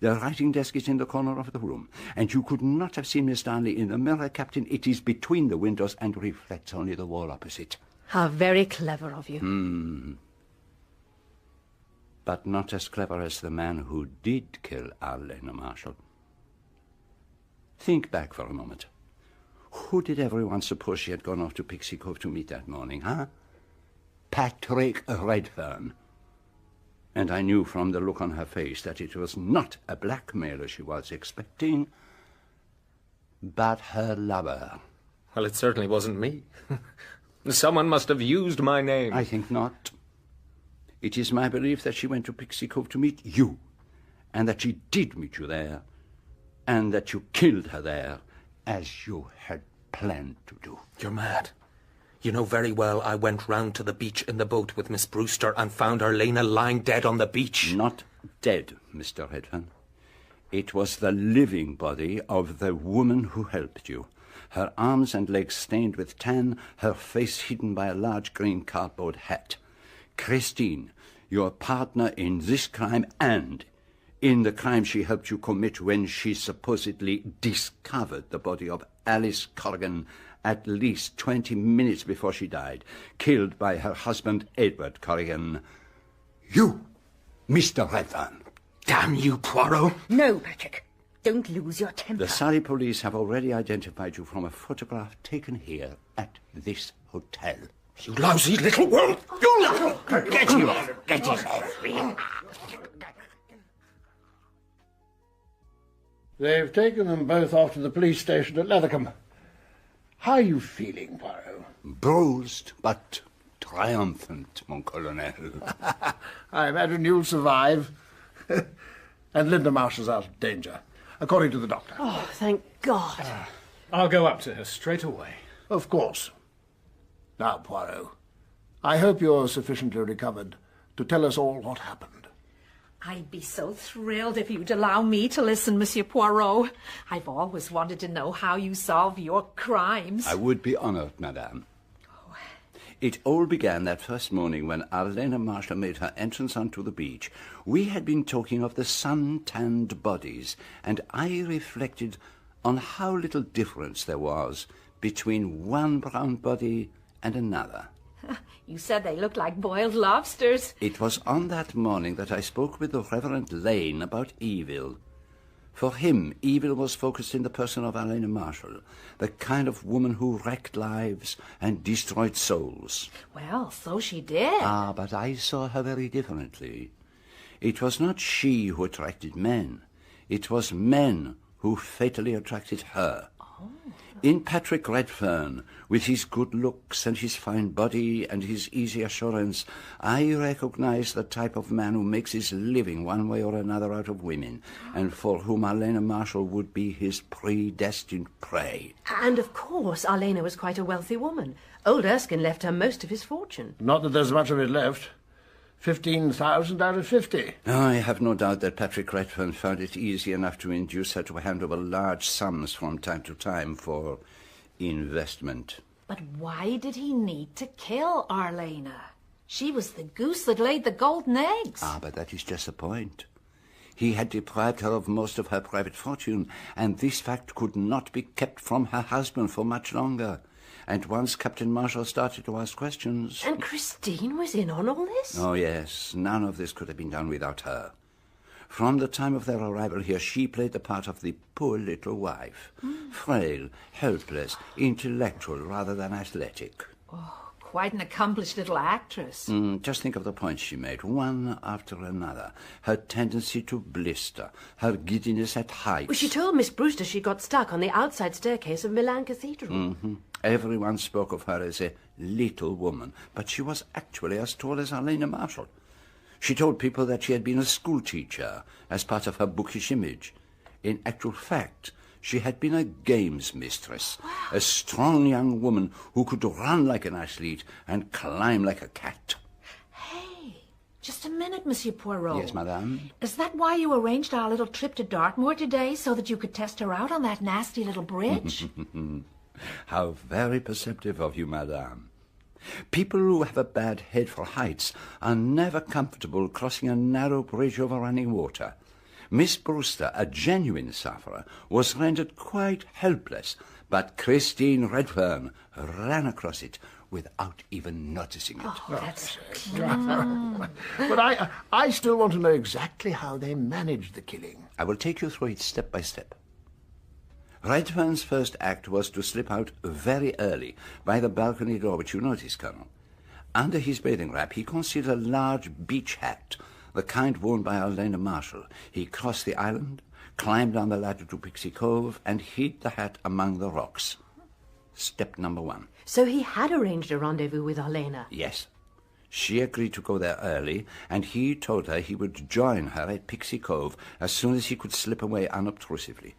Speaker 4: The writing desk is in the corner of the room, and you could not have seen Miss Darnley in the mirror, Captain. It is between the windows and reflects only the wall opposite.
Speaker 9: How very clever of you.
Speaker 4: But not as clever as the man who did kill Arlena Marshall. Think back for a moment. Who did everyone suppose she had gone off to Pixie Cove to meet that morning, huh? Patrick Redfern. And I knew from the look on her face that it was not a blackmailer she was expecting, but her lover.
Speaker 8: Well, it certainly wasn't me. Someone must have used my name.
Speaker 4: I think not. It is my belief that she went to Pixie Cove to meet you, and that she did meet you there, and that you killed her there, as you had planned to do.
Speaker 8: You're mad. You know very well I went round to the beach in the boat with Miss Brewster and found Arlena lying dead on the beach.
Speaker 4: Not dead, Mr. Redfern. It was the living body of the woman who helped you. Her arms and legs stained with tan, her face hidden by a large green cardboard hat. Christine, your partner in this crime and in the crime she helped you commit when she supposedly discovered the body of Alice Corrigan at least 20 minutes before she died, killed by her husband, Edward Corrigan. You, Mr. Redfern.
Speaker 8: Damn you, Poirot.
Speaker 14: No, Patrick. Don't lose your temper.
Speaker 4: The Surrey police have already identified you from a photograph taken here at this hotel.
Speaker 8: You lousy little worm! You little...
Speaker 4: Get him off! Get him off!
Speaker 16: They've taken them both off to the police station at Lethercombe. How are you feeling, Poirot?
Speaker 4: Bruised, but triumphant, mon colonel.
Speaker 16: I imagine you'll survive. And Linda Marshall's out of danger, according to the doctor.
Speaker 9: Oh, thank God.
Speaker 11: I'll go up to her straight away.
Speaker 16: Of course. Now, Poirot, I hope you're sufficiently recovered to tell us all what happened.
Speaker 2: I'd be so thrilled if you'd allow me to listen, Monsieur Poirot. I've always wanted to know how you solve your crimes.
Speaker 4: I would be honored, madame. It all began that first morning when Arlena Marshall made her entrance onto the beach. We had been talking of the sun-tanned bodies, and I reflected on how little difference there was between one brown body and another.
Speaker 2: You said they looked like boiled lobsters.
Speaker 4: It was on that morning that I spoke with the Reverend Lane about evil. For him, evil was focused in the person of Arlena Marshall, the kind of woman who wrecked lives and destroyed souls.
Speaker 2: Well, so she did.
Speaker 4: Ah, but I saw her very differently. It was not she who attracted men. It was men who fatally attracted her. In Patrick Redfern, with his good looks and his fine body and his easy assurance, I recognize the type of man who makes his living one way or another out of women, and for whom Arlena Marshall would be his predestined prey.
Speaker 9: And of course, Arlena was quite a wealthy woman. Old Erskine left her most of his fortune.
Speaker 16: Not that there's much of it left. 15,000 out of 50.
Speaker 4: I have no doubt that Patrick Redfern found it easy enough to induce her to hand over large sums from time to time for investment.
Speaker 2: But why did he need to kill Arlena? She was the goose that laid the golden eggs.
Speaker 4: Ah, but that is just the point. He had deprived her of most of her private fortune, and this fact could not be kept from her husband for much longer. And once Captain Marshall started to ask questions...
Speaker 9: And Christine was in on all this?
Speaker 4: Oh, yes. None of this could have been done without her. From the time of their arrival here, she played the part of the poor little wife. Frail, helpless, intellectual rather than athletic.
Speaker 2: Oh, quite an accomplished little actress.
Speaker 4: Just think of the points she made, one after another. Her tendency to blister, her giddiness at heights.
Speaker 9: Well, she told Miss Brewster she got stuck on the outside staircase of Milan Cathedral.
Speaker 4: Everyone spoke of her as a little woman, but she was actually as tall as Arlena Marshall. She told people that she had been a school teacher as part of her bookish image. In actual fact, she had been a games mistress, a strong young woman who could run like an athlete and climb like a cat.
Speaker 2: Hey, just a minute, Monsieur Poirot.
Speaker 4: Yes, madame?
Speaker 2: Is that why you arranged our little trip to Dartmoor today, so that you could test her out on that nasty little bridge?
Speaker 4: How very perceptive of you, madame. People who have a bad head for heights are never comfortable crossing a narrow bridge over running water. Miss Brewster, a genuine sufferer, was rendered quite helpless, but Christine Redfern ran across it without even noticing it.
Speaker 9: Oh, that's
Speaker 16: But I still want to know exactly how they managed the killing.
Speaker 4: I will take you through it step by step. Redfern's first act was to slip out very early by the balcony door, which you notice, Colonel. Under his bathing wrap, he concealed a large beach hat, the kind worn by Arlena Marshall. He crossed the island, climbed down the ladder to Pixie Cove, and hid the hat among the rocks. Step number 1.
Speaker 9: So he had arranged a rendezvous with Arlena?
Speaker 4: Yes. She agreed to go there early, and he told her he would join her at Pixie Cove as soon as he could slip away unobtrusively.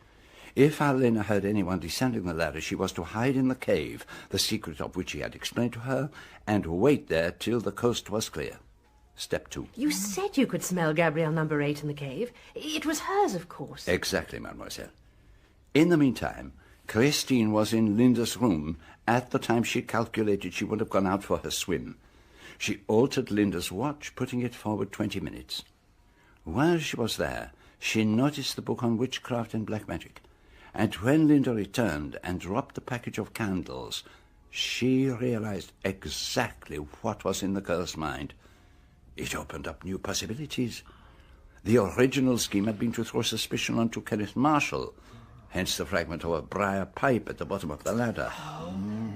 Speaker 4: If Arlena heard anyone descending the ladder, she was to hide in the cave, the secret of which he had explained to her, and wait there till the coast was clear. Step 2.
Speaker 9: You said you could smell Gabrielle No. 8 in the cave. It was hers, of course.
Speaker 4: Exactly, mademoiselle. In the meantime, Christine was in Linda's room at the time she calculated she would have gone out for her swim. She altered Linda's watch, putting it forward 20 minutes. While she was there, she noticed the book on witchcraft and black magic. And when Linda returned and dropped the package of candles, she realized exactly what was in the girl's mind. It opened up new possibilities. The original scheme had been to throw suspicion onto Kenneth Marshall, hence the fragment of a briar pipe at the bottom of the ladder.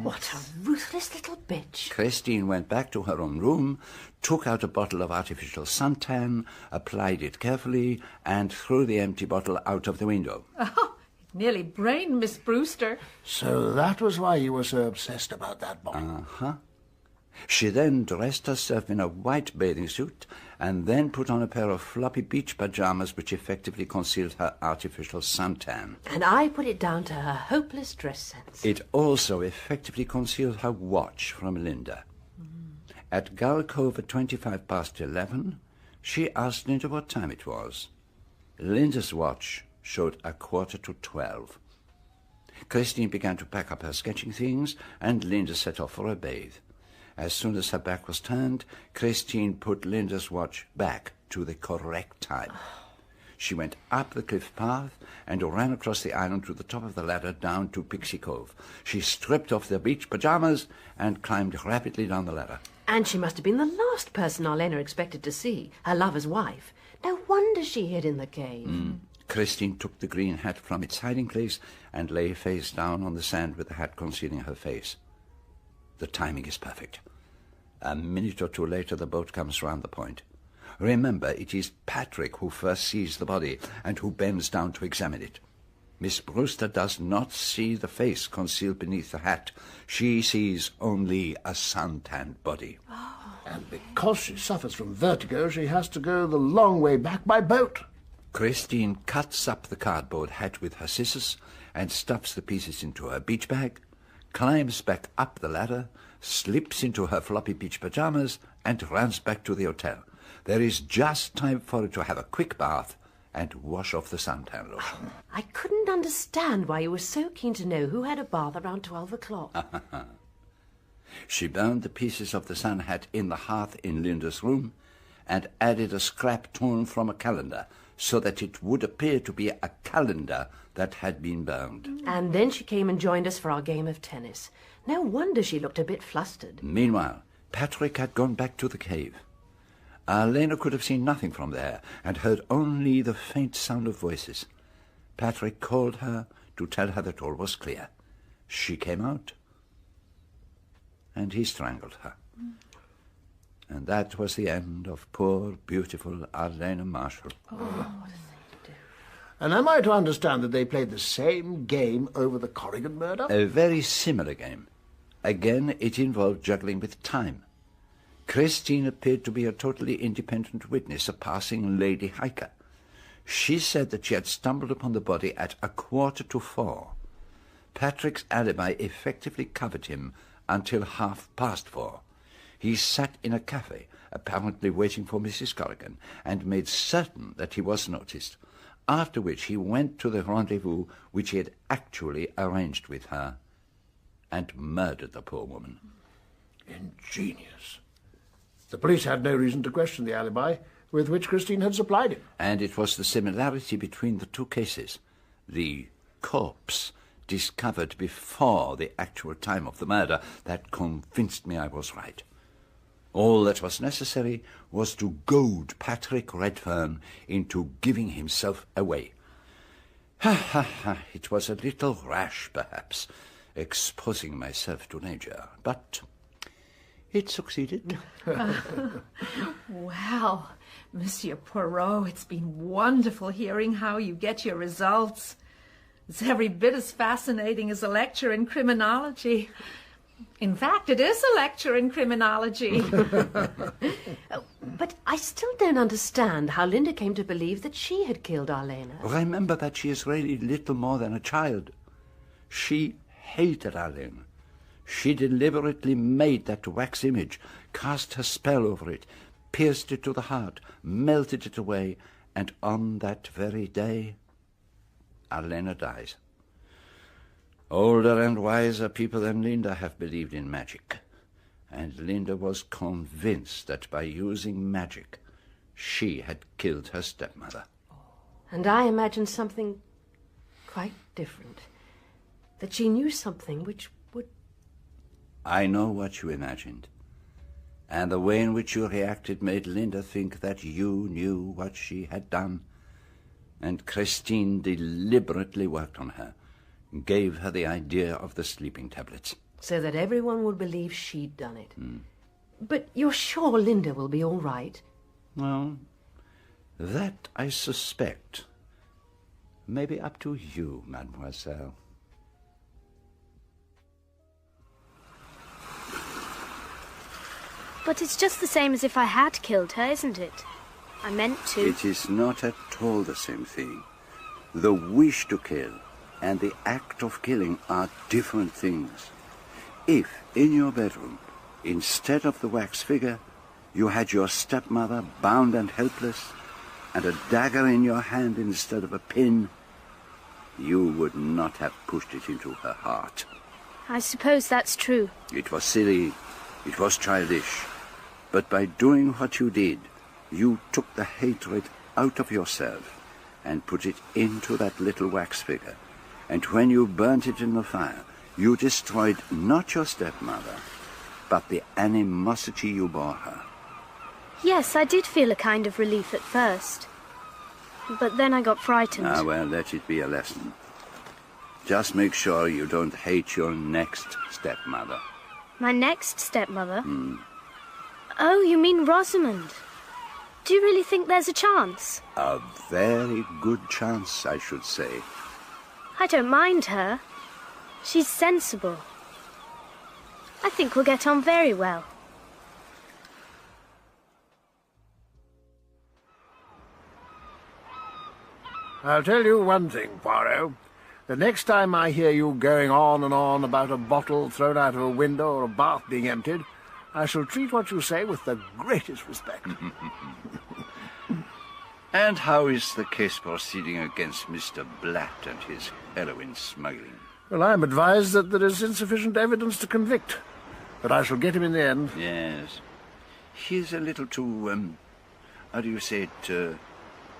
Speaker 9: What a ruthless little bitch.
Speaker 4: Christine went back to her own room, took out a bottle of artificial suntan, applied it carefully, and threw the empty bottle out of the window.
Speaker 2: Oh, nearly brained Miss Brewster.
Speaker 16: So that was why you were so obsessed about that bottle.
Speaker 4: Uh-huh. She then dressed herself in a white bathing suit and then put on a pair of floppy beach pajamas which effectively concealed her artificial suntan.
Speaker 9: And I put it down to her hopeless dress sense.
Speaker 4: It also effectively concealed her watch from Linda. At Gull Cove at 11:25, she asked Linda what time it was. Linda's watch showed 11:45. Christine began to pack up her sketching things, and Linda set off for a bathe. As soon as her back was turned, Christine put Linda's watch back to the correct time. She went up the cliff path and ran across the island to the top of the ladder down to Pixie Cove. She stripped off the beach pajamas and climbed rapidly down the ladder.
Speaker 9: And she must have been the last person Arlena expected to see, her lover's wife. No wonder she hid in the cave.
Speaker 4: Christine took the green hat from its hiding place and lay face down on the sand with the hat concealing her face. The timing is perfect. A minute or two later, the boat comes round the point. Remember, it is Patrick who first sees the body and who bends down to examine it. Miss Brewster does not see the face concealed beneath the hat. She sees only a sun-tanned body.
Speaker 16: And because she suffers from vertigo, she has to go the long way back by boat.
Speaker 4: Christine cuts up the cardboard hat with her scissors and stuffs the pieces into her beach bag, climbs back up the ladder, slips into her floppy beach pajamas, and runs back to the hotel. There is just time for her to have a quick bath and wash off the suntan lotion.
Speaker 9: I couldn't understand why you were so keen to know who had a bath around 12 o'clock.
Speaker 4: She burned the pieces of the sun hat in the hearth in Linda's room and added a scrap torn from a calendar so that it would appear to be a calendar that had been burned.
Speaker 9: And then she came and joined us for our game of tennis. No wonder she looked a bit flustered.
Speaker 4: Meanwhile, Patrick had gone back to the cave. Arlena could have seen nothing from there and heard only the faint sound of voices. Patrick called her to tell her that all was clear. She came out, and he strangled her. And that was the end of poor, beautiful Arlena Marshall.
Speaker 16: And am I to understand that they played the same game over the Corrigan murder?
Speaker 4: A very similar game. Again, it involved juggling with time. Christine appeared to be a totally independent witness, a passing lady hiker. She said that she had stumbled upon the body at 4:45. Patrick's alibi effectively covered him until 4:30. He sat in a cafe, apparently waiting for Mrs. Corrigan, and made certain that he was noticed, after which he went to the rendezvous which he had actually arranged with her, and murdered the poor woman.
Speaker 16: Ingenious. The police had no reason to question the alibi with which Christine had supplied him.
Speaker 4: And it was the similarity between the two cases, the corpse discovered before the actual time of the murder, that convinced me I was right. All that was necessary was to goad Patrick Redfern into giving himself away. It was a little rash, perhaps, exposing myself to danger, but it succeeded.
Speaker 2: Well, Monsieur Poirot, it's been wonderful hearing how you get your results. It's every bit as fascinating as a lecture in criminology. In fact, it is a lecture in criminology.
Speaker 9: But I still don't understand how Linda came to believe that she had killed Arlena.
Speaker 4: Remember that she is really little more than a child. She hated Arlena. She deliberately made that wax image, cast her spell over it, pierced it to the heart, melted it away, and on that very day, Arlena dies. Older and wiser people than Linda have believed in magic, and Linda was convinced that by using magic, she had killed her stepmother.
Speaker 9: And I imagined something quite different. That she knew something which would...
Speaker 4: I know what you imagined, and the way in which you reacted made Linda think that you knew what she had done, and Christine deliberately worked on her, gave her the idea of the sleeping tablets.
Speaker 9: So that everyone would believe she'd done it. But you're sure Linda will be all right?
Speaker 4: Well, that I suspect may be up to you, mademoiselle.
Speaker 18: But it's just the same as if I had killed her, isn't it? I meant to.
Speaker 4: It is not at all the same thing. The wish to kill and the act of killing are different things. If, in your bedroom, instead of the wax figure, you had your stepmother bound and helpless, and a dagger in your hand instead of a pin, you would not have pushed it into her heart.
Speaker 18: I suppose that's true.
Speaker 4: It was silly, it was childish, but by doing what you did, you took the hatred out of yourself and put it into that little wax figure. And when you burnt it in the fire, you destroyed not your stepmother, but the animosity you bore her.
Speaker 18: Yes, I did feel a kind of relief at first. But then I got frightened.
Speaker 4: Ah, well, let it be a lesson. Just make sure you don't hate your next stepmother.
Speaker 18: My next stepmother? Oh, you mean Rosamund? Do you really think there's a chance?
Speaker 4: A very good chance, I should say.
Speaker 18: I don't mind her. She's sensible. I think we'll get on very well.
Speaker 16: I'll tell you one thing, Poirot. The next time I hear you going on and on about a bottle thrown out of a window or a bath being emptied, I shall treat what you say with the greatest respect.
Speaker 4: And how is the case proceeding against Mr. Blatt and his heroin smuggling?
Speaker 16: Well, I'm advised that there is insufficient evidence to convict, but I shall get him in the end.
Speaker 4: Yes. He's a little too, how do you say it,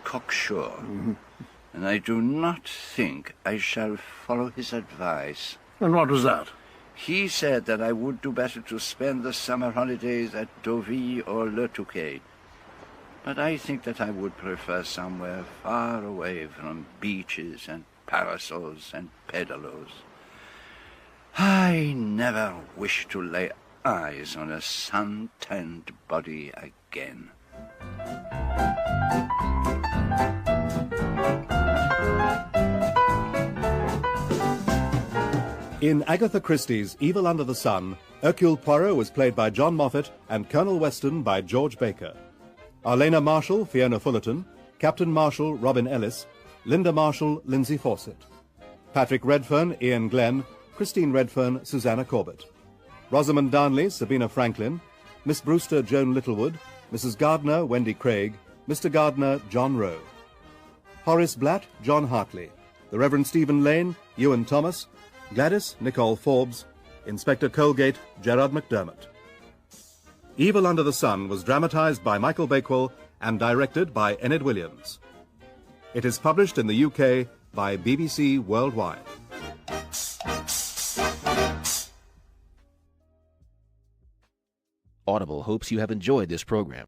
Speaker 4: cocksure. And I do not think I shall follow his advice.
Speaker 16: And what was that?
Speaker 4: He said that I would do better to spend the summer holidays at Deauville or Le Touquet. But I think that I would prefer somewhere far away from beaches and parasols and pedalos. I never wish to lay eyes on a sun-tanned body again.
Speaker 1: In Agatha Christie's Evil Under the Sun, Hercule Poirot was played by John Moffatt and Colonel Weston by George Baker. Arlena Marshall, Fiona Fullerton, Captain Marshall, Robin Ellis, Linda Marshall, Lindsay Fawcett. Patrick Redfern, Ian Glenn, Christine Redfern, Susanna Corbett. Rosamund Darnley, Sabina Franklin, Miss Brewster, Joan Littlewood, Mrs. Gardner, Wendy Craig, Mr. Gardner, John Rowe. Horace Blatt, John Hartley. The Reverend Stephen Lane, Ewan Thomas. Gladys, Nicole Forbes. Inspector Colgate, Gerard McDermott. Evil Under the Sun was dramatised by Michael Bakewell and directed by Enid Williams. It is published in the UK by BBC Worldwide.
Speaker 21: Audible hopes you have enjoyed this program.